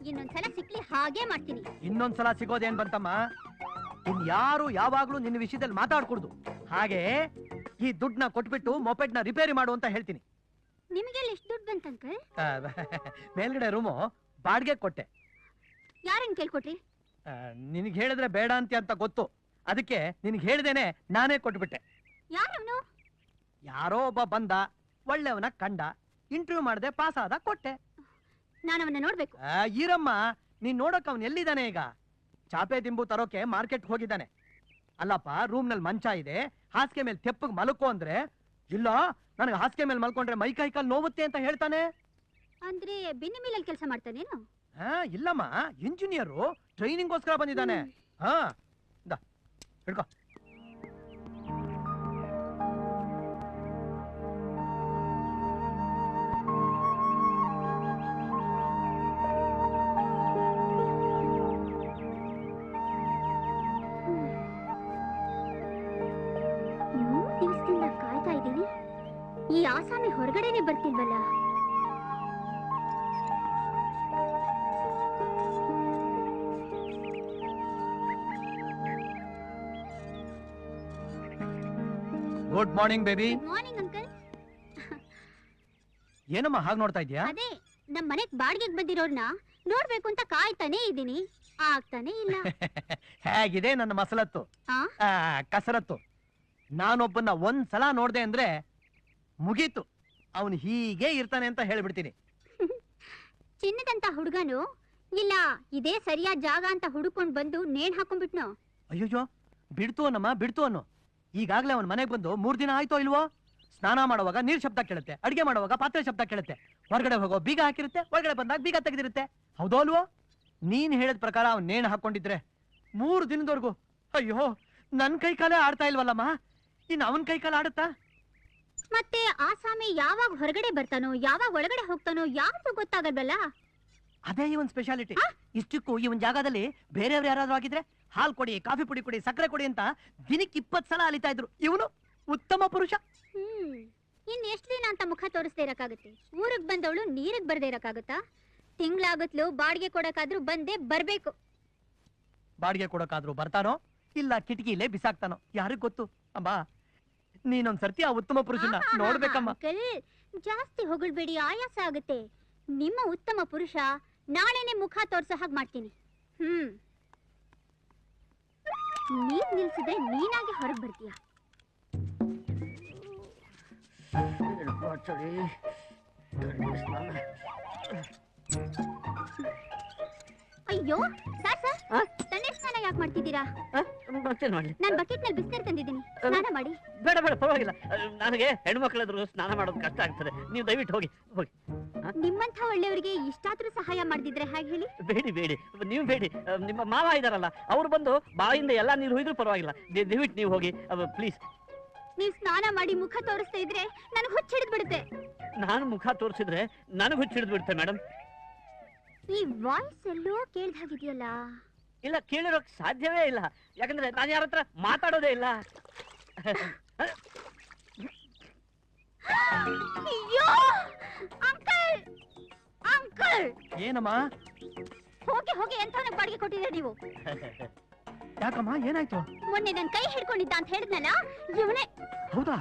ಇನ್ನೊಂದ್ಸಲ ಸಿಕ್ಲಿ ಹಾಗೆ ಮಾಡ್ತೀನಿ. ಇನ್ನೊಂದ್ಸಲ ಸಿಗೋದೇನ್ ಬಂತಮ್ಮ? ಯಾರು ಯಾವಾಗ್ಲೂ ನಿನ್ನ ವಿಷಯದಲ್ಲಿ ಮಾತಾಡ್ಕೊಡ್ದು. ಹಾಗೆ ಈ ದುಡ್ಡನ್ನ ಕೊಟ್ಬಿಟ್ಟು ಮೊಪೆಡ್ನ ರಿಪೇರಿ ಮಾಡು ಅಂತ ಹೇಳ್ತೀನಿ. ನಿಮಗೆಲ್ಲ ಎಷ್ಟು ದುಡ್ಡು ಬಂತ ಅಂಕಲ್? ಮೇಲ್ಗಡೆ ರೂಮು ಬಾಡ್ಗೆ ಕೊಟ್ಟೆ. ಯಾರನ್ನ ಕೇಳ್ಕೊಟ್ರಿ? ನಿನಗೆ ಹೇಳಿದ್ರೆ ಬೇಡ ಅಂತ ಗೊತ್ತು, ಅದಕ್ಕೆ ನಿನಗೆ ಹೇಳ್ದೇನೆ ನಾನೇ ಕೊಟ್ಬಿಟ್ಟೆ. ಯಾರವನು? ಯಾರೋ ಒಬ್ಬ ಬಂದ, ಒಳ್ಳೆಯವನ ಕಂಡ, ಇಂಟರ್ವ್ಯೂ ಮಾಡದೆ ಪಾಸ್ ಆದ, ಕೊಟ್ಟೆ. ನಾನು ಅವನ್ನ ನೋಡ್ಬೇಕು. ಈರಮ್ಮ, ನೀನ್ ನೋಡಕ್ ಅವನ್ ಎಲ್ಲಿದ್ದಾನೆ ಈಗ? ಚಾಪೆ ದಿಂಬು ತರೋಕೆ ಮಾರ್ಕೆಟ್ ಹೋಗಿದ್ದಾನೆ. ಅಲ್ಲಪ್ಪ, ರೂಮ್ ನಲ್ಲಿ ಮಂಚ ಇದೆ, ಹಾಸಿಗೆ ಮೇಲೆ ತೆಪ್ಪಗ್ ಮಲ್ಕೋ ಅಂದ್ರೆ, ಇಲ್ಲ ನನಗೆ ಹಾಸಿಗೆ ಮೇಲೆ ಮಲ್ಕೊಂಡ್ರೆ ಮೈ ಕೈ ಕಾಲ್ ನೋವುತ್ತೆ ಅಂತ ಹೇಳ್ತಾನೆ. ಅಂದ್ರೆ ಬಿನ್ನಿ ಮಿಲ್ಲಲ್ಲಿ ಕೆಲಸ ಮಾಡ್ತಾನೇನು? ಇಲ್ಲಮ್ಮ, ಇಂಜಿನಿಯರು, ಟ್ರೈನಿಂಗ್ಗೋಸ್ಕರ ಬಂದಿದ್ದಾನೆ. ಹಿಡ್ಕೋ. ದಿವಸದಿಂದ ಕಾಯ್ತಾ ಇದ್ದೀನಿ. ಈ ಆಸಾಮಿ ಹೊರಗಡೆನೆ ಬರ್ತಿಲ್ವಲ್ಲ. Good morning baby. Morning uncle. ಏನಮ್ಮ ಹಾಗೆ ನೋಡ್ತಾ ಇದ್ಯಾ? ಅದೇ ನಮ್ ಮನೆಗ್ ಬಾಡಿಗೆಗೆ ಬಂದಿರೋರ್ನ ನೋಡ್ಬೇಕು ಅಂತ ಕಾಯ್ತಾನೆ ಇದ್ದೀನಿ, ಆಗ್ತಾನೆ ಇಲ್ಲ. ಹೇಗಿದೆ ನನ್ನ ಮಸಲತ್ತು, ಕಸರತ್ತು? ನಾನೊಬ್ಬನ್ನ ಒಂದ್ಸಲ ನೋಡ್ದೆ ಅಂದ್ರೆ ಮುಗೀತು, ಅವನು ಹೀಗೆ ಇರ್ತಾನೆ ಅಂತ ಹೇಳ್ಬಿಡ್ತೀನಿ. ಚಿನ್ನದಂತ ಹುಡುಗನು ಇಲ್ಲ ಇದೇ ಸರಿಯಾದ ಜಾಗ ಅಂತ ಹುಡುಕೊಂಡ್ ಬಂದು ನೇಣ್ ಹಾಕೊಂಡ್ಬಿಟ್ನು. ಅಯ್ಯೋ, ಬಿಡ್ತು ಅನ್ನಮ್ಮ, ಬಿಡ್ತು ಅನ್ನು. ಈಗಾಗ್ಲೇ ಅವನ ಮನೆಗೆ ಬಂದು 3 ದಿನ ಆಯ್ತೋ ಇಲ್ವೋ? ಸ್ನಾನ ಮಾಡುವಾಗ ನೀರ್ ಶಬ್ದ ಕೇಳುತ್ತೆ, ಅಡಿಗೆ ಮಾಡುವಾಗ ಪಾತ್ರೆ ಶಬ್ದ ಕೇಳುತ್ತೆ, ಹೊರಗಡೆ ಹೋಗೋ ಬೀಗ ಹಾಕಿರುತ್ತೆ, ಒಳಗಡೆ ಬಂದಾಗ ಬೀಗ ತೆಗೆದಿರುತ್ತೆ. ಹೌದೋ ಅಲ್ವೋ? ನೀನ್ ಹೇಳಿದ ಪ್ರಕಾರ ಅವ್ನು ನೇಣು ಹಾಕೊಂಡಿದ್ರೆ 3 ದಿನದವರೆಗೂ ಅಯ್ಯೋ ನನ್ ಕೈ ಕಾಲೇ ಆಡ್ತಾ ಇಲ್ವಲ್ಲಮ್ಮ, ಇನ್ನು ಅವನ್ ಕೈ ಕಾಲ ಆಡುತ್ತಾ? ಮತ್ತೆ ಆಸಾಮಿ ಯಾವಾಗ ಹೊರಗಡೆ ಬರ್ತಾನೋ ಯಾವಾಗ ಒಳಗಡೆ ಹೋಗ್ತಾನೋ ಯಾರಿಗೂ ಗೊತ್ತಾಗಲ್ವಲ್ಲ. ಅದೇ ಇವನ್ ಸ್ಪೆಷಾಲಿಟಿ. ಇಷ್ಟಕ್ಕೂ ಇವನ್ ಜಾಗದಲ್ಲಿ ಬೇರೆಯವ್ರು ಯಾರಾದ್ರೂ ಆಗಿದ್ರೆ ಹಾಲ್ ಕೊಡಿ, ಕಾಫಿ ಪುಡಿ ಕೊಡಿ, ಸಕ್ಕರೆ ಕೊಡಿ ಅಂತ ದಿನಕ್ಕೆ 20 ಸಲ ಅಲಿತಾ ಇದ್ರು. ಇವನು ಉತ್ತಮ ಪುರುಷ. ಇನ್ ಎಷ್ಟ್ ದಿನ ಅಂತ ಮುಖ ತೋರಿಸ್ದೇ ಇರಕ್ಕಾಗತ್ತೆ? ಊರಿಗೆ ಬಂದವಳು ನೀರಿಗೆ ಬರ್ದೇ ಇರಕ್ಕಾಗತ್ತಾ? ತಿಂಗ್ಳಾಗತ್ಲು ಬಾಡಿಗೆ ಕೊಡಕ್ಕಾದ್ರೂ ಬಂದೇ ಬರ್ಬೇಕು. ಬಾಡಿಗೆ ಕೊಡಕ್ಕಾದ್ರೂ ಬರ್ತಾನೋ ಇಲ್ಲ ಕಿಟಕಿಲೇ ಬಿಸಾಕ್ತಾನೋ ಯಾರಿಗ್ ಗೊತ್ತು? ಅಮ್ಮ, ನೀನೊಂದ್ ಸರ್ತಿ ಆ ಉತ್ತಮ ಪುರುಷನ ನೋಡ್ಬೇಕಮ್ಮ. ಜಾಸ್ತಿ ಹೊಗಳ್ಬೇಡಿ, ಆಯಾಸ ಆಗುತ್ತೆ. ನಿಮ್ಮ ಉತ್ತಮ ಪುರುಷ ನಾಳೆನೆ ಮುಖ ತೋರ್ಸೋ ಹಾಗೆ ಮಾಡ್ತೀನಿ. ನೀನ್ ನಿಲ್ಸಿದ್ರೆ ನೀನಾಗೆ ಹೊರಗೆ ಬರ್ತೀಯ. ಅಯ್ಯೋ ಸರ್ ಸರ್, ತಣ್ಣೀರ್ ಸ್ನಾನ ಯಾಕೆ ಮಾಡ್ತಿದ್ದೀರಾ? ನಾನು ಬಕೆಟ್ ನಲ್ಲಿ ಬಿಸಿನೀರು ತಂದಿದ್ದೀನಿ, ಸ್ನಾನ ಮಾಡಿ. ಬೇಡ ಬೇಡ, ಪರವಾಗಿಲ್ಲ. ನನಗೆ ಹೆಣ್ಮಕ್ಳಾದ್ರು ಸ್ನಾನ ಮಾಡೋದು ಕಷ್ಟ ಆಗ್ತದೆ, ನೀವು ದಯವಿಟ್ಟು ಹೋಗಿ ಹೋಗಿ. ನಿಮ್ಮಂಥ ಒಳ್ಳೆಯವರಿಗೆ ಇಷ್ಟಾದ್ರೂ ಸಹಾಯ ಮಾಡಿದ್ರೆ ಹೇಗೆ ಹೇಳಿ? ಬೇಡಿ ಬೇಡಿ, ನೀವು ಬೇಡಿ. ನಿಮ್ಮ ಮಾವ ಇದಾರಲ್ಲ, ಅವ್ರು ಬಂದು ಬಾಯಿಂದ ಎಲ್ಲಾ ನೀರು ಹೋಯ್ದ್ರು ಪರವಾಗಿಲ್ಲ, ದಯವಿಟ್ಟು ನೀವು ಹೋಗಿ ಪ್ಲೀಸ್. ನೀವು ಸ್ನಾನ ಮಾಡಿ ಮುಖ ತೋರಿಸ್ತಾ ಇದ್ರೆ ನನಗೆ ಹುಚ್ಚಿಡಿದ್ ಬಿಡುತ್ತೆ. ನಾನು ಮುಖ ತೋರಿಸಿದ್ರೆ ನನಗೆ ಹುಚ್ಚಿಡಿದ್ ಬಿಡುತ್ತೆ ಮೇಡಮ್. ಈ ವಾಯ್ಸ್ ಎಲ್ಲೋ ಕೇಳ್ದ ಹಾಗಿದೆಯಲ್ಲ. ಇಲ್ಲ, ಕೇಳಿರೋಕ್ ಸಾಧ್ಯವೇ ಇಲ್ಲ, ಯಾಕಂದ್ರೆ ನಾನು ಯಾರ ಹತ್ರ ಮಾತಾಡೋದೇ ಇಲ್ಲ. ಅಯ್ಯೋ ಅಂಕಲ್, ಅಂಕಲ್. ಏನಮ್ಮ? ಹೋಗಿ ಹೋಗಿ ಎಂಥವನಿಗೆ ಬಾಡಿಗೆ ಕೊಟ್ಟಿದ್ದೀರ ನೀವು? ಯಾಕಮ್ಮ, ಏನಾಯ್ತು? ಮೊನ್ನೆ ನನ್ ಕೈ ಹಿಡ್ಕೊಂಡಿದ್ದ ಅಂತ ಹೇಳಿದ್ನಲ್ಲ, ಇವನೇ. ಹೌದಾ?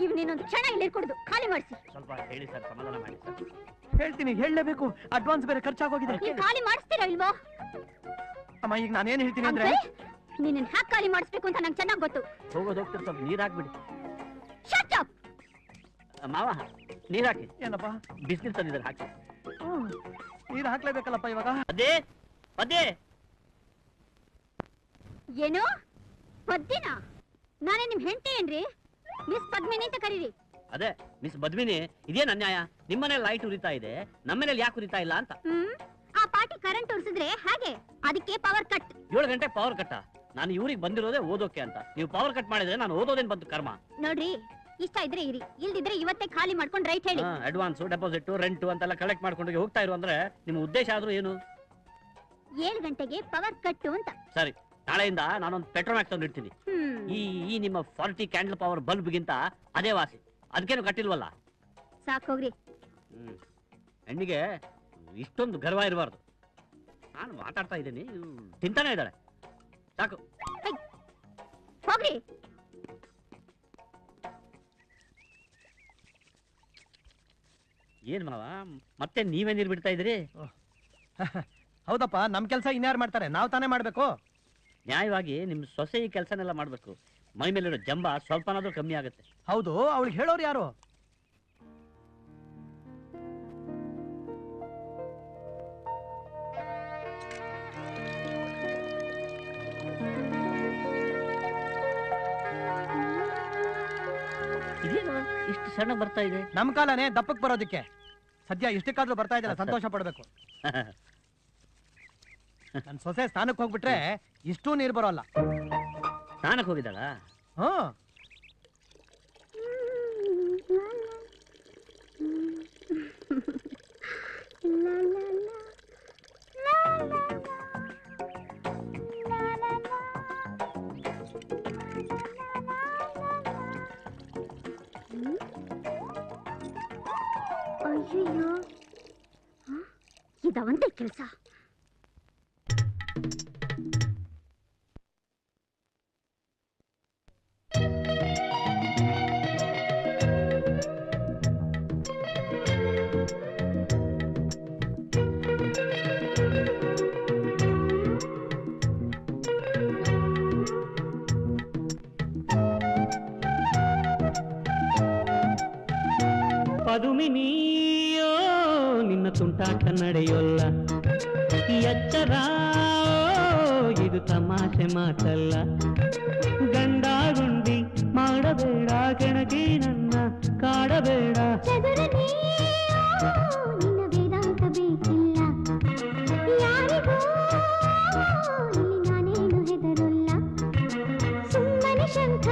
ಇವನೇನೊಂದು ಕ್ಷಣ ಇಲ್ಲಿ ಇಟ್ಕೊಡುದು, ಖಾಲಿ ಮಾಡಿಸಿ. ಸ್ವಲ್ಪ ಹೇಳಿ ಸರ್, ಸಮಾಧಾನ ಮಾಡಿ ಸರ್. ಹೇಳ್ತೀನಿ, ಹೇಳಲೇಬೇಕು, ಅಡ್ವಾನ್ಸ್ ಬೇರೆ ಖರ್ಚಾಗೋಗಿದೆ. ನೀವು ಖಾಲಿ ಮಾಡಿಸ್ತೀರಾ ಇಲ್ವೋ? ಅಮ್ಮ, ಈಗ ನಾನೇನ್ ಹೇಳ್ತೀನಿ ಅಂದ್ರೆ, ನೀನ್ ಹ್ಯಾಕ್ ಖಾಲಿ ಮಾಡಿಸ್ಬೇಕು ಅಂತ ನಂಗೆ ಚೆನ್ನಾಗಿ ಗೊತ್ತು. ಹೋಗೋದು ಹೋಗ್ತಿರ್, ಸ್ವಲ್ಪ ನೀರ್ ಹಾಕ್ಬಿಡಿ. Shut up. ಮಾವ, ನೀರ್ ಹಾಕಿ. ಏನಪ್ಪ? ಬಿಸಿನೀರ್ ತಂದಿದ್ದಾರೆ, ಹಾಕಿ. ನೀರ್ ಹಾಕ್ಲೇಬೇಕಲ್ಲಪ್ಪ ಇವಾಗ. ಅದೇ ಅದೇ ಏನು ಪದ್ದಿನ? ನಾನೇ ನಿಮ್ ಹೆಂಡತಿ ಏನ್ರಿ? ಮಿಸ್ ಪದ್ಮಿನಿ ಅಂತ ಕರೀರಿ. ಅದೇ ಮಿಸ್ ಪದ್ಮಿನಿ, ಇದೇನ್ ಅನ್ಯಾಯ? ನಿಮ್ಮನೆ ಲೈಟ್ ಉರಿತಾ ಇದೆ, ನಮ್ಮನೇಲಿ ಯಾಕೆ ಉರಿತಾ ಇಲ್ಲ ಅಂತ. ಆ ಪಾರ್ಟಿ ಕರೆಂಟ್ ಉರಿಸಿದ್ರೆ ಹಾಗೆ, ಅದಕ್ಕೆ ಪವರ್ ಕಟ್. 7 ಗಂಟೆ ಪವರ್ ಕಟ್ಟ? ನಾನು ಇವ್ರಿಗೆ ಬಂದಿರೋದೇ ಓದೋಕೆ ಅಂತ, ನೀವು ಪವರ್ ಕಟ್ ಮಾಡಿದ್ರೆ ನಾನು ಓದೋದೇನ್ ಬಂತು ಕರ್ಮ? ನೋಡ್ರಿ, ಇಷ್ಟ ಇದ್ರೆ ಇರಿ, ಇಲ್ದಿದ್ರೆ ಇವತ್ತೇ ಖಾಲಿ ಮಾಡ್ಕೊಂಡು ರೈಟ್ ಹೇಳಿ. ಅಡ್ವಾನ್ಸ್, ಡೆಪಾಸಿಟ್, ರೆಂಟ್ ಅಂತೆಲ್ಲ ಕಲೆಕ್ಟ್ ಮಾಡ್ಕೊಂಡು ಹೋಗ್ತಾ ಇರು ಅಂದ್ರೆ ನಿಮ್ಮ ಉದ್ದೇಶ ಆದ್ರೂ ಏನು? 7 ಗಂಟೆಗೆ ಪವರ್ ಕಟ್ಟು ಅಂತ. ಸರಿ, ನಾಳೆಯಿಂದ ನಾನೊಂದು ಪೆಟ್ರೋಮ್ಯಾಕ್ಸ್ ತಂದಿಡ್ತೀನಿ. ಈ ನಿಮ್ಮ 40 ಕ್ಯಾಂಡಲ್ ಪವರ್ ಬಲ್ಬ್ಗಿಂತ ಅದೇ ವಾಸಿ. ಅದಕ್ಕೇನು ಕಟ್ಟಿಲ್ವಲ್ಲ. ಸಾಕೋಗ್ರಿ. ಹೆಣ್ಣಿಗೆ ಇಷ್ಟೊಂದು ಗರ್ವ ಇರಬಾರ್ದು. ನಾನು ಮಾತಾಡ್ತಾ ಇದ್ದೀನಿ, ತಿಂತಾನೆ ಇದ್ದಾಳೆ. ಸಾಕು ಹೋಗ್ರಿ. ಏನ್ ಮಾವ, ಮತ್ತೆ ನೀವೇ ನೀರು ಬಿಡ್ತಾ ಇದ್ರಿ? ಹೌದಪ್ಪ, ನಮ್ ಕೆಲಸ ಇನ್ಯಾರು ಮಾಡ್ತಾರೆ? ನಾವು ತಾನೇ ಮಾಡ್ಬೇಕು. ನ್ಯಾಯವಾಗಿ ನಿಮ್ ಸೊಸೆ ಈ ಕೆಲಸನೆಲ್ಲ ಮಾಡ್ಬೇಕು. ಮೈ ಮೇಲಿರೋ ಜಂಬ ಸ್ವಲ್ಪನಾದ್ರೂ ಕಮ್ಮಿ ಆಗುತ್ತೆ. ಹೌದು, ಅವಳಿಗೆ ಹೇಳೋರು ಯಾರು? ಇದೇನು ಇಷ್ಟು ಸಣ್ಣ ಬರ್ತಾ ಇದೆ? ನಮ್ ಕಾಲನೇ ದಪ್ಪಕ್ ಬರೋದಿಕ್ಕೆ. ಸದ್ಯ ಇಷ್ಟಕ್ಕಾದ್ರೂ ಬರ್ತಾ ಇದ್ದಲ್ಲ, ಸಂತೋಷ ಪಡ್ಬೇಕು. ನನ್ ಸೊಸೆ ಸ್ನಾನಕ್ಕೆ ಹೋಗ್ಬಿಟ್ರೆ ಇಷ್ಟೂ ನೀರು ಬರೋಲ್ಲ. ಸ್ನಾನಕ್ಕೆ ಹೋಗಿದ್ದಾಳ? ಹ್ಮ್. ಅಯ್ಯಯ್ಯೋ, ಇದವಂತೆ ಕೆಲಸ. ಪದುಮಿನಿಯೋ ನಿನ್ನ ತುಂಟಾಟ ನಡೆಯೋಲ್ಲ, ಎಚ್ಚರ ಇದು ತಮಾಷೆ ಮಾತಲ್ಲ. ಗಂಡಾಗುಂಡಿ ಮಾಡಬೇಡ, ಕೆಣಕಿ ನನ್ನ ಕಾಡಬೇಡ. ವೇದಾಂತ ಬೇಕಿಲ್ಲ, ಯಾರಿಗೂ ನಾನೇನು ಹೆದರಲ್ಲ. ಸುಮ್ಮನೆ ಶಂಖ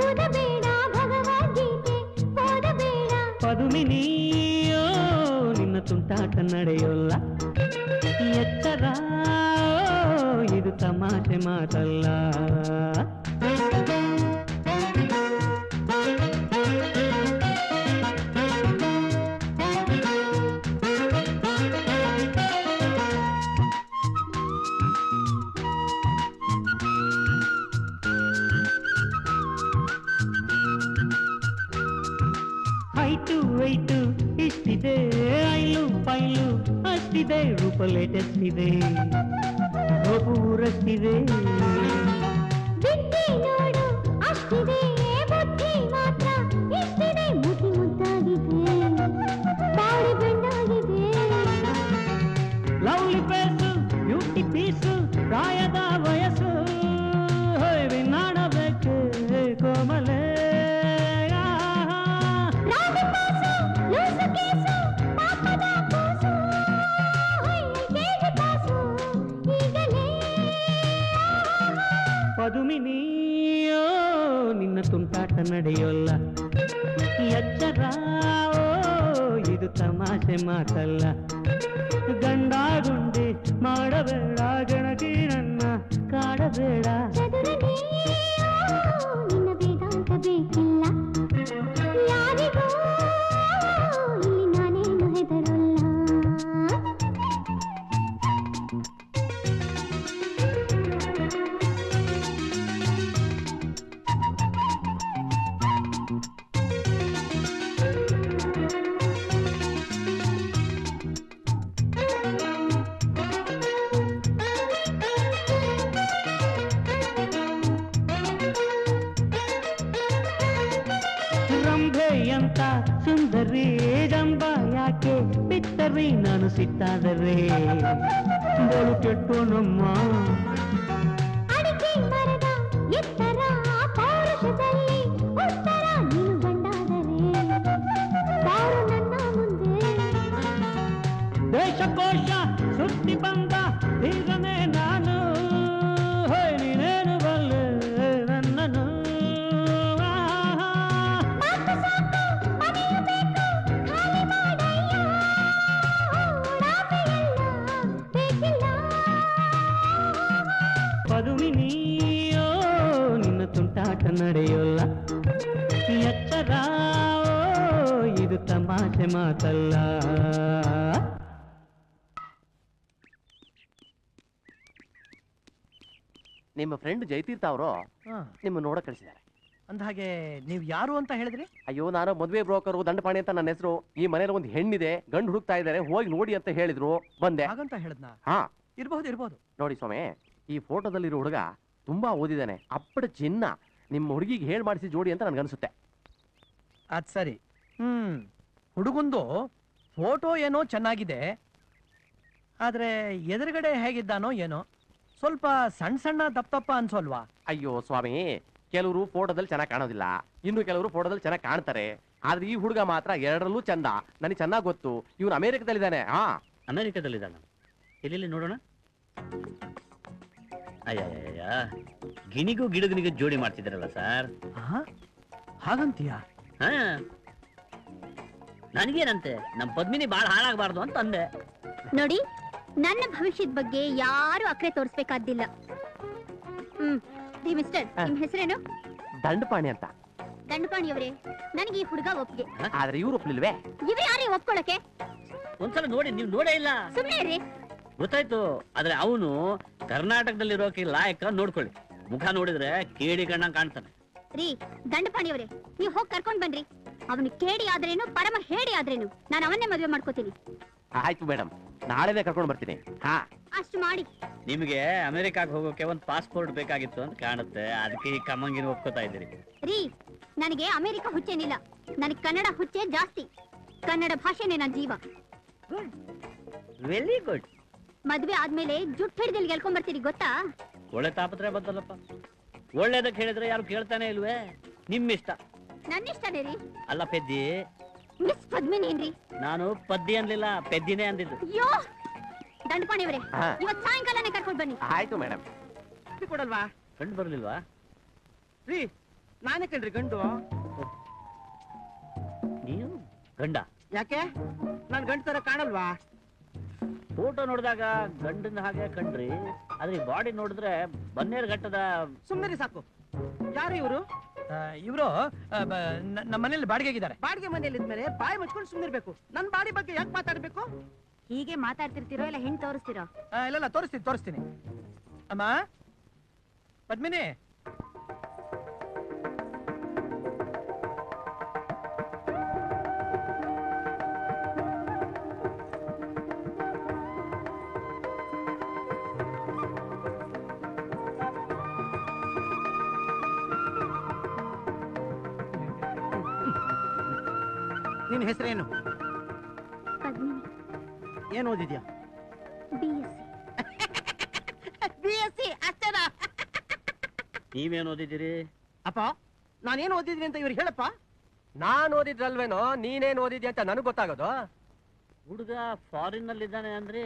ಓದಬೇಡ, ಭಗವದ್ಗೀತೆ ಓದಬೇಡ. ಪದುಮಿನಿಯೋ ನಿನ್ನ ತುಂಟಾಟ ನಡೆಯೋಲ್ಲ, ಎಚ್ಚರ ಇದು ತಮಾಷೆ ಮಾತಲ್ಲ. ಹೈಟು ವೈಟು ಇಷ್ಟಿದೆ, ಐಲು ಪೈಲು ಅಷ್ಟಿದೆ, ರೂಪ ಲೇಟೆಸ್ಟ್ ಇದೆ, ಊರಷ್ಟಿದೆ. ನೋಡು ಅಷ್ಟಿದೆ, ಬುದ್ಧಿ ಮಾತ್ರ ಇಷ್ಟಿದೆ, ಮುಖಿ ಮುದ್ದಾಗಿದೆ, ಬಾಳಿ ಬೆಂಡಾಗಿದೆ. ಲವ್ಲಿ ಫೇಸು, ಬ್ಯೂಟಿ ಪೀಸು, ಪ್ರಾಯದ ವಯಸ್ಸು, ನಾಡಬೇಕು ಕೋಮಲೆ. ಪದುಮಿನಿಯೋ ನಿನ್ನ ತುಂಟಾಟ ನಡೆಯೋಲ್ಲ, ಎಚ್ಚರ ಇದು ತಮಾಷೆ ಮಾತಲ್ಲ. ಗಂಡಾಗುಂಡಿ ಮಾಡಬೇಡ, ಗಣಕಿ ನನ್ನ ಕಾಡಬೇಡ. ನಿನ್ನ ವೇದಾಂತ ಬೇಕಿಲ್ಲ, ಯಾರಿಗೂ ಇಲ್ಲಿ ನಾನೇನು ಹೆದರಲ್ಲ. ರಂಭೆಯಂತ ಸುಂದರಿ ಜಂಬ ಯಾಕೆ ಬಿತ್ತರಿ, ನಾನು ಸಿಟ್ಟಾದರೆ ಬೋಳು ಕೆಟ್ಟು ನಮ್ಮ. ಅಡಿಕೆ ಮರದ ಎತ್ತರ ಪೌರುಷದಲ್ಲಿ ಉತ್ತರ, ನೀನು ಗಂಡಾದರೆ ಬಾರು ನನ್ನ ಮುಂದೆ. ದೇಶಕೋಶ ಸುತ್ತಿ ಬಂದ ಧೀರನೇ ನಾನು, ನೀನೇನು ಬಲ್ಲೆ ನನ್ನನು. ಪದುಮಿನಿ ನಡೆಯೋಲ್ಲ ಎಚ್ಚರ ಇದು ತಮಾಷೆ ಮಾತಲ್ಲ. ನಿಮ್ಮ ಫ್ರೆಂಡ್ ಜಯತೀರ್ಥ ಅವರು ನಿಮ್ಮ ನೋಡ ಕಳಿಸಿದ್ದಾರೆ. ಅಂದಹಾಗೆ ನೀವು ಯಾರು ಅಂತ ಹೇಳಿದ್ರಿ? ಅಯ್ಯೋ, ನಾನು ಮದುವೆ ಬ್ರೋಕರು ದಂಡಪಾಣಿ ಅಂತ ನನ್ನ ಹೆಸರು. ಈ ಮನೇಲಿ ಒಂದು ಹೆಣ್ಣಿದೆ, ಗಂಡು ಹುಡುಕ್ತಾ ಇದ್ದಾರೆ, ಹೋಗಿ ನೋಡಿ ಅಂತ ಹೇಳಿದ್ರು, ಬಂದೆ. ಹಾಗಂತ ಹೇಳಿದ್ನಾ? ಹಾ, ಇರ್ಬೋದು. ನೋಡಿ ಸ್ವಾಮಿ, ಈ ಫೋಟೋದಲ್ಲಿರೋ ಹುಡುಗ ತುಂಬಾ ಓದಿದ್ದಾನೆ, ಅಪ್ಪಡ ಚಿನ್ನ. ನಿಮ್ಮ ಹುಡುಗಿಗೆ ಹೇಳ್ ಮಾಡಿಸಿ ಜೋಡಿ ಅಂತ ನನ್ಗನ್ಸುತ್ತೆ. ಅದ್ ಸರಿ. ಹುಡುಗಂದು ಫೋಟೋ ಏನೋ ಚೆನ್ನಾಗಿದೆ, ಆದ್ರೆ ಎದುರುಗಡೆ ಹೇಗಿದ್ದಾನೋ ಏನೋ ಸ್ವಲ್ಪ ಸಣ್ಣ ಸಣ್ಣ ದಪ್ಪ ಅನ್ಸೋಲ್ವಾ? ಅಯ್ಯೋ ಸ್ವಾಮಿ, ಕೆಲವರು ಫೋಟೋದಲ್ಲಿ ಚೆನ್ನಾಗಿ ಕಾಣೋದಿಲ್ಲ, ಇನ್ನು ಕೆಲವರು ಫೋಟೋದಲ್ಲಿ ಚೆನ್ನಾಗಿ ಕಾಣ್ತಾರೆ. ಆದ್ರೆ ಈ ಹುಡುಗ ಮಾತ್ರ ಎರಡರಲ್ಲೂ ಚಂದ. ನನಗೆ ಚೆನ್ನಾಗಿ ಗೊತ್ತು, ಇವನು ಅಮೆರಿಕದಲ್ಲಿದ್ದಾನೆ. ಹಾ, ಅಮೆರಿಕದಲ್ಲಿದ್ದಾನ? ಇಲ್ಲಿ ನೋಡೋಣ. ಅಯ್ಯ, ಗಿಣಿಗೂ ಗಿಡಗನಿಗೂ ಜೋಡಿ ಮಾಡ್ತಿದ್ರಲ್ಲ ಸರ್. ಹಾಗಂತೀಯಾ? ಹಾ, ನನಗೇನಂತೆ, ನಮ್ಮ ಪದ್ಮಿನಿ ಬಾಳ ಹಾಳಾಗಬಾರ್ದು ಅಂತ ಅಂದೆ. ನೋಡಿ, ನನ್ನ ಭವಿಷ್ಯದ ಬಗ್ಗೆ ಯಾರು ಅಕ್ರೆ ತೋರಿಸ್ಬೇಕಾದಿಲ್ಲ. ಮಿಸ್ಟರ್, ನಿಮ್ ಹೆಸರೇನು? ದಂಡಪಾಣಿ ಅಂತ. ದಂಡಪಾಣಿ ಅವರೇ, ನನಗೆ ಈ ಹುಡುಗ ಒಪ್ಪಿಗೆ. ಆದ್ರೆ ಇವ್ರು ಒಪ್ಲಿಲ್ವೇ? ಇವ್ರು ಯಾರೇ ಒಪ್ಕೊಳಕ್ಕೆ? ಒಂದ್ಸಲ ನೋಡಿ, ನೀವು ನೋಡೇ ಇಲ್ಲ. ಸುಮ್ನೆ ಇರ್ರಿ. ಗೊತ್ತಾಯ್ತು, ಆದ್ರೆ ಅವನು ಕರ್ನಾಟಕದಲ್ಲಿರೋಕೆ ಲಾಯಕ. ನೋಡ್ಕೊಳ್ಳಿ, ಮುಖ ನೋಡಿದ್ರೆ ಕೇಡಿ ಕಣ್ಣ ಕಾಣ್ತಾನೆ. ರೀ ದಂಡಪಾಣಿ ಅವರೇ, ನೀವು ಹೋಗಿ ಕರ್ಕೊಂಡ್ ಬನ್ರಿ. ಅವನು ಕೇಡಿ ಆದ್ರೇನು, ಪರಮ ಹೇಡಿ ಆದ್ರೇನು, ನಾನು ಅವನ್ನೇ ಮದುವೆ ಮಾಡ್ಕೋತೀನಿ. ಆಯ್ತು ಮೇಡಮ್, ನಾಳೆನೇ ಕರ್ಕೊಂಡು ಬರ್ತೀನಿ. ಹಾ, ಅಷ್ಟು ಮಾಡಿ. ನಿಮಗೆ ಅಮೆರಿಕಾಗ್ ಹೋಗೋಕೆ ಒಂದು ಪಾಸ್ಪೋರ್ಟ್ ಬೇಕಾಗಿತ್ತು ಅಂತ ಕಾಣುತ್ತೆ, ಅದಕ್ಕೆ ಈ ಕಮ್ಮಂಗಿನ ಒಪ್ಕೋತಾ ಇದ್ದೀರಿ. ರೀ, ನನಗೆ ಅಮೆರಿಕ ಹುಚ್ಚೇನಿಲ್ಲ, ನನಗೆ ಕನ್ನಡ ಹುಚ್ಚೆ ಜಾಸ್ತಿ. ಕನ್ನಡ ಭಾಷೆನೇ ನನ್ನ ಜೀವ. Very good. ಮದ್ವೆ ಆದ್ಮೇಲೆ ಜುಟ್ಟು ಹಿಡಿದಲ್ಲಿ ಗೆಲ್ಕೊಂಡ್ ಬರ್ತೀರಿ, ಗೊತ್ತಾ? ಒಳ್ಳೆ ತಾಪತ್ರೆ ಬಂದಲ್ಲಪ್ಪ. ಒಳ್ಳೇದಕ್ಕೆ ಹೇಳಿದ್ರೆ ಯಾರು ಕೇಳ್ತಾನೆ ಇಲ್ವೇ? ನಿಮ್ಮಿಷ್ಟ. ನನ್ನಿಷ್ಟನೇ ರೀ. ಅಲ್ಲ ಪೆದ್ದಿ, ಮಿಸ್ ಪದ್ಮಿನಿ ಏನ್ರಿ? ನಾನು ಪದ್ದಿ ಅನ್ಲಿಲ್ಲ, ಪೆದ್ದಿನೇ ಅಂದಿದ್ದು. ಅಯ್ಯೋ ದಂಡಪಾಣಿ ಅವರೇ, ಇವತ್ ಸಾಯಂಕಾಲನೇ ಕರ್ಕೊಂಡು ಬನ್ನಿ. ಆಯ್ತು ಮೇಡಮ್. ಕೊಡಲ್ವಾ? ಗಂಡು ಬರ್ಲಿಲ್ವಾ? ರೀ, ನಾನೇ ಕಣ್ರಿ ಗಂಡು. ನೀವು ಗಂಡ? ಯಾಕೆ, ನಾನ್ ಗಂಡ ತರ ಕಾಣಲ್ವಾ? ಫೋಟೋ ನೋಡಿದಾಗ ಗಂಡನ ಹಾಗೆ ಕಂಡ್ರಿ, ಆದ್ರೆ ಬಾಡಿ ನೋಡಿದ್ರೆ ಬನ್ನೇರು ಘಟ್ಟದ. ಸುಮ್ಮನೆ ಸಾಕು. ಯಾರು ಇವರು? ಇವರು ನಮ್ಮ ಮನೇಲಿ ಬಾಡಿಗೆಗಿದ್ದಾರೆ. ಬಾಡಿಗೆ ಮನೆಯಲ್ಲಿ ಇದ್ಮೇಲೆ ಬಾಯಿ ಮುಚ್ಕೊಂಡು ಸುಮ್ಮನಿರ್ಬೇಕು. ನನ್ ಬಾಡಿ ಬಗ್ಗೆ ಯಾಕೆ ಮಾತಾಡ್ಬೇಕು? ಹೀಗೆ ಮಾತಾಡ್ತಿರ್ತೀರೋ ಇಲ್ಲ ಹೆಣ್ಣು ತೋರಿಸ್ತಿರೋ? ಇಲ್ಲ, ತೋರಿಸ್ತೀನಿ. ಅಮ್ಮ ಪದ್ಮಿನಿ, ನಿನ್ ಹೆಸರೇನು? ಪದ್ಮಿನಿ. ಏನ್ ಓದಿದ್ಯಾ? BSc. ಅಷ್ಟೇನಾ? ನೀವೇನ್ ಓದಿದ್ದೀರಿ? ಅಪ್ಪ, ನಾನೇನ್ ಓದಿದ್ರಿ ಅಂತ ಇವ್ರಿಗೆ ಹೇಳಪ್ಪ. ನಾನ್ ಓದಿದ್ರಲ್ವೇನೋ, ನೀನೇನ್ ಓದಿದ್ಯಾ ಅಂತ ನನಗ್ ಗೊತ್ತಾಗೋದು. ಹುಡುಗ ಫಾರಿನ್ ನಲ್ಲಿ ಇದ್ದಾನೆ ಅಂದ್ರೆ?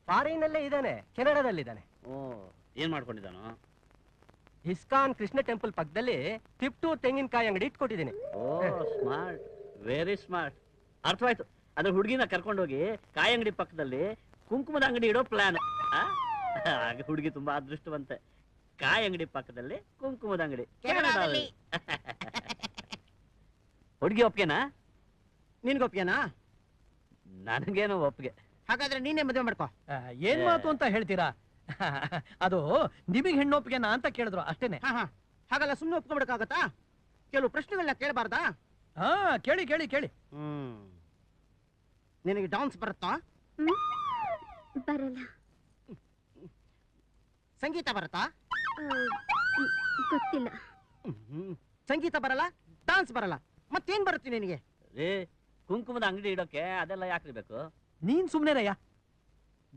ಫಾರಿನ್ ಅಲ್ಲೇ ಇದ್ದಾನೆ, ಕೆನಡಾದಲ್ಲಿದ್ದಾನೆ. ಓ, ಏನ್ ಮಾಡ್ಕೊಂಡಿದ್ದಾನೋ? ಇಸ್ಕಾನ್ ಕೃಷ್ಣ ಟೆಂಪಲ್ ಪಕ್ಕದಲ್ಲಿ ತಿಪ್ಟು ತೆಂಗಿನಕಾಯಿ ಅಂಗಡಿ ಇಟ್ಕೊಟ್ಟಿದ್ದೀನಿ. ಓ, ಸ್ಮಾರ್ಟ್, ವೆರಿ ಸ್ಮಾರ್ಟ್. ಅರ್ಥವಾಯ್ತು. ಅದ್ರ ಹುಡುಗಿನ ಕರ್ಕೊಂಡೋಗಿ ಕಾಯಿ ಅಂಗಡಿ ಪಕ್ಕದಲ್ಲಿ ಕುಂಕುಮದ ಅಂಗಡಿ ಇಡೋ ಪ್ಲಾನ್. ಆಗ ಹುಡುಗಿ ತುಂಬಾ ಅದೃಷ್ಟವಂತೆ. ಕಾಯಿ ಅಂಗಡಿ ಪಕ್ಕದಲ್ಲಿ ಕುಂಕುಮದ ಅಂಗಡಿ. ಹುಡುಗಿ ಒಪ್ಗೆನಾ? ನಿನ್ಗೊಪ್ಗೆನಾ? ನನಗೇನು ಒಪ್ಗೆ. ಹಾಗಾದ್ರೆ ನೀನೇ ಮದುವೆ ಮಾಡ್ಕೋ. ಏನ್ ಮಾತು ಅಂತ ಹೇಳ್ತೀರಾ? ಅದು ನಿಮಗೆ ಹೆಣ್ಣೊಪ್ಗೆನಾ ಅಂತ ಕೇಳಿದ್ರು ಅಷ್ಟೇನೆ. ಹಾಗಲ್ಲ, ಸುಮ್ಮನೆ ಒಪ್ಕೊಬಿಡಕ್ಕಾಗತ್ತಾ? ಕೆಲವು ಪ್ರಶ್ನೆಗಳನ್ನ ಕೇಳಬಾರ್ದಾ? ಕೇಳಿ. ನಿನಗೆ ಡಾನ್ಸ್ ಬರುತ್ತಾ? ಬರಲ್ಲ. ಸಂಗೀತ ಬರುತ್ತಾ? ಗೊತ್ತಿಲ್ಲ. ಸಂಗೀತ ಬರಲ್ಲ, ಡಾನ್ಸ್ ಬರಲ್ಲ, ಮತ್ತೇನ್ ಬರುತ್ತೆ ನಿನಗೆ? ಕುಂಕುಮದ ಅಂಗಡಿ ಇಡೋಕೆ ಅದೆಲ್ಲ ಯಾಕ್ರಿ ಬೇಕು? ನೀನ್ ಸುಮ್ನೆರಯ್ಯ.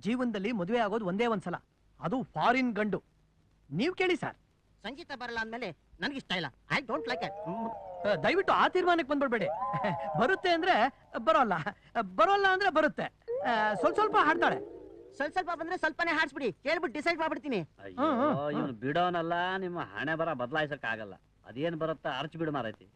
ಜೀವನದಲ್ಲಿ ಮದುವೆ ಆಗೋದು ಒಂದೇ ಒಂದ್ಸಲ, ಅದು ಫಾರಿನ್ ಗಂಡು. ನೀವ್ ಕೇಳಿ ಸರ್. ಸಂಗೀತ ಬರಲ್ಲ ಅಂದ್ಮೇಲೆ ನನಗಿಷ್ಟ ಇಲ್ಲ. I don't like it. ದಯವಿಟ್ಟು ಆ ತೀರ್ಮಾನಕ್ಕೆ ಬಂದ್ಬಿಡ್ಬೇಡಿ. ಬರುತ್ತೆ ಅಂದ್ರೆ ಬರೋಲ್ಲ ಅಂದ್ರೆ ಬರುತ್ತೆ. ಸ್ವಲ್ಪ ಹಾಡ್ತಾಳೆ. ಸ್ವಲ್ಪ ಬಂದ್ರೆ ಸ್ವಲ್ಪನೇ ಹಾಡ್ಸ್ಬಿಡಿ, ಕೇಳ್ಬಿಟ್ಟು ಡಿಸೈಡ್ ಮಾಡ್ಬಿಡ್ತೀನಿ. ಇವನು ಬಿಡೋನಲ್ಲ, ನಿಮ್ಮ ಹಣೆ ಬರ ಬದಲಾಯಿಸಕ್ ಆಗಲ್ಲ. ಅದೇನ್ ಬರುತ್ತಾ ಅರ್ಚ್ ಬಿಡು ಮಾರೈತಿ.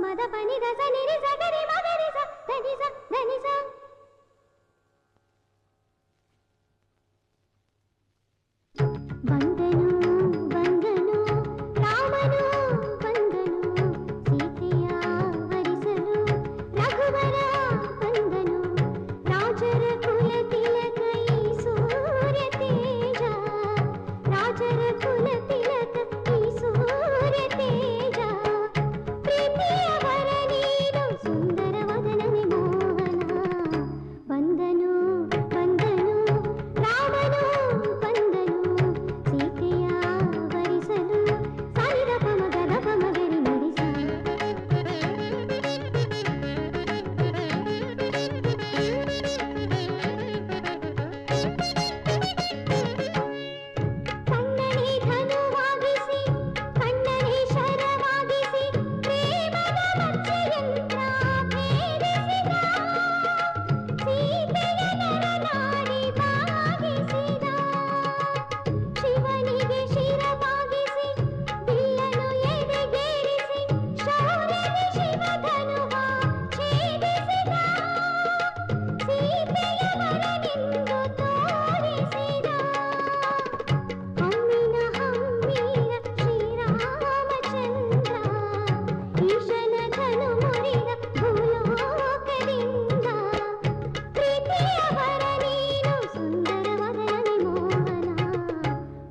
ಮದ ಪನಿ ದ ಸ ನಿ ರಿ ಸ ಗ ರಿ ಮ ಗ ರಿ ಸ ದ ನಿ ಸ ದ ನಿ ಸ. ಬಂದನು ಬಂದನು ರಾಮನು ಬಂದನು ಸೀತೆಯ ವರಿಸಲು ರಘುವರ ಬಂದನು ರಾಜರ ಕುಲ ತಿಲಕ ಈ ಸೂರ್ಯ ತೇಜ ರಾಜರ ಕುಲ ತಿಲಕ ಈ ಸೂರ್ಯ ತೇಜ ಪ್ರೀತಿಯ ವರ ನೀನು ಸುಂದರ ವದನನೆ ಮೋಹನ ಬಂದನು ಬಂದನು ರಾಮನು ಬಂದನು ಸೀತೆಯ ವರಿಸಲು ಸಾರಿದ ಪಮಗದ ಪಮಗರಿ ನುಡಿಸ. ಕಣ್ಣನೇ ಧನುವಾಗಿಸಿ ಕಣ್ಣನೇ ಶರವಾಗಿಸಿ ಪ್ರೇಮದ ಮತ್ಸ್ಯಯಂತ್ರ ಭೇದಿಸಿದ ಸೀತೆಯ ನರನಾಡಿ ಬಾಗಿಸಿದ ಶಿವನಿಗೆ ಶಿರವಾಗಿಸಿ ಬಿಲ್ಲನು ಎದೆಗೇರಿಸಿ ಶೌರ್ಯದ ಶಿವಧನುವ ಛೇದಿಸಿದ ಸೀತೆಯ ವರನೆಂದು ತೋರಿಸಿದ ಹಮ್ಮಿನ ಹಮ್ಮಿನ ಶ್ರೀರಾಮಚಂದ್ರ ಈಶನ ಧನು ಮುರಿದ ಭೂಲೋಕದಿಂದ ಪ್ರೀತಿಯ ವರ ನೀನು ಸುಂದರ ವದನನೆ ಮೋಹನ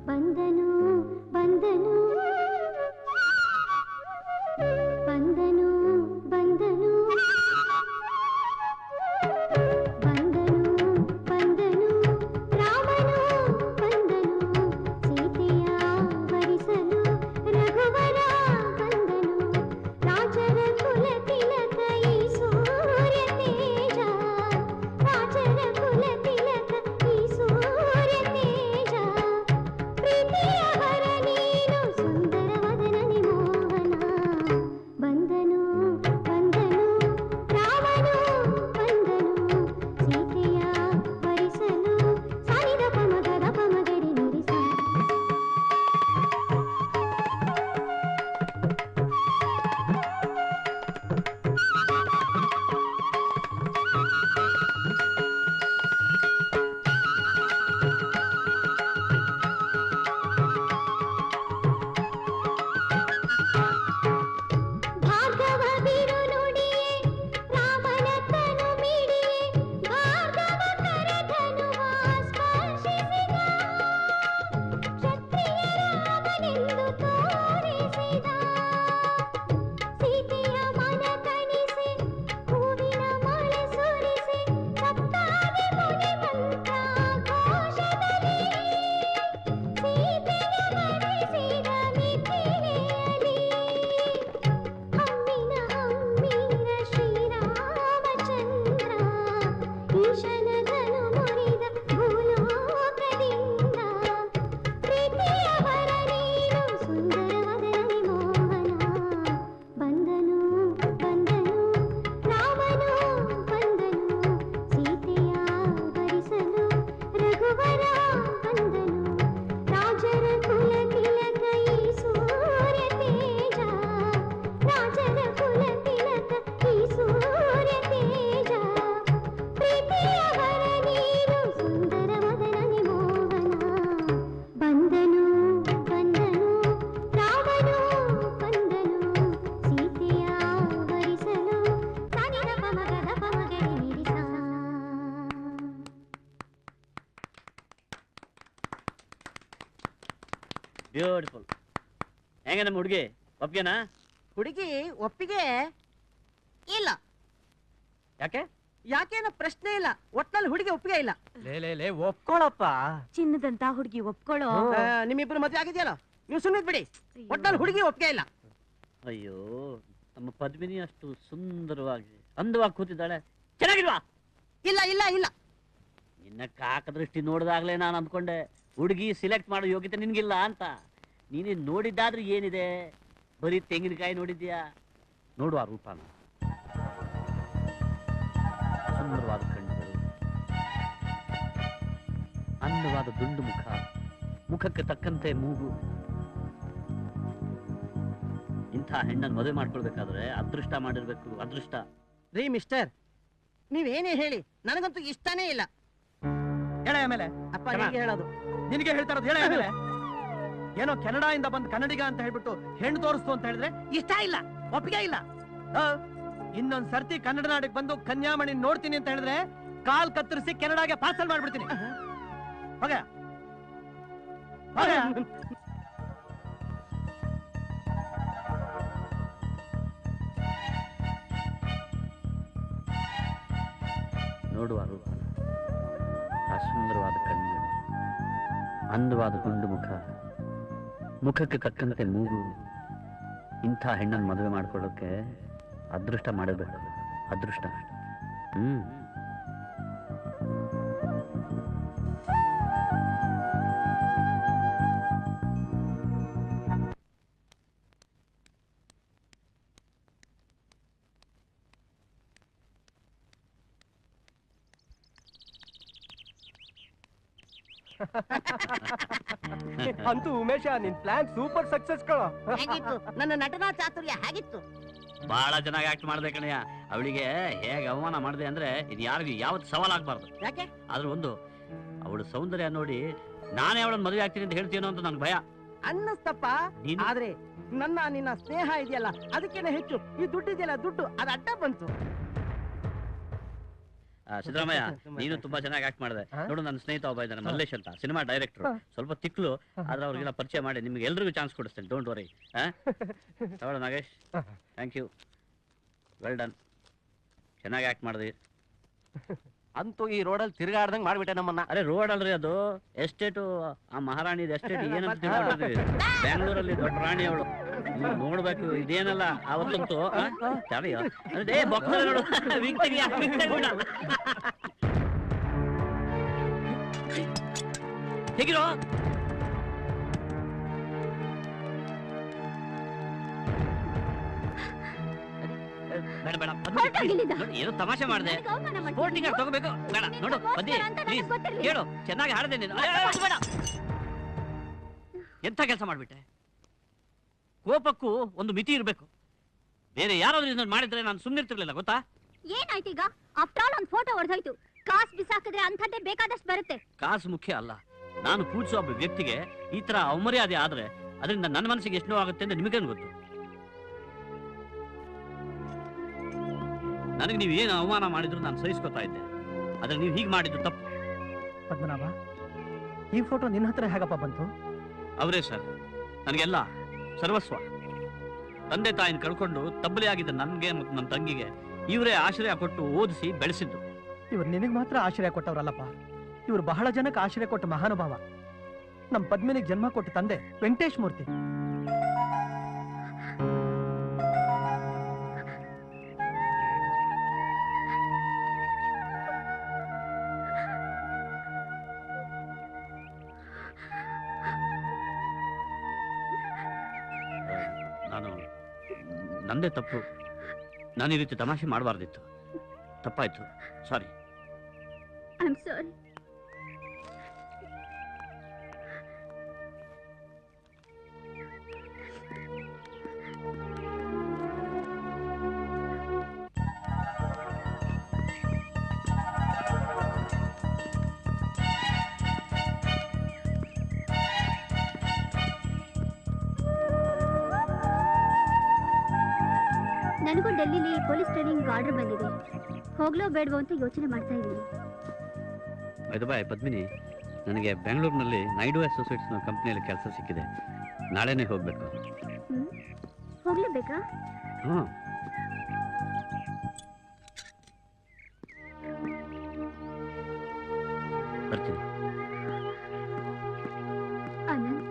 ಬಂದನು ಬಂದನು ಬಂದನು ಬಂದನು ಬಂದನು ಬಂದನು ರಾಮನು ಬಂದನು ಸೀತೆಯ ವರಿಸಲು ರಘುವರ ಬಂದನು ರಾಜರ ಕುಲ ತಿಲಕ ಈ ಸೂರ್ಯ ತೇಜ ರಾಜರ ಕುಲ ತಿಲಕ ಈ ಸೂರ್ಯ ತೇಜ ಪ್ರೀತಿಯ ವರ ನೀನು ಸುಂದರ ವದನನೆ ಮೋಹನ ಬಂದನು ಬಂದನು ರಾಮನು ಬಂದನು ಸೀತೆಯ ವರಿಸಲು ಸಾರಿದ ಪಮಗದ ಪಮಗರಿ ನುಡಿಸ. ಭಾರ್ಗವ ಬಿರು ನುಡಿಯೇ ರಾಮನ ತನು ಮಿಡಿಯೇ ಭಾರ್ಗವ ಕರಧನುವ ಸ್ಪರ್ಶಿಸಿದ ಕ್ಷತ್ರಿಯ ರಾಮನೆಂದು ತೋರಿಸಿದ ಸೀತೆಯ ಮನ ತಣಿಸಿ ಹೂವಿನ ಮಳೆ ಸುರಿಸಿ ಸಪ್ತಾದಿ ಮುನಿ ಮಂತ್ರ ಘೋಷದಲ್ಲಿ ಸೀತೆಯ ವರಿಸಿದ ಮಿಥಿಲೆಯಲ್ಲಿ ಹಮ್ಮಿನ ಹಮ್ಮಿನ ಶ್ರೀರಾಮಚಂದ್ರ ಈಶನ ಧನು ಮುರಿದ ಭೂಲೋಕದಿಂದ ಪ್ರೀತಿಯ ವರ ನೀನು ಸುಂದರ ವದನನೆ ಮೋಹನ ಬಂದನು ಬಂದನು ರಾಮನು ಬಂದನು ಸೀತೆಯ ವರಿಸಲು ರಘುವರ ಬಂದನು ರಾಜರ ಕುಲ ತಿಲಕ ಈ ಸೂರ್ಯ ತೇಜ ರಾಜರ ಕುಲ ತಿಲಕ ಈ ಸೂರ್ಯ ತೇಜ ಪ್ರೀತಿಯ ವರ ನೀನು ಸುಂದರ ವದನನೆ ಮೋಹನ ಬಂದನು ಬಂದನು ರಾಮನು ಬಂದನು ಸೀತೆಯ ವರಿಸಲು ಸಾರಿದ ಪಮಗದ ಪಮಗರಿ ನುಡಿಸ. ಬ್ಯೂಟಿಫುಲ್. ಹೆಂಗ ನಮ್ಮ ಹುಡುಗಿ ಒಪ್ಗೆನಾ? ಹುಡುಗಿ ಒಪ್ಪಿಗೆ ಇಲ್ಲ. ಯಾಕೆ? ಯಾಕೇನೋ ಪ್ರಶ್ನೆ ಇಲ್ಲ, ಒಟ್ನಲ್ಲಿ ಹುಡುಗಿ ಒಪ್ಪಿಗೆ ಇಲ್ಲ. ಲೇ ಒಪ್ಕೊಳಪ್ಪ. ಚಿನ್ನದಂತ ಹುಡುಗಿ ಒಪ್ಕೊಳ್ಳೋ. ನಿಮ್ಮಿಬ್ರು ಮದುವೆ ಆಗಿದೆಯಲ್ಲ, ನೀವು ಸುಮ್ಮನೆ ಬಿಡಿ. ಒಟ್ನಲ್ಲಿ ಹುಡುಗಿ ಒಪ್ಪಿಗೆ ಇಲ್ಲ. ಅಯ್ಯೋ, ನಮ್ಮ ಪದ್ಮಿನಿ ಅಷ್ಟು ಸುಂದರವಾಗಿ ಅಂದವಾಗಿ ಕೂತಿದ್ದಾಳೆ. ಚೆನ್ನಾಗಿಲ್ವಾ? ಇಲ್ಲ ಇಲ್ಲ ಇಲ್ಲ. ನಿನ್ನ ಕಾಕ ದೃಷ್ಟಿ ನೋಡಿದಾಗ್ಲೇ ನಾನು ಅಂದ್ಕೊಂಡೆ ಹುಡುಗಿ ಸಿಲೆಕ್ಟ್ ಮಾಡೋ ಯೋಗ್ಯತೆ ನಿನ್ಗಿಲ್ಲ ಅಂತ. ನೀನೇ ನೋಡಿದ್ದಾದ್ರೂ ಏನಿದೆ, ಬರೀ ತೆಂಗಿನಕಾಯಿ ನೋಡಿದ್ಯಾ? ನೋಡುವ ರೂಪನ, ಸುಂದರವಾದ ಕಣ್ಣುಗಳು, ಅಂದವಾದ ದುಂಡು ಮುಖ, ಮುಖಕ್ಕೆ ತಕ್ಕಂತೆ ಮೂಗು. ಇಂಥ ಇಂಥ ಹೆಣ್ಣನ್ನು ಮದುವೆ ಮಾಡ್ಕೊಳ್ಬೇಕಾದ್ರೆ ಅದೃಷ್ಟ ಮಾಡಿರ್ಬೇಕು, ಅದೃಷ್ಟ. ರೀ ಮಿಸ್ಟರ್, ನೀವೇನೇ ಹೇಳಿ ನನಗಂತೂ ಇಷ್ಟನೇ ಇಲ್ಲ. ಹೇಳ ಆಮೇಲೆ ಅಪ್ಪ ನಿನಗೆ ಹೇಳೋದು, ನಿನಗೆ ಹೇಳ್ತಾ ಇರೋದು. ಹೇಳ ಆಮೇಲೆ ಏನೋ ಕೆನಡಾಯಿಂದ ಬಂದು ಕನ್ನಡಿಗ ಅಂತ ಹೇಳ್ಬಿಟ್ಟು ಹೆಣ್ಣು ತೋರಿಸ್ತು ಅಂತ ಹೇಳಿದ್ರೆ ಇಷ್ಟ ಇಲ್ಲ, ಒಪ್ಪಿಗೆ ಇಲ್ಲ. ಇನ್ನೊಂದ್ ಸರ್ತಿ ಕನ್ನಡ ನಾಡಿಗೆ ಬಂದು ಕನ್ಯಾಮಣಿ ನೋಡ್ತೀನಿ ಅಂತ ಹೇಳಿದ್ರೆ ಕಾಲ್ ಕತ್ತರಿಸಿ ಕೆನಡಾಗೆ ಪಾರ್ಸಲ್ ಮಾಡ್ಬಿಡ್ತೀನಿ. ಹೋಗ ನೋಡುವ ರೂಪ, ಆ ಸುಂದರವಾದ ಕಣ್ಣು, ಅಂದವಾದ ಗುಂಡು ಮುಖ, ಮುಖಕ್ಕೆ ತಕ್ಕಂತೆ ಮೂಗು. ಇಂಥ ಹೆಣ್ಣನ್ನು ಮದುವೆ ಮಾಡ್ಕೊಳ್ಳೋಕೆ ಅದೃಷ್ಟ ಮಾಡಬೇಕು, ಅದೃಷ್ಟ. ಅಂತೂ ಉಮೇಶ, ನಿನ್ ಪ್ಲಾನ್ ಸೂಪರ್ ಸಕ್ಸಸ್ ಕಣ. ಹೇಗಿತ್ತು ನನ್ನ ನಟನಾ ಚಾತುರ್ಯ? ಹೇಗಿತ್ತು? ಬಹಳ ಚೆನ್ನಾಗಿ ಆಕ್ಟ್ ಮಾಡ್ದೆ ಕಣಯ್ಯ. ಅವಳಿಗೆ ಹೇಗೆ ಅವಮಾನ ಮಾಡಿದೆ ಅಂದ್ರೆ ಇದು ಯಾರಿಗೂ ಯಾವತ್ತು ಸವಾಲಾಗಬಾರ್ದು. ಯಾಕೆ? ಆದ್ರೂ ಒಂದು, ಅವಳು ಸೌಂದರ್ಯ ನೋಡಿ ನಾನೇ ಅವಳನ್ನ ಮದುವೆ ಆಗ್ತೀನಿ ಅಂತ ಹೇಳ್ತೀನೋ ಅಂತ ನನ್ಗೆ ಭಯ ಅನ್ನಸ್ತಪ್ಪ. ಆದ್ರೆ ನಿನ್ನ ಸ್ನೇಹ ಇದೆಯಲ್ಲ, ಅದಕ್ಕೇನೆ ಹೆಚ್ಚು. ಈ ದುಡ್ಡು ಇದೆಯಲ್ಲ, ದುಡ್ಡು ಅದು ಅಡ್ಡ ಬಂತು. ಸಿದ್ದರಾಮಯ್ಯ, ನೀನು ತುಂಬಾ ಚೆನ್ನಾಗಿ ಆಕ್ಟ್ ಮಾಡಿದೆ. ನೋಡು, ನನ್ನ ಸ್ನೇಹಿತ ಒಬ್ಬ ಇದ್ದಾನೆ, ಮಲ್ಲೇಶ್ ಅಂತ, ಸಿನಿಮಾ ಡೈರೆಕ್ಟರ್. ಸ್ವಲ್ಪ ತಿಕ್ಲು, ಆದ್ರೆ ಅವ್ರಿಗೆಲ್ಲ ಪರಿಚಯ ಮಾಡಿ ನಿಮ್ಗೆ ಎಲ್ರಿಗೂ ಚಾನ್ಸ್ ಕೊಡಿಸ್ತೇನೆ. Don't worry. ನೋಡು Nagesh, thank you, well done, ಚೆನ್ನಾಗಿ ಆಕ್ಟ್ ಮಾಡಿದ್ವಿ. ಅಂತೂ ಈ ರೋಡಲ್ಲಿ ತಿರುಗಾಡ್ದಂಗ್ ಮಾಡ್ಬಿಟ್ಟೆ ನಮ್ಮನ್ನ. ಅರೆ ರೋಡ್ ಅಲ್ರಿ, ಅದು ಎಸ್ಟೇಟು, ಆ ಮಹಾರಾಣಿದ ಎಸ್ಟೇಟ್. ಏನಂತ ತಿಳ್ಕೊಂಡಿದ್ವಿ, ಬ್ಯಾಂಗ್ಳೂರಲ್ಲಿ ದೊಡ್ಡ ರಾಣಿ ಅವಳು. ನೀವು ನೋಡ್ಬೇಕು, ಇದೇನಲ್ಲ ಅವತ್ತಂತೂ ನೋಡು. ಹೇಗಿರೋ ಬೇಡ ಬೇಡ, ಏನೋ ತಮಾಷೆ ಮಾಡಿದೆ. ಸ್ಪೋರ್ಟಿಂಗ್ ಆಗಿ ತಗೋಬೇಕು. ಬೇಡ ನೋಡು, ಬನ್ನಿ ಪ್ಲೀಸ್, ಕೇಳು, ಚೆನ್ನಾಗಿ ಹಾಡಿದೆ ನೀನು. ಬೇಡ, ಎಂಥ ಕೆಲಸ ಮಾಡ್ಬಿಟ್ಟೆ. ಕೋಪಕ್ಕೂ ಒಂದು ಮಿತಿ ಇರಬೇಕು. ಬೇರೆ ಯಾರಾದ್ರೂ ಇದನ್ನ ಮಾಡಿದ್ರೆ ನಾನು ಸುಮ್ಮನಿರ್ತಿರ್ಲಿಲ್ಲ, ಗೊತ್ತಾ? ಏನಾಯ್ತು ಈಗ? ಆಫ್ಟರ್ ಆಲ್ ಒಂದು ಫೋಟೋ ಹೊಡೆದೋಯ್ತು. ಕಾಸು ಬಿಸಾಕಿದ್ರೆ ಅಂಥದ್ದೇ ಬೇಕಾದಷ್ಟು ಬರುತ್ತೆ. ಕಾಸು ಮುಖ್ಯ ಅಲ್ಲ. ನಾನು ಪೂಜಿಸೋ ಒಬ್ಬ ವ್ಯಕ್ತಿಗೆ ಈ ತರ ಅವಮರ್ಯಾದೆ ಆದ್ರೆ ಅದರಿಂದ ನನ್ನ ಮನಸ್ಸಿಗೆ ಎಷ್ಟು ನೋವಾಗುತ್ತೆ ಅಂತ ನಿಮಗೇನು ಗೊತ್ತು? ನನಗೆ ನೀವು ಏನು ಅವಮಾನ ಮಾಡಿದ್ರು ನಾನು ಸಹಿಸ್ಕೊತಾ ಇದ್ದೆ, ಆದ್ರೆ ನೀವು ಹೀಗೆ ಮಾಡಿದ್ದು ತಪ್ಪು. ಪದ್ಮನಾಭ, ಈ ಫೋಟೋ ನಿನ್ನ ಹತ್ರ ಹೇಗಪ್ಪ ಬಂತು? ಅವರೇ ಸರ್, ನನಗೆಲ್ಲ ಸರ್ವಸ್ವ. ತಂದೆ ತಾಯಿನ ಕಳ್ಕೊಂಡು ತಬ್ಬಲಿ ಆಗಿದ್ದ ನನಗೆ ಮತ್ತು ನನ್ನ ತಂಗಿಗೆ ಇವರೇ ಆಶ್ರಯ ಕೊಟ್ಟು ಓದಿಸಿ ಬೆಳೆಸಿದ್ದು. ಇವ್ರು ನಿನಗೆ ಮಾತ್ರ ಆಶ್ರಯ ಕೊಟ್ಟವರಲ್ಲಪ್ಪ, ಇವ್ರು ಬಹಳ ಜನಕ್ಕೆ ಆಶ್ರಯ ಕೊಟ್ಟ ಮಹಾನುಭಾವ. ನಮ್ಮ ಪದ್ಮಿನಿಗೆ ಜನ್ಮ ಕೊಟ್ಟ ತಂದೆ ವೆಂಕಟೇಶ್ ಮೂರ್ತಿ. ನಂದೇ ತಪ್ಪು. ನಾನು ಈ ರೀತಿ ತಮಾಷೆ ಮಾಡಬಾರ್ದಿತ್ತು. ತಪ್ಪಾಯ್ತು, ಸಾರಿ. ಐ ಆಮ್ ಸಾರಿ. ನನಗೂ ಡೆಲ್ಲಿಲಿ ಪೊಲೀಸ್ ಟ್ರೈನಿಂಗ್ ಆರ್ಡರ್ ಬಂದಿದೆ. ಹೋಗ್ಲೋ ಬೇಡವೋ ಅಂತ ಯೋಚನೆ ಮಾಡ್ತಾ ಇದ್ದೀನಿ. ಇದು ಬಾಯ್ ಪದ್ಮಿನಿ, ನನಗೆ ಬೆಂಗಳೂರಿನಲ್ಲಿ ನಾಯ್ಡು ಅಸೋಸಿಯೇಟ್ಸ್ ಕಂಪ್ನಿಯಲ್ಲಿ ಕೆಲಸ ಸಿಕ್ಕಿದೆ. ನಾಳೆನೇ ಹೋಗ್ಬೇಕು. ಹೋಗ್ಲೇಬೇಕಾ? ಹಾಂ. ಬರ್ತೀನಿ. ಅನಂತ್,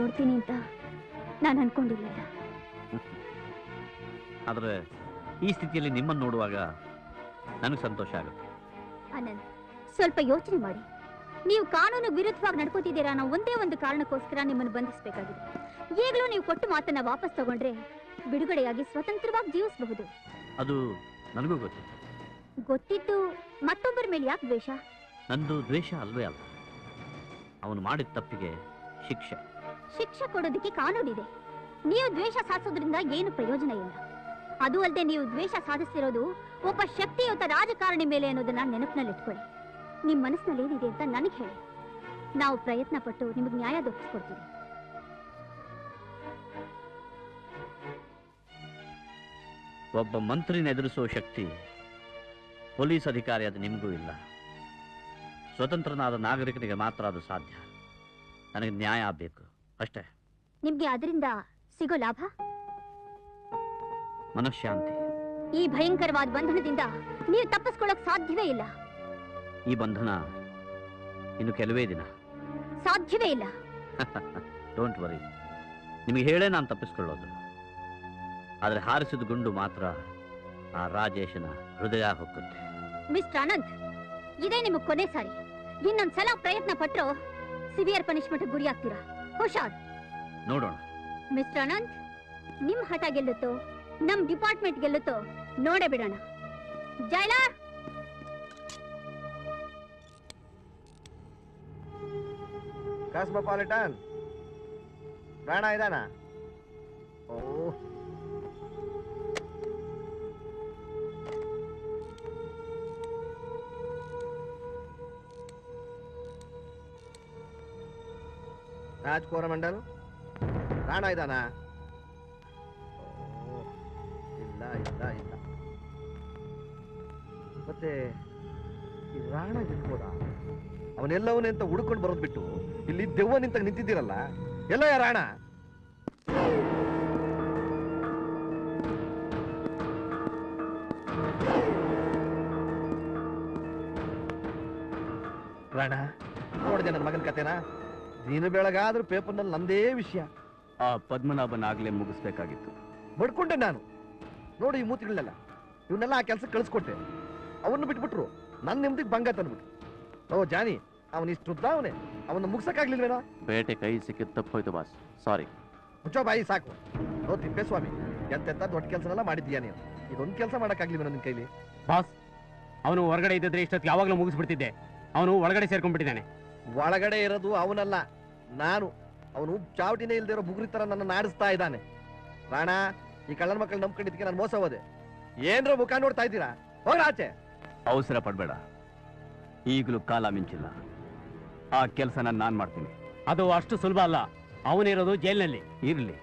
ನೋಡ್ತೀನಿ ಅಂತ ನಾನು ಅನ್ಕೊಂಡಿರ್ಲಿಲ್ಲ. ಆದರೆ ಈ ಸ್ಥಿತಿಯಲ್ಲಿ ನಿಮ್ಮನ್ನು ನೋಡುವಾಗ ನನಗೆ ಸಂತೋಷ ಆಗುತ್ತೆ. ಆನಂದ್, ಸ್ವಲ್ಪ ಯೋಚನೆ ಮಾಡಿ. ನೀವು ಕಾನೂನು ವಿರುದ್ಧವಾಗಿ ನಡ್ಕೋತಿದ್ದೀರಾ ಅನ್ನೋ ಒಂದೇ ಒಂದು ಕಾರಣಕ್ಕೋಸ್ಕರ ನಿಮ್ಮನ್ನು ಬಂಧಿಸಬೇಕಾಗಿದೆ. ಈಗಲೂ ನೀವು ಕೊಟ್ಟು ಮಾತನ್ನ ವಾಪಸ್ ತಗೊಂಡ್ರೆ ಬಿಡುಗಡೆಯಾಗಿ ಸ್ವತಂತ್ರವಾಗಿ ಜೀವಿಸಬಹುದು. ಅದು ನನಗೂ ಗೊತ್ತು. ಗೊತ್ತಿದ್ದು ಮತ್ತೊಬ್ಬರ ಮೇಲೆ ಯಾಕೆ ದ್ವೇಷ? ನಂದು ದ್ವೇಷ ಅಲ್ವೇ ಅಲ್ಲ, ಅವನು ಮಾಡಿದ ತಪ್ಪಿಗೆ ಶಿಕ್ಷೆ. ಶಿಕ್ಷೆ ಕೊಡೋದಕ್ಕೆ ಕಾನೂನಿದೆ. ನೀವು ದ್ವೇಷ ಸಾಧಿಸೋದ್ರಿಂದ ಏನು ಪ್ರಯೋಜನ ಇಲ್ಲ. ಅದು ಅಲ್ಲದೆ ನೀವು ದ್ವೇಷ ಸಾಧಿಸ್ತಿರೋದು ಒಬ್ಬ ಶಕ್ತಿಯುತ ರಾಜಕಾರಣಿ ಮೇಲೆ ಅನ್ನೋದನ್ನ ನೆನಪಿನಲ್ಲಿಟ್ಕೊಳ್ಳಿ. ನಿಮ್ಮ ಮನಸ್ಸಿನಲ್ಲಿ ಏನಿದೆ ಅಂತ ನನಗೆ ಹೇಳಿ. ನಾವು ಪ್ರಯತ್ನ ಪಟ್ಟು ನಿಮಗೆ ನ್ಯಾಯ ದೊರಕಿಸ್ಕೊಡ್ತೀವಿ. ಒಬ್ಬ ಮಂತ್ರಿನ ಎದುರಿಸುವ ಶಕ್ತಿ ಪೊಲೀಸ್ ಅಧಿಕಾರಿಯಾದ ನಿಮಗೂ ಇಲ್ಲ. ಸ್ವತಂತ್ರನಾದ ನಾಗರಿಕನಿಗೆ ಮಾತ್ರ ಅದು ಸಾಧ್ಯ. ನನಗೆ ನ್ಯಾಯ ಆಗಬೇಕು ಅಷ್ಟೇ. ನಿಮ್ಗೆ ಅದರಿಂದ ಸಿಗೋ ಲಾಭ? ಮನಃಶಾಂತಿ. ಈ ಭಯಂಕರವಾದ ಬಂಧನದಿಂದ ನೀವು ತಪ್ಪಿಸ್ಕೊಳ್ಳೋಕ್ ಸಾಧ್ಯವೇ ಇಲ್ಲ. ಈ ಬಂಧನ ಇನ್ನು ಕೆಲವೇ ದಿನ. ಸಾಧ್ಯವೇ ಇಲ್ಲ. ಡೋಂಟ್ ವರಿ, ನಿಮಗೆ ಹೇಳೇ ನಾನು ತಪ್ಪಿಸ್ಕೊಳ್ಳೋದು. ಆದರೆ ಹಾರಿಸಿದ ಗುಂಡು ಮಾತ್ರ ಆ ರಾಜೇಶನ ಹೃದಯ ಹೊಕ್ಕುತ್ತೆ. ಮಿಸ್ಟರ್ ಅನಂತ್, ಇದೇ ನಿಮಗೆ ಕೊನೆ ಸಾರಿ. ಇನ್ನೊಂದ್ಸಲ ಪ್ರಯತ್ನ ಪಟ್ರು ಸಿವಿಯರ್ ಪನಿಷ್ಮೆಂಟ್ ಗುರಿ ಆಗ್ತೀರಾ. ಹುಷಾರ್. ನೋಡೋಣ. ಮಿಸ್ಟರ್ ಅನಂತ್, ನಿಮ್ ಹಠ ಗೆಲ್ಲುತ್ತೋ ನಮ್ ಡಿಪಾರ್ಟ್ಮೆಂಟ್ ಗೆಲ್ಲುತ್ತೋ ನೋಡೇ ಬಿಡೋಣ. ಜೈಲರ್, ಕಾಸ್ಮೋಪಾಲಿಟನ್ ರಾಣಾ ಇದಾನ? ಓ, ರಾಜ್ ಕೋರಮಂಡಲ್ ರಾಣಾ ಇದಾನ? ಇಲ್ಲ ಇಲ್ಲ ಇಲ್ಲ. ಮತ್ತೆ ಈ ರಾಣ ಗೆಲ್ಬೋದಾ? ಅವನೆಲ್ಲವನೇ ಅಂತ ಹುಡ್ಕೊಂಡು ಬರೋದ್ ಬಿಟ್ಟು ಇಲ್ಲಿ ದೆವ್ವ ನಿಂತಾಗ ನಿಂತಿದ್ದೀರಲ್ಲ, ಎಲ್ಲ ಯಾ ರಾಣ? ರಾಣ ನೋಡಿದೆ ನನ್ನ ಮಗನ ಕತೆನಾ? ದಿನ ಬೆಳಗಾದ್ರೂ ಪೇಪರ್ನಲ್ಲಿ ನಂದೇ ವಿಷಯ. ಆ ಪದ್ಮನಾಭನ್ ಆಗ್ಲೇ ಮುಗಿಸ್ಬೇಕಾಗಿತ್ತು. ಬಡ್ಕೊಂಡೆ ನಾನು. ನೋಡಿ ಈ ಮೂತಿಗಳನ್ನೆಲ್ಲ, ಇವನ್ನೆಲ್ಲ ಆ ಕೆಲಸ ಕಳಿಸ್ಕೊಟ್ಟೆ. ಅವನ್ನ ಬಿಟ್ಬಿಟ್ರು. ನನ್ನ ನೆಮ್ಮದಿಗೆ ಭಂಗ ತಂದ್ಬಿಟ್ರು. ಓ ಜಾನಿ, ಅವನ್ ಇಷ್ಟುದ್ದ ಅವನೇ, ಅವನ್ನ ಮುಗ್ಸಕ್ಕಾಗ್ಲಿಲ್ವೇನೋ? ಬೇಟೆ ಕೈ ಸಿಕ್ಕಿದ್ ತಪ್ಪೋಯ್ತು ಬಾಸ್, ಸಾರಿ. ಮುಚ್ಚೋ ಬಾಯಿ ಸಾಕು. ಓ ತಿಪ್ಪೇಸ್ವಾಮಿ, ಎಂತೆಂತ ದೊಡ್ಡ ಕೆಲಸನೆಲ್ಲ ಮಾಡಿದ್ಯಾ ನೀನು. ಇದೊಂದು ಕೆಲಸ ಮಾಡಕ್ಕಾಗ್ಲಿವೇನೋ ನಿನ್ ಕೈಲಿ? ಬಾಸ್, ಅವನು ಹೊರಗಡೆ ಇದ್ದಿದ್ರೆ ಇಷ್ಟೊತ್ತು ಯಾವಾಗಲೂ ಮುಗಿಸ್ಬಿಡ್ತಿದ್ದೆ. ಅವನು ಒಳಗಡೆ ಸೇರ್ಕೊಂಡ್ಬಿಟ್ಟಿದ್ದಾನೆ. ಒಳಗಡೆ ಇರೋದು ಅವನಲ್ಲ, ನಾನು. ಅವನು ಚಾವಟಿನೇ ಇಲ್ದಿರೋ ಬುಗುರಿ ತರ ನನ್ನ ನಾಡಿಸ್ತಾ ಇದ್ದಾನೆ. ರಾಣ, ಈ ಕಳ್ಳನ ಮಕ್ಕಳು ನಂಬ್ಕೊಂಡಿದ್ದಕ್ಕೆ ನಾನು ಮೋಸ ಹೋದೆ. ಏನ್ರ ಮುಖ ನೋಡ್ತಾ ಇದ್ದೀರಾ? ಹೋಗ್ರ ಆಚೆ. ಅವಸರ ಪಡ್ಬೇಡ, ಈಗಲೂ ಕಾಲ ಮಿಂಚಿಲ್ಲ. ಆ ಕೆಲಸನ ನಾನ್ ಮಾಡ್ತೀನಿ. ಅದು ಅಷ್ಟು ಸುಲಭ ಅಲ್ಲ. ಅವನಿರೋದು ಜೈಲಿನಲ್ಲಿ. ಇರ್ಲಿ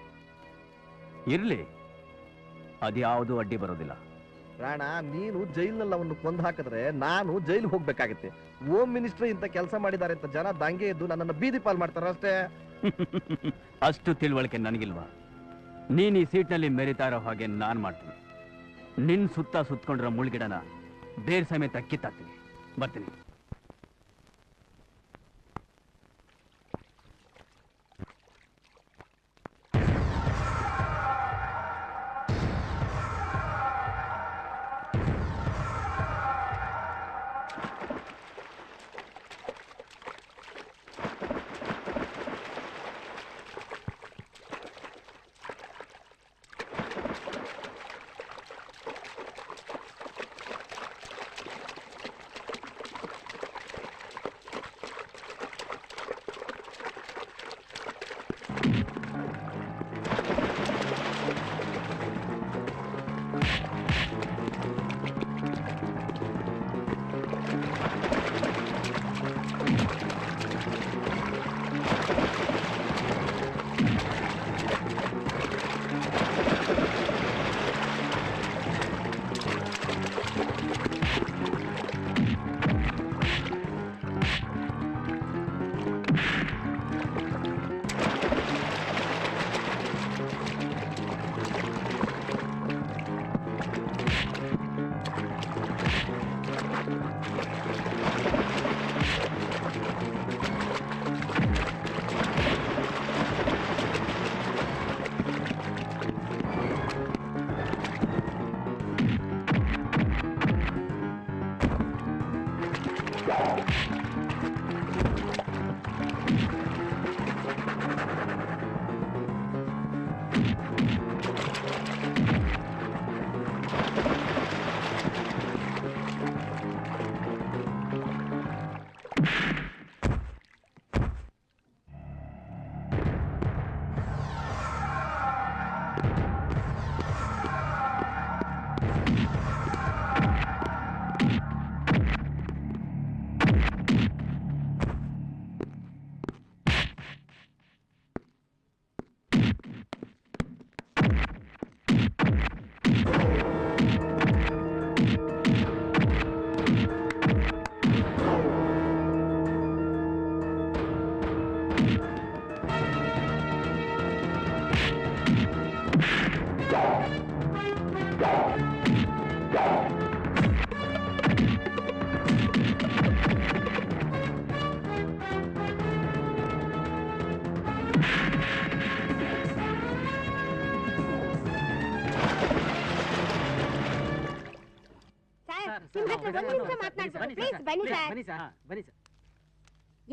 ಇರ್ಲಿ, ಅದ್ಯಾವುದೂ ಅಡ್ಡಿ ಬರೋದಿಲ್ಲ. ರಾಣ, ನೀನು ಜೈಲ್ನಲ್ಲಿ ಅವನು ಕೊಂದು ಹಾಕಿದ್ರೆ ನಾನು ಜೈಲ್ ಹೋಗ್ಬೇಕಾಗತ್ತೆ. ಹೋಮ್ ಮಿನಿಸ್ಟರ್ ಇಂತ ಕೆಲಸ ಮಾಡಿದ್ದಾರೆ ಅಂತ ಜನ ದಂಗೆ ಎದ್ದು ನನ್ನನ್ನು ಬೀದಿ ಪಾಲ್ ಮಾಡ್ತಾರ ಅಷ್ಟೇ. ಅಷ್ಟು ತಿಳುವಳಿಕೆ ನನಗಿಲ್ವಾ? ನೀನ್ ಈ ಸೀಟ್ನಲ್ಲಿ ಮೆರಿತಾ ಇರೋ ಹಾಗೆ ನಾನ್ ಮಾಡ್ತೀನಿ. ನಿನ್ ಸುತ್ತ ಸುತ್ಕೊಂಡಿರೋ ಮುಳ್ಗಿಡನ ಬೇರ್ ಸಮೇತ ಕಿತ್ತಾಕ್ತೀನಿ. ಬರ್ತೀನಿ.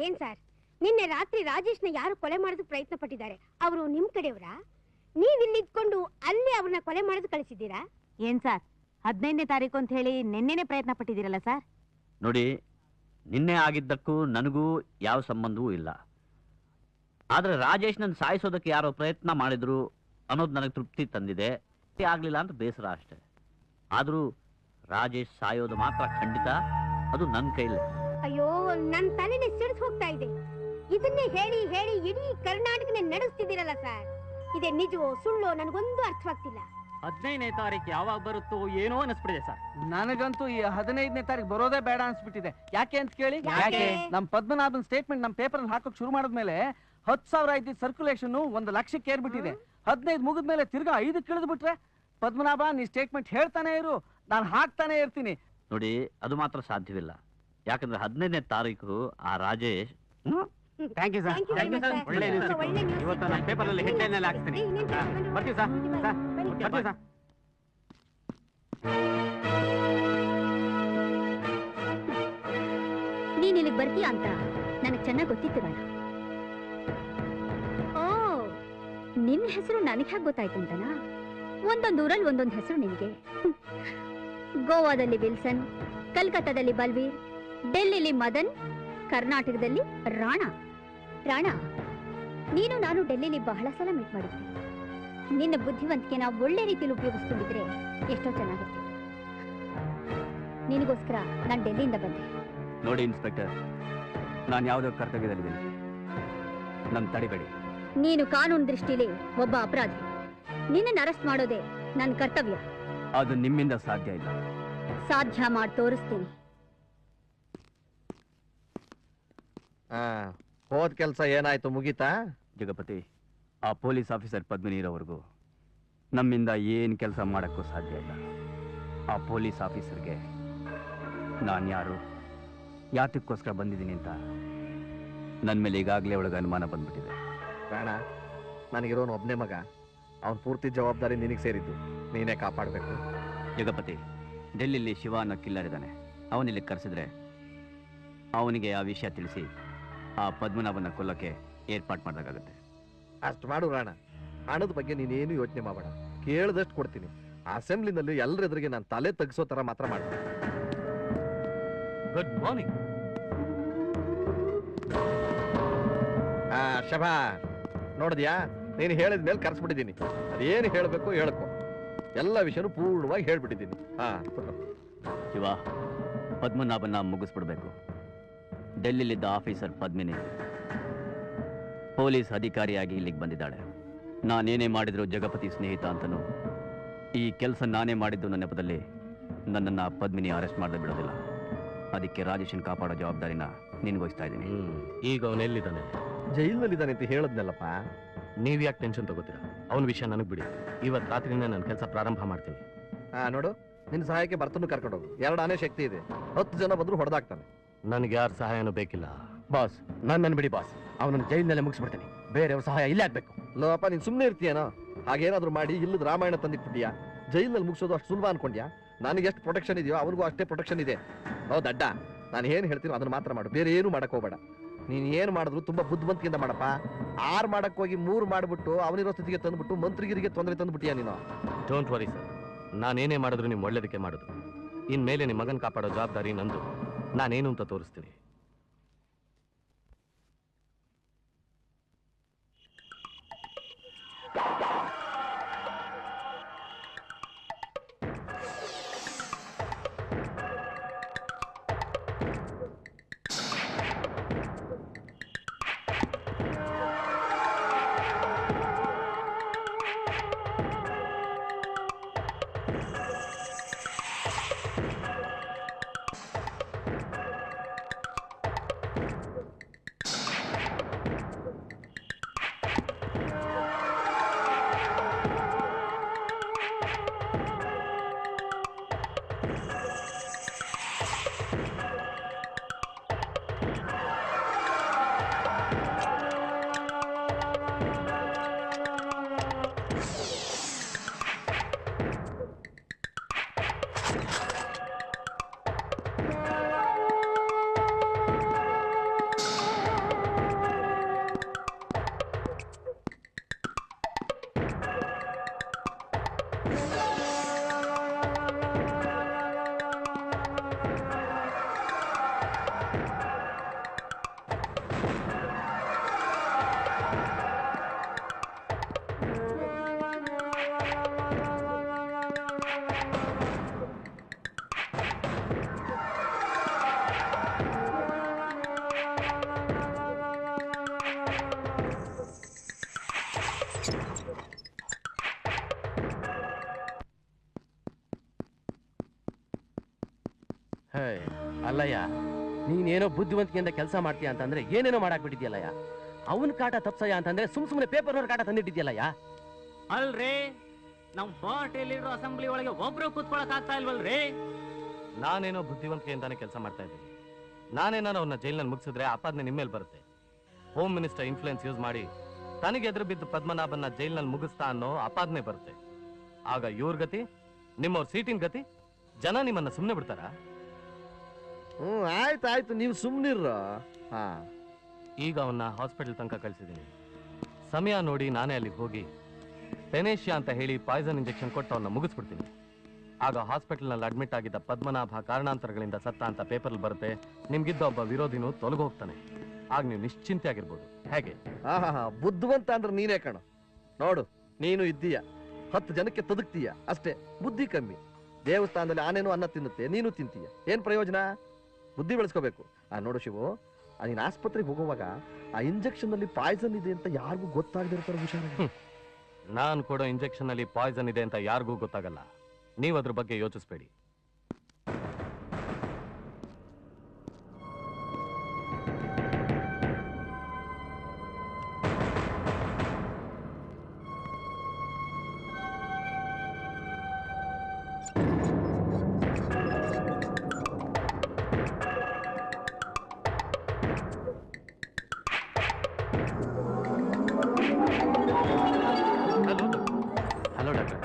ಏನ್ ಸರ್, ನಿನ್ನೆ ರಾತ್ರಿ ರಾಜೇಶ್ನ ಯಾರು ಕೊಲೆ ಮಾಡೋದಕ್ಕೆ ಪ್ರಯತ್ನ ಪಟ್ಟಿದ್ದಾರೆ, ಅವರು ನಿಮ್ ಕಡೆಯವರಾ? ನೀವ್ ಇಲ್ಲಿ ಇದ್ಕೊಂಡು ಅಲ್ಲಿ ಅವ್ರನ್ನ ಕೊಲೆ ಮಾಡೋದು ಕಳಿಸಿದ್ದೀರಾ? ಏನ್ ಸರ್, 15ನೇ ತಾರೀಕು ಅಂತ ಹೇಳಿ ನಿನ್ನೆನೆ ಪ್ರಯತ್ನ ಪಟ್ಟಿದ್ದೀರಲ್ಲ ಸರ್? ನೋಡಿ, ನಿನ್ನೆ ಆಗಿದ್ದಕ್ಕೂ ನನಗೂ ಯಾವ ಸಂಬಂಧವೂ ಇಲ್ಲ. ಆದ್ರೆ ರಾಜೇಶ್ ನನ್ನ ಸಾಯಿಸೋದಕ್ಕೆ ಯಾರೋ ಪ್ರಯತ್ನ ಮಾಡಿದ್ರು ಅನ್ನೋದು ನನಗೆ ತೃಪ್ತಿ ತಂದಿದೆ. ಆಗ್ಲಿಲ್ಲ ಅಂತ ಬೇಸರ ಅಷ್ಟೇ. ಆದ್ರೂ ರಾಜೇಶ್ ಸಾಯೋದು ಮಾತ್ರ ಖಂಡಿತ, ಅದು ನನ್ನ ಕೈಲೇ. ಅಯ್ಯೋ, ನನ್ ತಲೆನೇ ಸಿಡಿದು ಹೋಗ್ತಾ ಇದೆ. ಇದನ್ನೇ ಹೇಳಿ ಹೇಳಿ ಇಡೀ ಕರ್ನಾಟಕನೇ ನಡೆಸ್ತಿದ್ದೀರಲ್ಲ ಸರ್. ಇದೇ ನಿಜವೋ ಸುಳ್ಳೋ ನನಗೊಂದು ಅರ್ಥವಾಗ್ತಿಲ್ಲ. 15ನೇ ತಾರೀಕು ಯಾವಾಗ ಬರುತ್ತೋ ಏನೋ ಅನಿಸ್ಬಿಟ್ಟಿದೆ ಸರ್. ನನಗಂತೂ ಈ 15ನೇ ತಾರೀಕು ಬರೋದೇ ಬೇಡ ಅನ್ಸ್ಬಿಟ್ಟಿದೆ. ಯಾಕೆ ಅಂತ ಕೇಳಿ, ನಮ್ ಪದ್ಮನಾಭನ್ ಸ್ಟೇಟ್ಮೆಂಟ್ ನಮ್ ಪೇಪರ್ ಅಲ್ಲಿ ಹಾಕೋಕ್ ಶುರು ಮಾಡಿದ್ಮೇಲೆ 10,000 ಇದ್ದಿದ್ದ ಸರ್ಕ್ಯುಲೇಷನ್ 1 ಲಕ್ಷಕ್ಕೆ ಏರ್ಬಿಟ್ಟಿದೆ. 15 ಮುಗಿದ್ಮೇಲೆ ತಿರ್ಗಾ 5 ಇಳಿದು ಬಿಟ್ರೆ, ಪದ್ಮನಾಭ ನೀ ಸ್ಟೇಟ್ಮೆಂಟ್ ಹೇಳ್ತಾನೆ ಇರು, ನಾನು ಹಾಕ್ತಾನೆ ಇರ್ತೀನಿ. ನೋಡಿ, ಅದು ಮಾತ್ರ ಸಾಧ್ಯವಿಲ್ಲ. ಯಾಕಂದ್ರೆ 15ನೇ ತಾರೀಕು ಆ ರಾಜೇಶ್ ಥ್ಯಾಂಕ್ ಯು ಸರ್. ಒಳ್ಳೆ ನ್ಯೂಸ್. ಇವತ್ತು ನಾನು ಪೇಪರಲ್ಲಿ ಹೆಡ್ಲೈನ್ ಹಾಕ್ತೀನಿ. ಬರ್ತೀವಿ ಸರ್. ಬರ್ತೀವಿ ಸರ್. ನೀನ್ ಇಲ್ಲಿಗೆ ಬರ್ತೀಯ ಅಂತ ನನಗೆ ಚೆನ್ನಾಗಿ ಗೊತ್ತಿತ್ತು ರಾಣ. ಓ, ನಿನ್ನ ಹೆಸರು ನನಗೆ ಹೇಗೆ ಗೊತ್ತಾಯ್ತು ಅಂತನಾ? ಒಂದೊಂದು ಊರಲ್ಲಿ ಒಂದೊಂದು ಹೆಸರು ನಿನಗೆ. ಗೋವಾದಲ್ಲಿ ವಿಲ್ಸನ್, ಕಲ್ಕತ್ತಾದಲ್ಲಿ ಬಲ್ವೀರ್, ಡೆಲ್ಲಿಲಿ ಮದನ್, ಕರ್ನಾಟಕದಲ್ಲಿ ರಾಣ. ರಾಣ, ನೀನು ನಾನು ಡೆಲ್ಲಿಲಿ ಬಹಳ ಸಲ ಮೀಟ್ ಮಾಡಿದ್ವಿ. ನಿನ್ನ ಬುದ್ಧಿವಂತಿಕೆನ ಒಳ್ಳೆ ರೀತಿಯಲ್ಲಿ ಉಪಯೋಗಿಸ್ಕೊಂಡಿದ್ರೆ ಎಷ್ಟೋ ಚೆನ್ನಾಗಿತ್ತು. ನಿನಗೋಸ್ಕರ ನಾನು ಡೆಲ್ಲಿಯಿಂದ ಬಂದೆ. ನೋಡಿ ಇನ್ಸ್ಪೆಕ್ಟರ್, ನಾನು ಯಾವುದೋ ಕರ್ತವ್ಯದಲ್ಲಿದ್ದೀನಿ, ನನ್ನ ತಡಿಬೇಡಿ. ನೀನು ಕಾನೂನು ದೃಷ್ಟಿಲಿ ಒಬ್ಬ ಅಪರಾಧಿ. ನಿನ್ನನ್ನು ಅರೆಸ್ಟ್ ಮಾಡೋದೇ ನನ್ನ ಕರ್ತವ್ಯ. ಅದು ನಿಮ್ಮಿಂದ ಸಾಧ್ಯ ಇಲ್ಲ. ಸಾಧ್ಯ ಮಾಡಿ ತೋರಿಸ್ತೀನಿ. ಹೋದ್ ಕೆಲ್ಸ ಏನಾಯ್ತು, ಮುಗೀತಾ? ಜಗಪತಿ, ಆ ಪೊಲೀಸ್ ಆಫೀಸರ್ ಪದ್ಮಿನಿರವರೆಗೂ ನಮ್ಮಿಂದ ಏನು ಕೆಲಸ ಮಾಡೋಕ್ಕೂ ಸಾಧ್ಯ ಇಲ್ಲ. ಆ ಪೊಲೀಸ್ ಆಫೀಸರ್ಗೆ ನಾನು ಯಾರು, ಯಾತಕ್ಕೋಸ್ಕರ ಬಂದಿದ್ದೀನಿ ಅಂತ ನನ್ನ ಮೇಲೆ ಈಗಾಗಲೇ ಒಳಗೆ ಅನುಮಾನ ಬಂದ್ಬಿಟ್ಟಿದೆ. ಬೇಡ, ನನಗಿರೋನು ಒಬ್ಬನೇ ಮಗ. ಅವನ ಪೂರ್ತಿ ಜವಾಬ್ದಾರಿ ನಿನಗೆ ಸೇರಿದ್ದು, ನೀನೇ ಕಾಪಾಡಬೇಕು. ಜಗಪತಿ, ಡೆಲ್ಲಿಲಿ ಶಿವ ಅನ್ನೋ ಕಿಲ್ಲರ್ ಇದ್ದಾನೆ. ಅವನಿಲ್ಲಿ ಕರೆಸಿದ್ರೆ ಅವನಿಗೆ ಆ ವಿಷಯ ತಿಳಿಸಿ ಆ ಪದ್ಮನಾಭನ ಕೊಲ್ಲಕ್ಕೆ ಏರ್ಪಾಟ್ ಮಾಡಿದಾಗುತ್ತೆ. ಅಷ್ಟು ಮಾಡು ರಾಣ. ಹಣದ ಬಗ್ಗೆ ನೀನೇನು ಯೋಚನೆ ಮಾಡಬೇಡ, ಕೇಳಿದಷ್ಟು ಕೊಡ್ತೀನಿ. ಅಸೆಂಬ್ಲಿನಲ್ಲಿ ಎಲ್ಲರ ಎದುರಿಗೆ ನಾನು ತಲೆ ತಗ್ಸೋ ತರ ಮಾತ್ರ ಮಾಡ್ತೀನಿ. Good morning. ಶಭಾ, ನೋಡಿದ್ಯಾ, ನೀನು ಹೇಳಿದ ಮೇಲೆ ಕರ್ಸ್ಬಿಟ್ಟಿದ್ದೀನಿ. ಅದೇನು ಹೇಳಬೇಕು ಹೇಳ್ಕೊ, ಎಲ್ಲ ವಿಷಯನೂ ಪೂರ್ಣವಾಗಿ ಹೇಳ್ಬಿಟ್ಟಿದ್ದೀನಿ. ಶಿವ, ಪದ್ಮನಾಭನ ಮುಗಿಸ್ಬಿಡ್ಬೇಕು. ಡೆಲ್ಲಿಲಿದ್ದ ಆಫೀಸರ್ ಪದ್ಮಿನಿ ಪೊಲೀಸ್ ಅಧಿಕಾರಿಯಾಗಿ ಇಲ್ಲಿಗೆ ಬಂದಿದ್ದಾಳೆ. ನಾನೇನೇ ಮಾಡಿದ್ರು ಜಗಪತಿ ಸ್ನೇಹಿತ ಅಂತನೂ, ಈ ಕೆಲಸ ನಾನೇ ಮಾಡಿದ್ದು ನನ್ನ ನೆಪದಲ್ಲಿ ನನ್ನನ್ನು ಪದ್ಮಿನಿ ಅರೆಸ್ಟ್ ಮಾಡದೆ ಬಿಡೋದಿಲ್ಲ. ಅದಕ್ಕೆ ರಾಜೇಶನ್ ಕಾಪಾಡೋ ಜವಾಬ್ದಾರಿನ ನಿನ್ಗೋಸ್ತಾ ಇದ್ದೀನಿ. ಈಗ ಅವನೆಲ್ಲಿದ್ದಾನೆ? ಜೈಲ್ನಲ್ಲಿದ್ದಾನೆ ಅಂತ ಹೇಳದ್ನಲ್ಲಪ್ಪ. ನೀವು ಯಾಕೆ ಟೆನ್ಷನ್ ತಗೋತೀರಾ? ಅವನ ವಿಷಯ ನನಗೆ ಬಿಡಿ. ಇವತ್ತು ರಾತ್ರಿನೇ ನನ್ನ ಕೆಲಸ ಪ್ರಾರಂಭ ಮಾಡ್ತೀನಿ. ನೋಡು, ನಿನ್ನ ಸಹಾಯಕ್ಕೆ ಬರ್ತನು ಕರ್ಕೊಂಡೋಗು. 2 ಆನೆ ಶಕ್ತಿ ಇದೆ. 10 ಜನ ಬಂದ್ರು ಹೊಡೆದಾಕ್ತಾನೆ. ನನಗೆ ಯಾರ ಸಹಾಯನೂ ಬೇಕಿಲ್ಲ ಬಾಸ್. ನನ್ನ ಬಿಡಿ ಬಾಸ್, ಅವನನ್ನು ಜೈಲಿನಲ್ಲೇ ಮುಗಿಸ್ಬಿಡ್ತೀನಿ. ಬೇರೆಯವ್ರ ಸಹಾಯ ಇಲ್ಲೇ ಆಗ್ಬೇಕು. ಲೋಪ, ನೀನ್ ಸುಮ್ಮನೆ ಇರ್ತೀಯನೋ? ಹಾಗೇನಾದ್ರೂ ಮಾಡಿ ಇಲ್ಲದ ರಾಮಾಯಣ ತಂದಿಟ್ಬಿಟ್ಟಿಯಾ? ಜೈಲಿನಲ್ಲಿ ಮುಗಿಸೋದು ಅಷ್ಟು ಸುಲಭ ಅನ್ಕೊಂಡ್ಯಾ? ನನಗೆ ಎಷ್ಟು ಪ್ರೊಟೆಕ್ಷನ್ ಇದೆಯೋ ಅವನಿಗೂ ಅಷ್ಟೇ ಪ್ರೊಟೆಕ್ಷನ್ ಇದೆ. ಹೌದಡ್ಡ, ನಾನು ಏನು ಹೇಳ್ತೀನಿ ಅದನ್ನ ಮಾತ್ರ ಮಾಡು, ಬೇರೆ ಏನು ಮಾಡಕ್ ಹೋಗ್ಬೇಡ. ನೀನ್ ಏನು ಮಾಡಿದ್ರು ತುಂಬಾ ಬುದ್ಧಿವಂತಿಕೆಯಿಂದ ಮಾಡಪ್ಪ. 6 ಮಾಡಕ್ ಹೋಗಿ 3 ಮಾಡ್ಬಿಟ್ಟು ಅವನಿರೋ ಸ್ಥಿತಿಗೆ ತಂದ್ಬಿಟ್ಟು ಮಂತ್ರಿಗಿರಿಗೆ ತೊಂದರೆ ತಂದ್ಬಿಟ್ಟಿಯಾ ನೀನು. ಡೋಂಟ್ ವರಿ ಸರ್, ನಾನೇನೇ ಮಾಡಿದ್ರು ನಿಮ್ ಒಳ್ಳೇದಕ್ಕೆ ಮಾಡುದು. ಇನ್ಮೇಲೆ ನಿಮ್ಮ ಮಗನ್ ಕಾಪಾಡೋ ಜವಾಬ್ದಾರಿ ನಂದು. ನಾನೇನು ಅಂತ ತೋರಿಸ್ತೀನಿ. ಅಲ್ಲಯ್ಯ, ನೀನೇನೋ ಬುದ್ಧಿವಂತಿಕೆಯಿಂದ ಕೆಲಸ ಮಾಡ್ತೀಯ ಅಂತಂದ್ರೆ ಏನೇನೋ ಮಾಡಾಕ್ಬಿಟ್ಟಿದ್ಯಲ್ಲಯ್ಯ. ಅವನ್ ಕಾಟ ತಪ್ಸಯ್ಯ ಅಂತಂದ್ರೆ ಸುಮ್ನೆ ಪೇಪರ್ನವ್ರ ಕಾಟ ತಂದಿಟ್ಟಿದ್ಯಲ್ಲಯ್ಯ. ಅಲ್ರಿ ನಮ್ ಪಾರ್ಟಿ ಲೀಡರ್ ಅಸೆಂಬ್ಲಿ ಒಳಗೆ ಒಬ್ರು ಕೂತ್ಕೊಳಕ್ ಆಗ್ತಾ ಇಲ್ವಲ್ರಿ? ನಾನೇನೋ ಬುದ್ಧಿವಂತಿಕೆಯಿಂದಾನೆ ಕೆಲಸ ಮಾಡ್ತಾ ಇದ್ದೀನಿ. ನಾನೇನಾರು ಅವನ್ನ ಜೈಲ್ನಲ್ಲಿ ಮುಗಿಸಿದ್ರೆ ಆಪಾದನೆ ನಿಮ್ಮೇಲೆ ಬರುತ್ತೆ. ಹೋಮ್ ಮಿನಿಸ್ಟರ್ ಇನ್ಫ್ಲೂಯೆನ್ಸ್ ಯೂಸ್ ಮಾಡಿ ತನಗೆ ಎದುರು ಬಿದ್ದು ಪದ್ಮನಾಭನ್ನ ಜೈಲ್ನಲ್ಲಿ ಮುಗಿಸ್ತಾ ಅನ್ನೋ ಆಪಾದನೆ ಬರುತ್ತೆ. ಆಗ ಇವ್ರ ಗತಿ, ನಿಮ್ಮವ್ರ ಸೀಟಿನ ಗತಿ, ಜನ ನಿಮ್ಮನ್ನ ಸುಮ್ಮನೆ ಬಿಡ್ತಾರ? ಆಯ್ತು, ನೀವು ಸುಮ್ನಿರ್ರ. ಈಗ ಅವನ್ನ ಹಾಸ್ಪಿಟಲ್ ತನಕ ಕಳಿಸಿದ್ದೀನಿ. ಸಮಯ ನೋಡಿ ನಾನೇ ಅಲ್ಲಿ ಹೋಗಿ ಪೆನೇಶಿಯಾ ಅಂತ ಹೇಳಿ ಪಾಯ್ಸನ್ ಇಂಜೆಕ್ಷನ್ ಕೊಟ್ಟು ಅವನ್ನ ಮುಗಿಸ್ಬಿಡ್ತೀನಿ. ಆಗ ಹಾಸ್ಪಿಟಲ್ನಲ್ಲಿ ಅಡ್ಮಿಟ್ ಆಗಿದ್ದ ಪದ್ಮನಾಭ ಕಾರಣಾಂತರಗಳಿಂದ ಸತ್ತ ಅಂತ ಪೇಪರ್ ಬರುತ್ತೆ. ನಿಮ್ಗಿದ್ದ ಒಬ್ಬ ವಿರೋಧಿನೂ ತೊಲಗು ಹೋಗ್ತಾನೆ. ಆಗ ನೀವು ನಿಶ್ಚಿಂತೆ ಆಗಿರ್ಬೋದು. ಹೇಗೆ? ಬುದ್ಧಿವಂತ ಅಂದ್ರೆ ನೀನೇ ಕಣ. ನೋಡು, ನೀನು ಇದ್ದೀಯ, 10 ಜನಕ್ಕೆ ತದುಕ್ತೀಯ ಅಷ್ಟೇ. ಬುದ್ಧಿ ಕಮ್ಮಿ. ದೇವಸ್ಥಾನದಲ್ಲಿ ಆನೇನು ಅನ್ನ ತಿನ್ನುತ್ತೆ, ನೀನು ತಿಂತೀಯ. ಏನ್ ಪ್ರಯೋಜನ? ಬುದ್ಧಿ ಬೆಳೆಸ್ಕೋಬೇಕು. ನೋಡು ಶಿವು, ನೀನ್ ಆಸ್ಪತ್ರೆಗೆ ಹೋಗುವಾಗ ಆ ಇಂಜೆಕ್ಷನ್ ನಲ್ಲಿ ಪಾಯ್ಸನ್ ಇದೆ ಅಂತ ಯಾರಿಗೂ ಗೊತ್ತಾಗದಿರ್ತಾರ ಹುಷಾರಾಗಿ. ನಾನು ಕೊಡೋ ಇಂಜೆಕ್ಷನ್ ಅಲ್ಲಿ ಪಾಯ್ಸನ್ ಇದೆ ಅಂತ ಯಾರಿಗೂ ಗೊತ್ತಾಗಲ್ಲ. ನೀವು ಅದ್ರ ಬಗ್ಗೆ ಯೋಚಿಸ್ಬೇಡಿ. Hello doctor.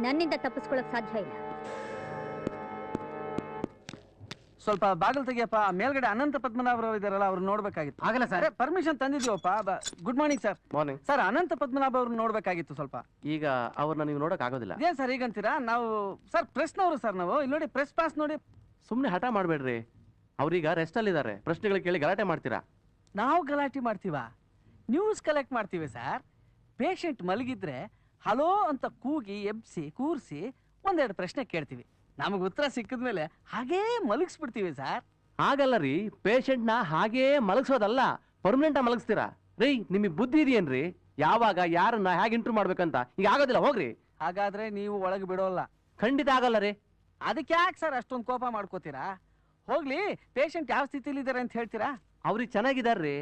ನನ್ನಿಂದ ತಪ್ಪಿಸ್ಕೊಳಕ್ ಸಾಧ್ಯ ಇಲ್ಲ. ಸ್ವಲ್ಪ ಬಾಗಿಲು ತೆಗಿಯಪ್ಪ. ಮೇಲ್ಗಡೆ ಅನಂತ ಪದ್ಮನಾಭರವ್ರು ಇದಾರಲ್ಲ, ಅವ್ರು ನೋಡ್ಬೇಕಾಗಿತ್ತು. ಆಗಲ್ಲ ಸರ್. ಪರ್ಮಿಷನ್ ತಂದಿದ್ವಪ್ಪ. Good morning sir. Morning sir, Anantha Padmanabha ಅವ್ರನ್ನ ನೋಡ್ಬೇಕಾಗಿತ್ತು ಸ್ವಲ್ಪ. ಈಗ ಅವ್ರನ್ನ ನೀವು ನೋಡಕ್ ಆಗೋದಿಲ್ಲ. ಏನ್ ಸರ್ ಈಗಂತೀರಾ? ನಾವು ಸರ್ ಪ್ರೆಸ್ನವರು ಸರ್. ನಾವು ಇಲ್ಲಿ ನೋಡಿ, ಪ್ರೆಸ್ ಪಾಸ್ ನೋಡಿ. ಸುಮ್ನೆ ಹಠ ಮಾಡ್ಬೇಡ್ರಿ. ಅವ್ರೀಗ ರೆಸ್ಟ್ ಅಲ್ಲಿ ಇದಾರೆ. ಪ್ರಶ್ನೆಗಳು ಕೇಳಿ ಗಲಾಟೆ ಮಾಡ್ತೀರಾ? ನಾವು ಗಲಾಟೆ ಮಾಡ್ತೀವ? ನ್ಯೂಸ್ ಕಲೆಕ್ಟ್ ಮಾಡ್ತೀವಿ ಸರ್. ಪೇಷಂಟ್ ಮಲಗಿದ್ರೆ ಹಲೋ ಅಂತ ಕೂಗಿ ಎಬ್ಸಿ ಕೂರಿಸಿ ಒಂದೆರಡು ಪ್ರಶ್ನೆ ಕೇಳ್ತೀವಿ. ನಮಗೆ ಉತ್ತರ ಸಿಕ್ಕಿದ್ಮೇಲೆ ಹಾಗೇ ಮಲಗಿಸ್ಬಿಡ್ತೀವಿ ಸರ್. ಹಾಗಲ್ಲ ರೀ, ಪೇಷಂಟ್ನ ಹಾಗೇ ಮಲಗಿಸೋದಲ್ಲ, ಪರ್ಮನೆಂಟ್ ಮಲಗಿಸ್ತೀರಾ ರೀ. ನಿಮಗೆ ಬುದ್ಧಿ ಇದೆಯೇನ್ರಿ? ಯಾವಾಗ ಯಾರನ್ನ ಹೇಗೆ ಇಂಟ್ರೂ ಮಾಡ್ಬೇಕಂತ ಈಗ ಆಗೋದಿಲ್ಲ. ಹೋಗ್ರಿ. ಹಾಗಾದ್ರೆ ನೀವು ಒಳಗೆ ಬಿಡೋಲ್ಲ? ಖಂಡಿತ ಆಗಲ್ಲ ರೀ. ಅದಕ್ಕೆ ಯಾಕೆ ಸರ್ ಅಷ್ಟೊಂದು ಕೋಪ ಮಾಡ್ಕೋತೀರಾ? ಹೋಗ್ಲಿ, ಪೇಷಂಟ್ ಯಾವ ಸ್ಥಿತಿಲಿ ಇದ್ದಾರೆ ಅಂತ ಹೇಳ್ತೀರಾ? ಅವ್ರಿಗೆ ಚೆನ್ನಾಗಿದಾರ್ರಿ.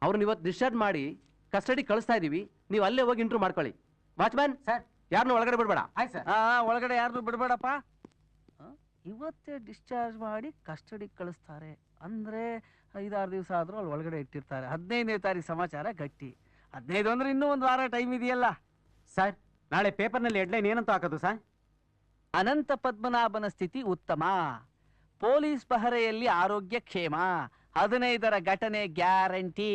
ಅವ್ರನ್ನ ಇವತ್ತು ಡಿಸ್ಚಾರ್ಜ್ ಮಾಡಿ ಕಸ್ಟಡಿ ಕಳಿಸ್ತಾ ಇದೀವಿ. ನೀವು ಅಲ್ಲೇ ಹೋಗಿ ಇಂಟ್ರೂ ಮಾಡ್ಕೊಳ್ಳಿ. ವಾಚ್ಮ್ಯಾನ್ ಸರ್, ಯಾರನ್ನೂ ಒಳಗಡೆ ಬಿಡಬೇಡ. ಆಯ್ತು ಸರ್. ಒಳಗಡೆ ಯಾರನ್ನೂ ಬಿಡಬೇಡಪ್ಪ. ಇವತ್ತೇ ಡಿಸ್ಚಾರ್ಜ್ ಮಾಡಿ ಕಸ್ಟಡಿ ಕಳಿಸ್ತಾರೆ ಅಂದ್ರೆ 5-6 ದಿವಸ ಆದ್ರೂ ಅಲ್ಲಿ ಒಳಗಡೆ ಇಟ್ಟಿರ್ತಾರೆ. 15ನೇ ತಾರೀಕು ಸಮಾಚಾರ ಗಟ್ಟಿ. 15 ಅಂದ್ರೆ ಇನ್ನೂ ಒಂದು ವಾರ ಟೈಮ್ ಇದೆಯಲ್ಲ ಸರ್. ನಾಳೆ ಪೇಪರ್ನಲ್ಲಿ ಹೆಡ್ಲೈನ್ ಏನಂತ ಹಾಕೋದು ಸರ್? ಅನಂತ ಪದ್ಮನಾಭನ ಸ್ಥಿತಿ ಉತ್ತಮ, ಪೊಲೀಸ್ ಪಹರೆಯಲ್ಲಿ ಆರೋಗ್ಯ ಕ್ಷೇಮ, 15ರ ಘಟನೆ ಗ್ಯಾರಂಟಿ.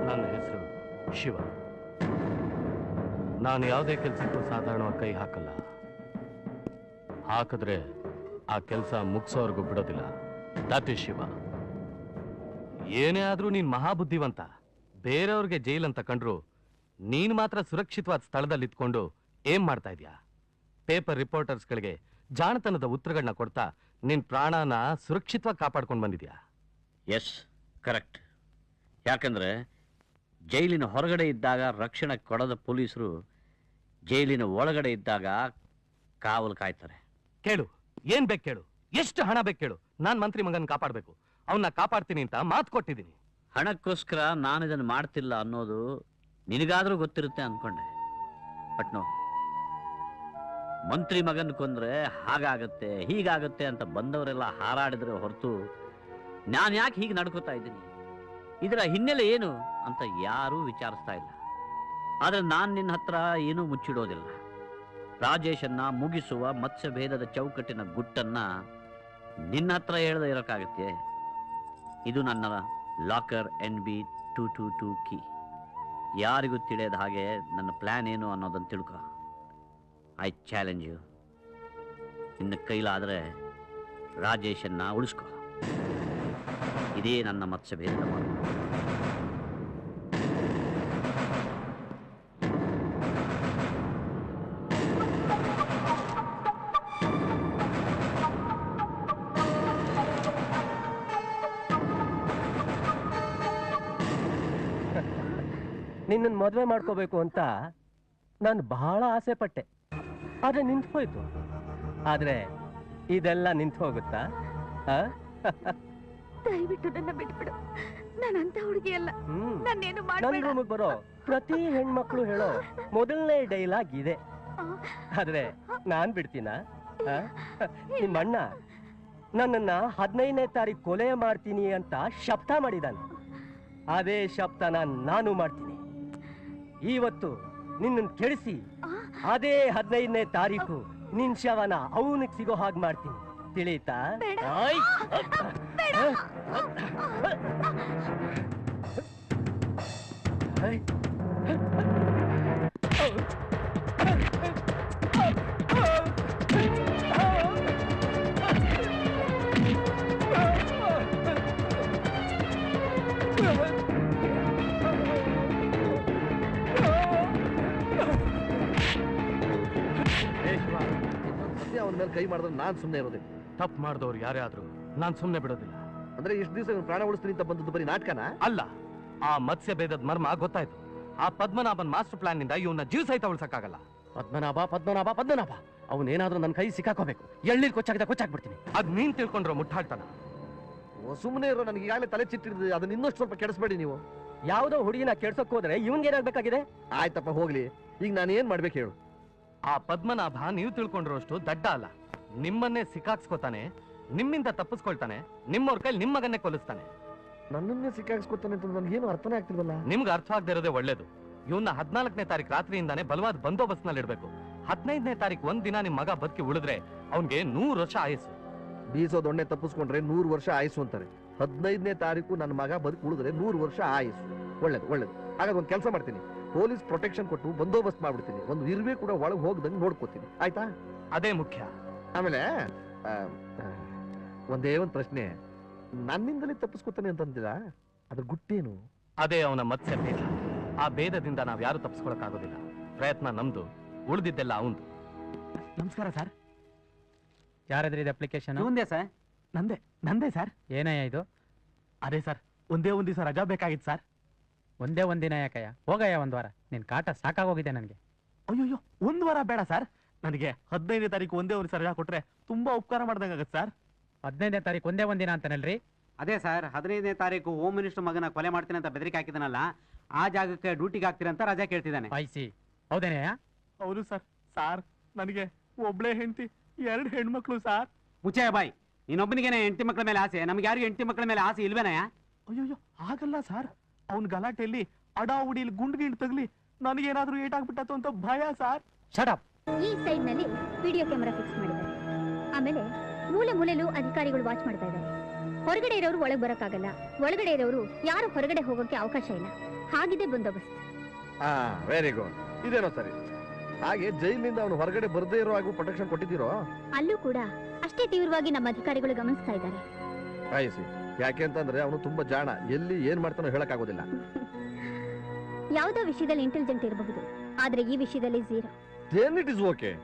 ನನ್ನ ಹೆಸರು ಶಿವ. ನಾನು ಯಾವುದೇ ಕೆಲಸಕ್ಕೂ ಸಾಧಾರಣವಾಗಿ ಕೈ ಹಾಕಲ್ಲ. ಹಾಕಿದ್ರೆ ಆ ಕೆಲಸ ಮುಗಿಸೋವರೆಗೂ ಬಿಡೋದಿಲ್ಲ. That is Shiva. ಏನೇ ಆದ್ರೂ ನೀನ್ ಮಹಾಬುದ್ಧಿವಂತ. ಬೇರೆಯವ್ರಿಗೆ ಜೈಲ್ ಅಂತ ಕಂಡ್ರು ನೀನ್ ಮಾತ್ರ ಸುರಕ್ಷಿತವಾದ ಸ್ಥಳದಲ್ಲಿ ಇದ್ಕೊಂಡು ಏನ್ ಮಾಡ್ತಾ ಇದೀಯಾ? ಪೇಪರ್ ರಿಪೋರ್ಟರ್ಸ್ಗಳಿಗೆ ಜಾಣತನದ ಉತ್ತರಗಳನ್ನ ಕೊಡ್ತಾ ನಿನ್ ಪ್ರಾಣನ ಸುರಕ್ಷಿತವಾಗಿ ಕಾಪಾಡ್ಕೊಂಡು ಬಂದಿದ್ಯಾ? Yes, correct. ಯಾಕಂದ್ರೆ ಜೈಲಿನ ಹೊರಗಡೆ ಇದ್ದಾಗ ರಕ್ಷಣೆ ಕೊಡದ ಪೊಲೀಸರು ಜೈಲಿನ ಒಳಗಡೆ ಇದ್ದಾಗ ಕಾವಲು ಕಾಯ್ತಾರೆ. ಕೇಳು, ಏನ್ ಬೇಕು ಕೇಳು, ಎಷ್ಟು ಹಣ ಬೇಕು ಕೇಳು. ನಾನ್ ಮಂತ್ರಿ ಮಗನ್ ಕಾಪಾಡ್ಬೇಕು, ಅವನ್ನ ಕಾಪಾಡ್ತೀನಿ ಅಂತ ಮಾತು ಕೊಟ್ಟಿದ್ದೀನಿ. ಹಣಕ್ಕೋಸ್ಕರ ನಾನು ಇದನ್ನು ಮಾಡ್ತಿಲ್ಲ ಅನ್ನೋದು ನಿನಗಾದ್ರೂ ಗೊತ್ತಿರುತ್ತೆ ಅನ್ಕೊಂಡೆ. ಬಟ್ ನೋ, ಮಂತ್ರಿ ಮಗನ್ ಕೊಂದ್ರೆ ಹಾಗಾಗತ್ತೆ ಹೀಗಾಗತ್ತೆ ಅಂತ ಬಂದವರೆಲ್ಲ ಹಾರಾಡಿದ್ರೆ ಹೊರತು ನಾನು ಯಾಕೆ ಹೀಗೆ ನಡ್ಕೋತಾ ಇದ್ದೀನಿ, ಇದರ ಹಿನ್ನೆಲೆ ಏನು ಅಂತ ಯಾರೂ ವಿಚಾರಿಸ್ತಾ ಇಲ್ಲ. ಆದ್ರೆ ನಾನು ನಿನ್ನ ಹತ್ರ ಏನೂ ಮುಚ್ಚಿಡೋದಿಲ್ಲ. ರಾಜೇಶನ್ನ ಮುಗಿಸುವ ಮತ್ಸ್ಯಭೇದದ ಚೌಕಟ್ಟಿನ ಗುಟ್ಟನ್ನ ನಿನ್ನ ಹತ್ರ ಹೇಳದೆ ಇರೋಕ್ಕಾಗತ್ತೆ? ಇದು ನನ್ನ ಲಾಕರ್ NB222 ಕೀ. ಯಾರಿಗೂ ತಿಳಿಯದ ಹಾಗೆ ನನ್ನ ಪ್ಲಾನ್ ಏನು ಅನ್ನೋದನ್ನು ತಿಳ್ಕೊ. I challenge you. ನಿನ್ನ ಕೈಲಾದರೆ ರಾಜೇಶನ್ನ ಉಳಿಸ್ಕೊ. ಇದೇ ನನ್ನ ಮತ್ಸ್ಯಭೇದದ ಮಾತು. ನಿನ್ನನ್ನು ಮದುವೆ ಮಾಡ್ಕೋಬೇಕು ಅಂತ ನಾನು ಬಹಳ ಆಸೆ ಪಟ್ಟೆ. ಆದ್ರೆ ನಿಂತು ಹೋಯ್ತು. ಆದ್ರೆ ಇದೆಲ್ಲ ನಿಂತು ಹೋಗುತ್ತಾ? ದಯವಿಟ್ಟು ನನ್ನ ಬಿಟ್ಬಿಡು. ನಾನಂತ ಹುಡುಗಿ ಅಲ್ಲ. ನನ್ನೇನು ನನ್ನ ಮಾಡಬೇಡ. ರೂಮಿಗೆ ಬರೋ ಪ್ರತಿ ಹೆಣ್ಮಕ್ಳು ಹೇಳೋ ಮೊದಲನೇ ಡೈಲಾಗ್ ಇದೆ. ಆದ್ರೆ ನಾನ್ ಬಿಡ್ತೀನ? ನಿಮ್ಮಣ್ಣ ನನ್ನನ್ನ 15ನೇ ತಾರೀಕು ಕೊಲೆ ಮಾಡ್ತೀನಿ ಅಂತ ಶಬ್ದ ಮಾಡಿದಾನೆ. ಅದೇ ಶಬ್ದನ ನಾನು ಮಾಡ್ತೀನಿ. ಇವತ್ತು ನಿನ್ನನ್ನು ಕೆಡಿಸಿ ಅದೇ 15ನೇ ತಾರೀಕು ನಿನ್ ಶವನ ಅವನಿಗೆ ಸಿಗೋ ಹಾಗೆ ಮಾಡ್ತೀನಿ. ತಿಳಿತಾ? ಅವನ ಮೇಲೆ ಕೈ ಮಾಡಿದ್ರೆ ನಾನ್ ಸುಮ್ಮನೆ ಇರೋದಿಲ್ಲ. ತಪ್ಪು ಮಾಡಿದವ್ರು ಯಾರೇ ಆದ್ರೂ ನಾನ್ ಸುಮ್ಮನೆ ಬಿಡೋದಿಲ್ಲ. ಅಂದ್ರೆ ಇಷ್ಟು ದಿವಸ ಪ್ರಾಣ ಉಳಿಸ್ತೀನಿ ಅಂತ ಬಂದದ್ದು ಬರೀ ನಾಟಕನ ಅಲ್ಲ. ಆ ಮತ್ಸ್ಯ ಭೇದದ ಮರ್ಮ ಗೊತ್ತಾಯ್ತು. ಆ ಪದ್ಮನಾಭನ್ ಮಾಸ್ಟರ್ ಪ್ಲಾನ್ ನಿಂದ ಇವನ್ನ ಜೀವ ಸಹಿತ ಉಳಿಸಕ್ಕಾಗಲ್ಲ. ಪದ್ಮನಾಭ ಪದ್ಮನಾಭ ಪದ್ಮನಾಭ ಅವನೇನಾದ್ರೂ ನನ್ನ ಕೈ ಸಿಕ್ಕಾಕೋಬೇಕು. ಎಳ್ನೀರ್ ಕೊಚ್ಚಾಕ್ಬಿಡ್ತೀನಿ. ಅದ್ ನೀನ್ ತಿಳ್ಕೊಂಡ್ರೋ ಮುಟ್ಟಾಳ್ತಾನ. ಸುಮ್ಮನೆ ಇರೋ. ನನಗೆ ಈಗಾಗಲೇ ತಲೆ ಚಿಟ್ಟಿಡಿದ್ರೆ ಅದನ್ನ ಇನ್ನಷ್ಟು ಸ್ವಲ್ಪ ಕೆಡಿಸ್ಬೇಡಿ ನೀವು. ಯಾವ್ದೋ ಹುಡುಗಿನ ಕೆಡ್ಸಕ್ ಹೋದ್ರೆ ಇವನ್ಗೇನಾಗ್ಬೇಕಾಗಿದೆ? ಆಯ್ತಪ್ಪ ಹೋಗ್ಲಿ. ಈಗ ನಾನು ಏನ್ ಮಾಡ್ಬೇಕು ಹೇಳು? ಆ ಪದ್ಮನಾಭ ನೀವು ತಿಳ್ಕೊಂಡಿರೋಷ್ಟು ದಡ್ಡ ಅಲ್ಲ. ನಿಮ್ಮನ್ನೇ ಸಿಕ್ಕಾಕ್ಸ್ಕೊತಾನೆ, ನಿಮ್ಮಿಂದ ತಪ್ಪಿಸ್ಕೊಳ್ತಾನೆ, ನಿಮ್ಮವ್ರ ಕೈಲಿ ನಿಮ್ಮ ಮಗನ್ನೇ ಕೊಲಿಸ್ತಾನೆ. ನನ್ನನ್ನೇ ಸಿಕ್ಕಾಕ್ಸ್ಕೊತಾನೆ ಅಂತ ನನ್ಗೇನು ಅರ್ಥನೇ ಆಗ್ತಿಲ್ವಲ್ಲ. ನಿಮ್ಗೆ ಅರ್ಥ ಆಗದೆ ಇರೋದೇ ಒಳ್ಳೇದು. ಇವನ್ನ 14ನೇ ತಾರೀಕು ರಾತ್ರಿಯಿಂದಾನೆ ಬಲವಾದ ಬಂದೋಬಸ್ತ್ನಲ್ಲಿ ಇಡ್ಬೇಕು. 15ನೇ ತಾರೀಕು ಒಂದ್ ದಿನ ನಿಮ್ ಮಗ ಬದುಕಿ ಉಳಿದ್ರೆ ಅವನ್ಗೆ 100 ವರ್ಷ ಆಯಸ್ಸು. ಬೀಸೋದೊಣ್ಣೆ ತಪ್ಪಿಸ್ಕೊಂಡ್ರೆ 100 ವರ್ಷ ಆಯಸ್ಸು ಅಂತಾರೆ. 15ನೇ ತಾರೀಕು ನನ್ನ ಮಗ ಬದುಕಿ ಉಳಿದ್ರೆ 100 ವರ್ಷ ಆಯಸ್ಸು. ಒಳ್ಳೇದು. ಹಾಗಾದ್ರೆ ಒಂದ್ ಕೆಲಸ ಮಾಡ್ತೀನಿ, ಪೊಲೀಸ್ ಪ್ರೊಟೆಕ್ಷನ್ ಕೊಟ್ಟು ಬಂದೋಬಸ್ತ್ ಮಾಡ್ಬಿಡ್ತೀನಿ. ಒಂದು ಇರುವೆ ಕೂಡ ಒಳಗೆ ಹೋಗ್ದಂಗೆ ನೋಡ್ಕೋತೀನಿ, ಆಯ್ತಾ? ಅದೇ ಮುಖ್ಯ. ಆಮೇಲೆ ಒಂದೇ ಒಂದು ಪ್ರಶ್ನೆ, ನನ್ನಿಂದಲೇ ತಪ್ಪಿಸ್ಕೊತಾನೆ ಅಂತಂದಿಲ್ಲ, ಅದ್ರ ಗುಟ್ಟೇನು? ಅದೇ ಅವನ ಮತ್ಸ್ಯ ಭೇದ. ಆ ಭೇದದಿಂದ ನಾವ್ ಯಾರು ತಪ್ಪಿಸ್ಕೊಳಕ್ಕಾಗೋದಿಲ್ಲ. ಪ್ರಯತ್ನ ನಮ್ದು, ಉಳಿದಿದ್ದೆಲ್ಲ ಅವಂದು. ನಮಸ್ಕಾರ ಸರ್. ಯಾರಾದ್ರೂ ಇದು ಅಪ್ಲಿಕೇಶನ್? ಮುಂದೆ ಸರ್. ನಂದೇ ಸರ್. ಏನಯ್ಯ ಇದು? ಅದೇ ಸರ್, ಒಂದೇ ಒಂದು ದಿವಸ ರಜಾ ಬೇಕಾಗಿತ್ತು ಸರ್. ಒಂದೇ ಒಂದಿನ ಯಾಕಯ್ಯ? ಹೋಗಯ್ಯ, 1 ವಾರ. ನಿನ್ ಕಾಟ ಸಾಕಾಗೋಗಿದೆ ನನಗೆ. ಅಯ್ಯೋ 1 ವಾರ ಬೇಡ ಸರ್, ನನಗೆ 15ನೇ ತಾರೀಕು ಒಂದೇ ಒಂದು ರಜಾ ಕೊಟ್ರೆ ತುಂಬಾ ಉಪಕಾರ ಮಾಡ್ದಂಗಾಗತ್ತೆ ಸರ್. 15ನೇ ತಾರೀಕು ಒಂದೇ ಒಂದಿನ ಅಂತಾನಲ್ರಿ? ಅದೇ ಸರ್, 15ನೇ ತಾರೀಕು ಹೋಮ್ ಮಿನಿಸ್ಟರ್ ಮಗನ ಕೊಲೆ ಮಾಡ್ತೀನಿ ಅಂತ ಬೆದರಿಕೆ ಹಾಕಿದಾನಲ್ಲ, ಆ ಜಾಗಕ್ಕೆ ಡ್ಯೂಟಿಗೆ ಹಾಕ್ತೀರಂತ ರಜಾ ಕೇಳ್ತಿದ್ದಾನೆ. ಐಸಿ, ಹೌದೇನಯ್ಯ? ಹೌದು ಸರ್. ಸಾರ್, ನನಗೆ ಒಬ್ಳೆ ಹೆಂಡತಿ, 2 ಹೆಣ್ಮಕ್ಳು ಸಾರ್. ಮುಚ್ಚಯ್ಯ ಬಾಯ್, ನೀನೊಬ್ಬನಿಗೇನೆ ಹೆಂಡತಿ ಮಕ್ಕಳ ಮೇಲೆ ಆಸೆ, ನಮ್ಗೆ ಯಾರಿಗೂ ಹೆಂಡತಿ ಮಕ್ಕಳ ಮೇಲೆ ಆಸೆ ಇಲ್ವೇನಯ್ಯ? ಅಯ್ಯೋ ಹಾಗಲ್ಲ ಸರ್, ಅವ್ನ ಗಲಾಟೆಯಲ್ಲಿ ಅಡಾವುಡಿಲಿ ಗುಂಡ್ಗಿಂಡ್ ತಗಲಿ ನನಗೇನಾದ್ರೂ ಏಟಾಗ್ಬಿಟ್ಟತು ಅಂತ ಭಯ ಸಾರ್. Shut up. ಈ ಸೈಡ್ ನಲ್ಲಿ ವಿಡಿಯೋ ಕ್ಯಾಮೆರಾ ಫಿಕ್ಸ್ ಮಾಡಿದ್ದಾರೆ. ಆಮೇಲೆ ಮೂಲೆಯಲ್ಲೂ ಅಧಿಕಾರಿಗಳು ವಾಚ್ ಮಾಡ್ತಾ ಇದ್ದಾರೆ. ಹೊರಗಡೆ ಇರೋರು ಒಳಗೆ ಬರೋಕ್ಕಾಗಲ್ಲ, ಒಳಗಡೆ ಇರೋರು ಯಾರು ಹೊರಗಡೆ ಹೋಗೋಕೆ ಅವಕಾಶ ಇಲ್ಲ. ಹಾಗಿದೆ ಬಂದೋಬಸ್ತ್. Very good. ಇದೇನೋ ಸರಿ. ಹಾಗೆ ಜೈಲಿನಿಂದ ಅವನು ಹೊರಗಡೆ ಬರದೇ ಇರೋ ಹಾಗೂ ಪ್ರೊಟೆಕ್ಷನ್ ಕೊಟ್ಟಿದ್ದೀರೋ? ಅಲ್ಲೂ ಕೂಡ ಅಷ್ಟೇ ತೀವ್ರವಾಗಿ ನಮ್ಮ ಅಧಿಕಾರಿಗಳು ಗಮನಿಸ್ತಾ ಇದ್ದಾರೆ. ಆಯ್ಸಿ, ಯಾಕೆ ಅಂತಂದ್ರೆ ಅವನು ತುಂಬಾ ಜಾಣ, ಎಲ್ಲಿ ಏನ್ ಮಾಡ್ತಾನೋ ಹೇಳಕ್ಕಾಗೋದಿಲ್ಲ. ಯಾವುದೋ ವಿಷಯದಲ್ಲಿ ಇಂಟೆಲಿಜೆಂಟ್ ಇರಬಹುದು, ಆದ್ರೆ ಈ ವಿಷಯದಲ್ಲಿ 0. Then it is okay.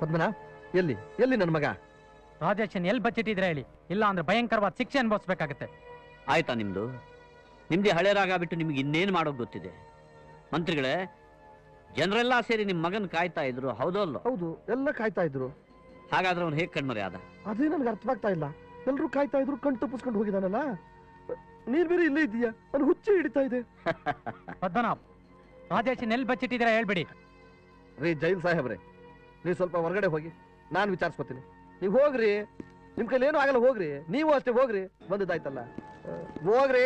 Padmanabh, ಎಲ್ಲಿ ನನ್ನ ಮಗ? ರಾಜೇಶನ್ ಎಲ್ಲಿ ಬಚ್ಚಿಟ್ಟಿದ್ರೆ ಹೇಳಿ, ಇಲ್ಲ ಅಂದ್ರೆ ಭಯಂಕರವಾದ ಶಿಕ್ಷೆ ಅನುಭವಿಸ್ಬೇಕಾಗತ್ತೆ. ಆಯ್ತಾ ನಿಮ್ದೇ ಹಳೆ ರಾಗ ಬಿಟ್ಟು ನಿಮ್ಗೆ ಇನ್ನೇನು ಮಾಡೋದು ಗೊತ್ತಿದೆ? ಮಂತ್ರಿಗಳೇ, ಜನರೆಲ್ಲ ಸೇರಿ ನಿಮ್ ಮಗನ್ ಕಾಯ್ತಾ ಇದ್ರು, ಹೌದೋ ಅಲ್ಲೋ? ಹೌದು, ಎಲ್ಲ ಕಾಯ್ತಾ ಇದ್ರು. ಹಾಗಾದ್ರೆ ಅವ್ನು ಹೇಗೆ ಕಣ್ಮರೆ ಆದ? ಅದೇ ನನ್ಗೆ ಅರ್ಥವಾಗ್ತಾ ಇಲ್ಲ. ಎಲ್ರು ಕಾಯ್ತಾ ಇದ್ರು, ಕಣ್ ತಪ್ಪಿಸ್ಕೊಂಡು ಹೋಗಿದಾನಲ್ಲ. ನೀನ್ ಬೇರೆ ಇಲ್ಲೇ ಇದೀಯಾ, ನನ್ ಹುಚ್ಚೆ ಹಿಡಿತಾ ಇದೆ. ಪದ್ಮನಾಭ್, ರಾಜೇಶನ್ ಎಲ್ಲಿ ಬಚ್ಚಿಟ್ಟಿದ್ರೆ ಹೇಳ್ಬಿಡಿ. ರೀ ಜೈಲ್ ಸಾಹೇಬ್ರೆ, ನೀವು ಸ್ವಲ್ಪ ಹೊರಗಡೆ ಹೋಗಿ, ನಾನು ವಿಚಾರಿಸ್ಕೊತೀನಿ. ನೀವು ಹೋಗ್ರಿ, ನಿಮ್ ಕೈಲಿ ಏನೂ ಆಗಲ್ಲ, ಹೋಗ್ರಿ. ನೀವು ಅಷ್ಟೇ ಹೋಗ್ರಿ, ಬಂದದ್ದಾಯ್ತಲ್ಲ, ಹೋಗ್ರಿ.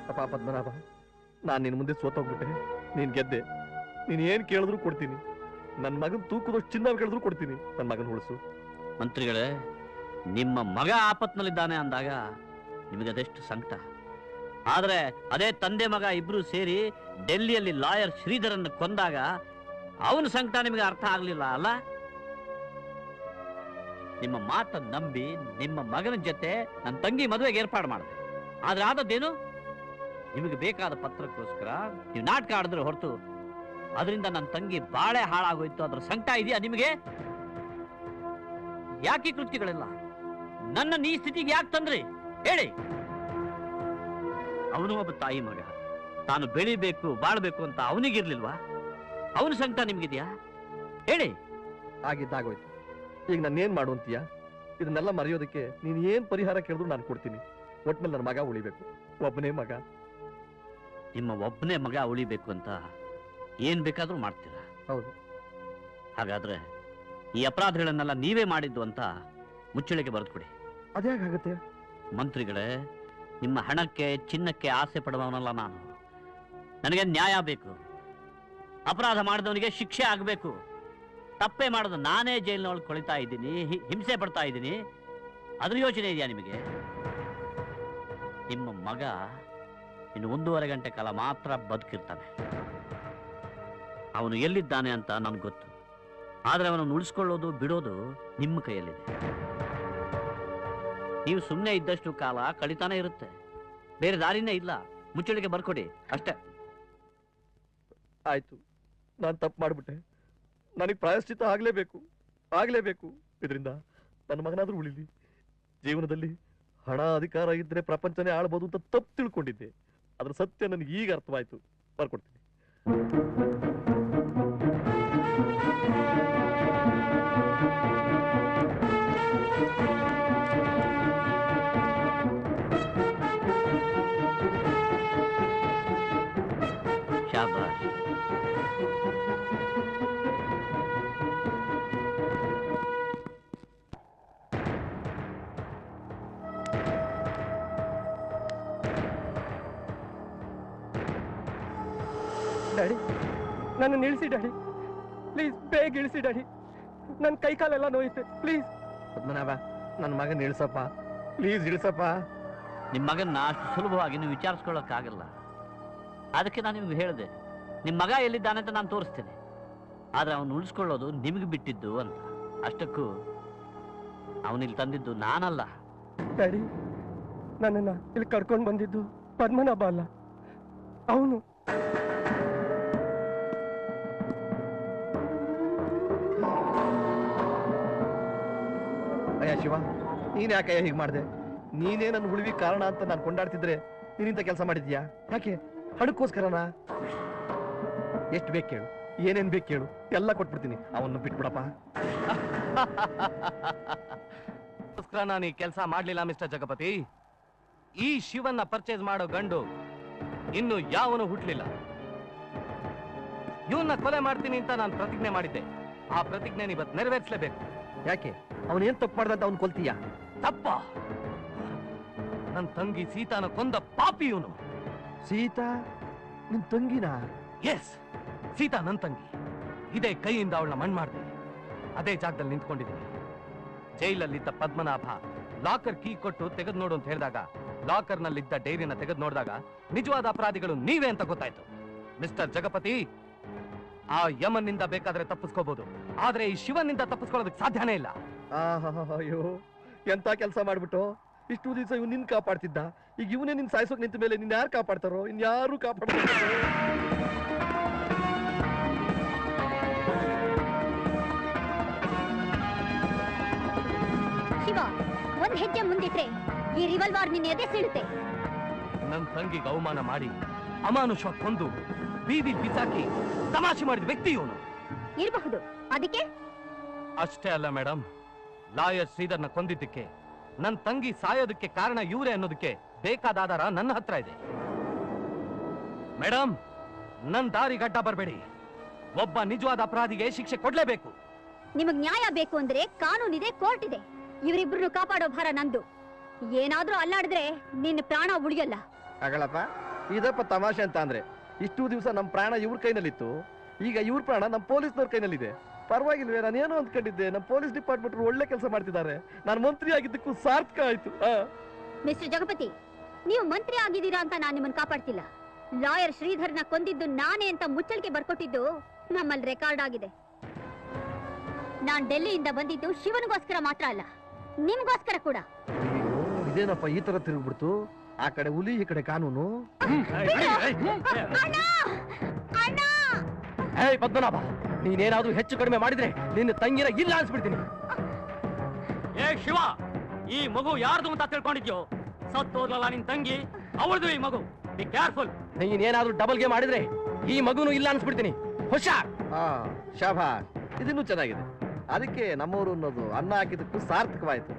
ಅಪ್ಪ ಪದ್ಮನಾಭ, ನಾನು ನಿನ್ ಮುಂದೆ ಸೋತೋಗ್ಬಿಟ್ಟೆ. ನೀನ್ ಗೆದ್ದೆ. ನೀನ್ ಏನ್ ಕೇಳಿದ್ರು ಕೊಡ್ತೀನಿ. ನನ್ನ ಮಗನ್ ತೂಕದಷ್ಟು ಚಿನ್ನ ಕೇಳಿದ್ರು ಕೊಡ್ತೀನಿ. ನನ್ನ ಮಗನ್ ಉಳಿಸು. ಮಂತ್ರಿಗಳೇ, ನಿಮ್ಮ ಮಗ ಆಪತ್ನಲ್ಲಿದ್ದಾನೆ ಅಂದಾಗ ನಿಮಗೆ ಅದೆಷ್ಟು ಸಂಕಟ. ಆದ್ರೆ ಅದೇ ತಂದೆ ಮಗ ಇಬ್ರು ಸೇರಿ ಡೆಲ್ಲಿಯಲ್ಲಿ ಲಾಯರ್ ಶ್ರೀಧರನ್ನು ಕೊಂದಾಗ ಅವನ ಸಂಕಟ ನಿಮಗೆ ಅರ್ಥ ಆಗ್ಲಿಲ್ಲ ಅಲ್ಲ? ನಿಮ್ಮ ಮಾತನ್ನು ನಂಬಿ ನಿಮ್ಮ ಮಗನ ಜೊತೆ ನನ್ನ ತಂಗಿ ಮದುವೆಗೆ ಏರ್ಪಾಡು ಮಾಡಿದೆ. ಆದ್ರೆ ಆದದ್ದೇನು? ನಿಮಗೆ ಬೇಕಾದ ಪತ್ರಕ್ಕೋಸ್ಕರ ನೀವು ನಾಟಕ ಆಡಿದ್ರೆ ಹೊರತು ಅದರಿಂದ ನನ್ನ ತಂಗಿ ಬಾಳೆ ಹಾಳಾಗೋಯ್ತು, ಅದ್ರ ಸಂಕಟ ಇದೆಯಾ ನಿಮಗೆ? ಯಾಕೆ ಕೃತ್ಯಗಳೆಲ್ಲ? ನನ್ನ ಈ ಸ್ಥಿತಿಗೆ ಯಾಕೆ ತಂದ್ರಿ ಹೇಳಿ? ಅವನು ಒಬ್ಬ ತಾಯಿ ಮಗ, ತಾನು ಬೆಳಿಬೇಕು ಬಾಳ್ಬೇಕು ಅಂತ ಅವನಿಗಿರ್ಲಿಲ್ವಾ? ಅವನ ಸಂಕಟ ನಿಮ್ಗಿದ್ಯಾ ಹೇಳಿ? ಆಗಿದ್ದಾಗೋಯ್ತು. ಈಗ ನಾನೇನ್ ಮಾಡು ಅಂತೀಯ? ಇದನ್ನೆಲ್ಲ ಮರೆಯೋದಕ್ಕೆ ನೀನ್ ಏನ್ ಪರಿಹಾರ ಕೇಳಿದ್ರು ನಾನು ಕೊಡ್ತೀನಿ. ಒಟ್ನಲ್ಲಿ ನನ್ನ ಮಗ ಉಳಿಬೇಕು, ಒಬ್ಬನೇ ಮಗ. ನಿಮ್ಮ ಒಬ್ಬನೇ ಮಗ ಉಳಿಬೇಕು ಅಂತ ಏನ್ ಬೇಕಾದ್ರೂ ಮಾಡ್ತೀರಾ? ಹೌದು. ಹಾಗಾದ್ರೆ ಈ ಅಪರಾಧಗಳನ್ನೆಲ್ಲ ನೀವೇ ಮಾಡಿದ್ದು ಅಂತ ಮುಚ್ಚಳಿಕೆ ಬರೆದುಕೊಡಿ. ಅದ್ಯಾಗುತ್ತೆ? ಮಂತ್ರಿಗಳೇ, ನಿಮ್ಮ ಹಣಕ್ಕೆ ಚಿನ್ನಕ್ಕೆ ಆಸೆ ಪಡುವವನಲ್ಲ ನಾನು. ನನಗೆ ನ್ಯಾಯ ಬೇಕು. ಅಪರಾಧ ಮಾಡಿದವನಿಗೆ ಶಿಕ್ಷೆ ಆಗಬೇಕು. ತಪ್ಪೇ ಮಾಡೋದು ನಾನೇ ಜೈಲಿನೊಳಗೆ ಕೊಳಿತಾ ಇದ್ದೀನಿ, ಹಿಂಸೆ ಪಡ್ತಾ ಇದ್ದೀನಿ. ಅದ್ರ ಯೋಚನೆ ಇದೆಯಾ ನಿಮಗೆ? ನಿಮ್ಮ ಮಗ ಇನ್ನು 1.5 ಗಂಟೆ ಕಾಲ ಮಾತ್ರ ಬದುಕಿರ್ತಾನೆ. ಅವನು ಎಲ್ಲಿದ್ದಾನೆ ಅಂತ ನನಗೆ ಗೊತ್ತು. ಆದರೆ ಅವನನ್ನು ಉಳಿಸ್ಕೊಳ್ಳೋದು ಬಿಡೋದು ನಿಮ್ಮ ಕೈಯಲ್ಲಿದೆ. ನೀವು ಸುಮ್ಮನೆ ಇದ್ದಷ್ಟು ಕಾಲ ಕಳಿತಾನೆ ಇರುತ್ತೆ. ಬೇರೆ ದಾರಿನೇ ಇಲ್ಲ. ಮುಚ್ಚಳಿಕೆ ಬರ್ಕೊಡಿ ಅಷ್ಟೇ. ಆಯ್ತು, ನಾನು ತಪ್ಪು ಮಾಡ್ಬಿಟ್ಟೆ. ನನಗೆ ಪ್ರಾಯಶ್ಚಿತ್ತ ಆಗ್ಲೇಬೇಕು. ಇದರಿಂದ ನನ್ನ ಮಗನಾದ್ರೂ ಉಳಿಲಿ. ಜೀವನದಲ್ಲಿ ಹಣ ಅಧಿಕಾರ ಇದ್ರೆ ಪ್ರಪಂಚನೇ ಆಳ್ಬೋದು ಅಂತ ತಪ್ಪು ತಿಳ್ಕೊಂಡಿದ್ದೆ. ಅದ್ರ ಸತ್ಯ ನನಗೆ ಈಗ ಅರ್ಥವಾಯ್ತು. ಬರ್ಕೊಡ್ತೀನಿ. ಶಾಬಾಷ್. ಡ್ಯಾಡಿ, ನನ್ನ ಇಳಿಸಿ ಡ್ಯಾಡಿ, ಪ್ಲೀಸ್ ಬೇಗ ಇಳಿಸಿ ಡ್ಯಾಡಿ. ನನ್ನ ಕೈ ಕಾಲೆಲ್ಲ ನೋಯುತ್ತೆ, ಪ್ಲೀಸ್. ಪದ್ಮನಾಭ, ನನ್ನ ಮಗನ ಇಳಿಸಪ್ಪ, ಪ್ಲೀಸ್ ಇಳಿಸಪ್ಪ. ನಿಮ್ಮ ಮಗನ್ನ ಅಷ್ಟು ಸುಲಭವಾಗಿ ನೀವು ವಿಚಾರಿಸ್ಕೊಳ್ಳೋಕ್ಕಾಗಲ್ಲ. ಅದಕ್ಕೆ ನಾನು ನಿಮ್ಗೆ ಹೇಳಿದೆ, ನಿಮ್ಮ ಮಗ ಎಲ್ಲಿದ್ದಾನೆ ಅಂತ ನಾನು ತೋರಿಸ್ತೇನೆ. ಆದ್ರೆ ಅವನು ಉಳಿಸ್ಕೊಳ್ಳೋದು ನಿಮಗೆ ಬಿಟ್ಟಿದ್ದು ಅಂತ. ಅಷ್ಟಕ್ಕೂ ಅವನಿಲ್ಲಿ ತಂದಿದ್ದು ನಾನಲ್ಲ. ಡ್ಯಾಡಿ, ನನ್ನನ್ನ ಇಲ್ಲಿ ಕರ್ಕೊಂಡು ಬಂದಿದ್ದು ಪದ್ಮನಾಭ ಅಲ್ಲ, ಅವನು. ಅಯ್ಯ ಶಿವ, ನೀನ್ ಯಾಕಯ್ಯ ಹೀಗೆ ಮಾಡಿದೆ? ನೀನೇ ನನ್ನ ಉಳಿವಿ ಕಾರಣ ಅಂತ ನಾನು ಕೊಂಡಾಡ್ತಿದ್ರೆ ನೀನಿಂತ ಕೆಲಸ ಮಾಡಿದ್ಯಾ? ಯಾಕೆ? ಹಣಕ್ಕೋಸ್ಕರನಾ? ಎಷ್ಟು ಬೇಕು ಕೇಳು, ಏನೇನ್ ಬೇಕು ಕೇಳು, ಎಲ್ಲ ಕೊಟ್ಬಿಡ್ತೀನಿ. ಅವನ್ನ ಬಿಟ್ಬಿಡಪ್ಪ. ನಾನು ಈ ಕೆಲಸ ಮಾಡ್ಲಿಲ್ಲ ಮಿಸ್ಟರ್ ಜಗಪತಿ. ಈ ಶಿವನ್ನ ಪರ್ಚೇಸ್ ಮಾಡೋ ಗಂಡು ಇನ್ನು ಯಾವನು ಹುಟ್ಲಿಲ್ಲ. ಇವನ್ನ ಕೊಲೆ ಮಾಡ್ತೀನಿ ಅಂತ ನಾನು ಪ್ರತಿಜ್ಞೆ ಮಾಡಿದ್ದೆ. ಆ ಪ್ರತಿಜ್ಞೆ ಇವತ್ತು ನೆರವೇರಿಸಲೇಬೇಕು. ಯಾಕೆ? ಅವನೇನ್ ತಪ್ಪು ಮಾಡ್ದಂತ ಅವ್ನು ಕೊಲ್ತೀಯ? ತಪ್ಪ? ನನ್ನ ತಂಗಿ ಸೀತಾನ ಕೊಂದ ಪಾಪಿ ಇವನು. ಸೀತಾ ನಿನ್ ತಂಗಿನ? ಎಸ್, ಸೀತಾ ನನ್ನ ತಂಗಿ. ಇದೇ ಕೈಯಿಂದ ಅವಳನ್ನ ಮಣ್ಣು ಮಾಡಿದೆ. ಅದೇ ಜಾಗದಲ್ಲಿ ನಿಂತ್ಕೊಂಡಿದ್ದೀನಿ. ಜೈಲಲ್ಲಿದ್ದ ಪದ್ಮನಾಭ ಲಾಕರ್ ಕೀ ಕೊಟ್ಟು ತೆಗೆದು ನೋಡು ಅಂತ ಹೇಳಿದಾಗ, ಲಾಕರ್ ನಲ್ಲಿದ್ದ ಡೈರಿನ ತೆಗೆದು ನೋಡಿದಾಗ ನಿಜವಾದ ಅಪರಾಧಿಗಳು ನೀವೇ ಅಂತ ಗೊತ್ತಾಯ್ತು. ಮಿಸ್ಟರ್ ಜಗಪತಿ, ಆ ಯಮನ್ನಿಂದ ಬೇಕಾದ್ರೆ ತಪ್ಪಿಸ್ಕೋಬಹುದು, ಆದ್ರೆ ಈ ಶಿವನಿಂದ ತಪ್ಪಿಸ್ಕೊಳ್ಳೋದಕ್ಕೆ ಸಾಧ್ಯನೇ ಇಲ್ಲ. ಅಯ್ಯೋ, ಎಂತ ಕೆಲಸ ಮಾಡ್ಬಿಟ್ಟು. ಇಷ್ಟು ದಿವಸ ಇವ್ ನಿನ್ ಕಾಪಾಡ್ತಿದ್ದ, ಈಗ ಇವನೇ ನಿನ್ ಸಾಯಿಸೋಕ್ ನಿಂತ ಮೇಲೆ ನಿನ್ ಯಾರು ಕಾಪಾಡ್ತಾರೋ? ಇನ್ಯಾರು ಕಾಪಾಡ್ತಾರೋ? ಶಿವ, ಒಂದ್ ಹೆಜ್ಜೆ ಮುಂದಿಟ್ರೆ ಈ ರಿವಲ್ವಾರ್ ನಿನ್ನ ಎದೆ ಸೀಳುತ್ತೆ. ನನ್ನ ತಂಗಿಗೆ ಅವಮಾನ ಮಾಡಿ ಅಮಾನುಷ ಕೊಂದು ಬೀದಿ ಬಿಸಾಕಿ ತಮಾಷೆ ಮಾಡಿದ ವ್ಯಕ್ತಿ ಇವನು. ಇರಬಹುದು. ಅದಕ್ಕೆ ಅಷ್ಟೇ ಅಲ್ಲ ಮೇಡಮ್, ಲಾಯರ್ ಶ್ರೀಧರ್ನ ಕೊಂದಿದ್ದಕ್ಕೆ, ನನ್ನ ತಂಗಿ ಸಾಯೋದಕ್ಕೆ ಕಾರಣ ಇವರೇ ಅನ್ನೋದಕ್ಕೆ ಬೇಕಾದ ಆಧಾರ ನನ್ನ ಹತ್ರ ಇದೆ. ಮೇಡಮ್, ನನ್ನ ದಾರಿ ಗಡ್ಡ ಬರಬೇಡಿ. ಒಬ್ಬ ನಿಜವಾದ ಅಪರಾಧಿಗೆ ಶಿಕ್ಷೆ ಕೊಡ್ಲೇಬೇಕು. ನಿಮಗ್ ನ್ಯಾಯ ಬೇಕು ಅಂದ್ರೆ ಕಾನೂನಿದೆ, ಕೋರ್ಟ್ ಇದೆ. ಇವರಿಬ್ರು ಕಾಪಾಡೋ ಭಾರ ನಂದು. ಏನಾದ್ರೂ ಅಲ್ಲಾಡಿದ್ರೆ ನಿನ್ನ ಪ್ರಾಣ ಉಳಿಯಲ್ಲ. ಅಗಳಪ್ಪ, ಇದಪ್ಪ ತಮಾಷೆ ಅಂತ ಅಂದ್ರೆ. ಇಷ್ಟು ದಿವಸ ನಮ್ ಪ್ರಾಣ ಇವ್ರ ಕೈನಲ್ಲಿತ್ತು, ಈಗ ಇವ್ರ ಪ್ರಾಣ ನಮ್ ಪೊಲೀಸ್ನವ್ರ ಕೈನಲ್ಲಿದೆ. ಪರವಾಗಿಲ್ವೇ? ನಾನೇನೋ ಅಂದ್ಕೊಂಡಿದ್ದೆ, ನಮ್ ಪೊಲೀಸ್ ಡಿಪಾರ್ಟ್ಮೆಂಟ್ ಒಳ್ಳೆ ಕೆಲಸ ಮಾಡ್ತಿದ್ದಾರೆ. ನಾನು ಮಂತ್ರಿ ಆಗಿದ್ದಕ್ಕೂ ಸಾರ್ಥಕ ಆಯ್ತು. ಮಿಸ್ಟರ್ ಜಗಪತಿ, ನೀವು ಮಂತ್ರಿ ಆಗಿದ್ದೀರಾ ಅಂತ ನಾನು ನಿಮ್ಮನ್ನ ಕಾಪಾಡ್ತಿಲ್ಲ. ಲಾಯರ್ ಶ್ರೀಧರ್ನ ಕೊಂದಿದ್ದು ನಾನೇ ಅಂತ ಮುಚ್ಚಳಿಕೆ ಬರ್ಕೊಟ್ಟಿದ್ದು ನಮ್ಮಲ್ಲಿ ರೆಕಾರ್ಡ್ ಆಗಿದೆ. ನಾನ್ ಡೆಲ್ಲಿಯಿಂದ ಬಂದಿದ್ದು ಶಿವನಿಗೋಸ್ಕರ ಮಾತ್ರ ಅಲ್ಲ, ನಿಮ್ಗೋಸ್ಕರ ಕೂಡ. ಇದೇನಪ್ಪ ಈ ತರ ತಿರುಗ್ಬಿಡ್ತು? ಆ ಕಡೆ ಹುಲಿ, ಈ ಕಡೆ ಕಾನೂನು. ಏಯ್ ಪದ್ಮನಾಭ, ನೀನೇನಾದ್ರೂ ಹೆಚ್ಚು ಕಡಿಮೆ ಮಾಡಿದ್ರೆ ನಿನ್ನ ತಂಗಿನ ಇಲ್ಲ ಅನ್ಸ್ಬಿಡ್ತೀನಿ. ಏ ಶಿವ, ಈ ಮಗು ಯಾರ್ದು ಅಂತ ತಿಳ್ಕೊಂಡಿದ್ಯೋ? ಸತ್ತೋದ್ಲಲ್ಲ ನಿನ್ ತಂಗಿ, ಅವಳದು ಈ ಮಗು. Be careful. ನೀನೇನಾದ್ರೂ ಡಬಲ್ ಗೇಮ್ ಮಾಡಿದ್ರೆ ಈ ಮಗುನು ಇಲ್ಲ ಅನ್ಸ್ಬಿಡ್ತೀನಿ. ಹುಷಾರ್. ಶಾಬಾಷ್, ಇದನ್ನು ಚೆನ್ನಾಗಿದೆ. ಅದಕ್ಕೆ ನಮ್ಮವರು ಅನ್ನೋದು ಅನ್ನ ಹಾಕಿದಕ್ಕೂ ಸಾರ್ಥಕವಾಯ್ತು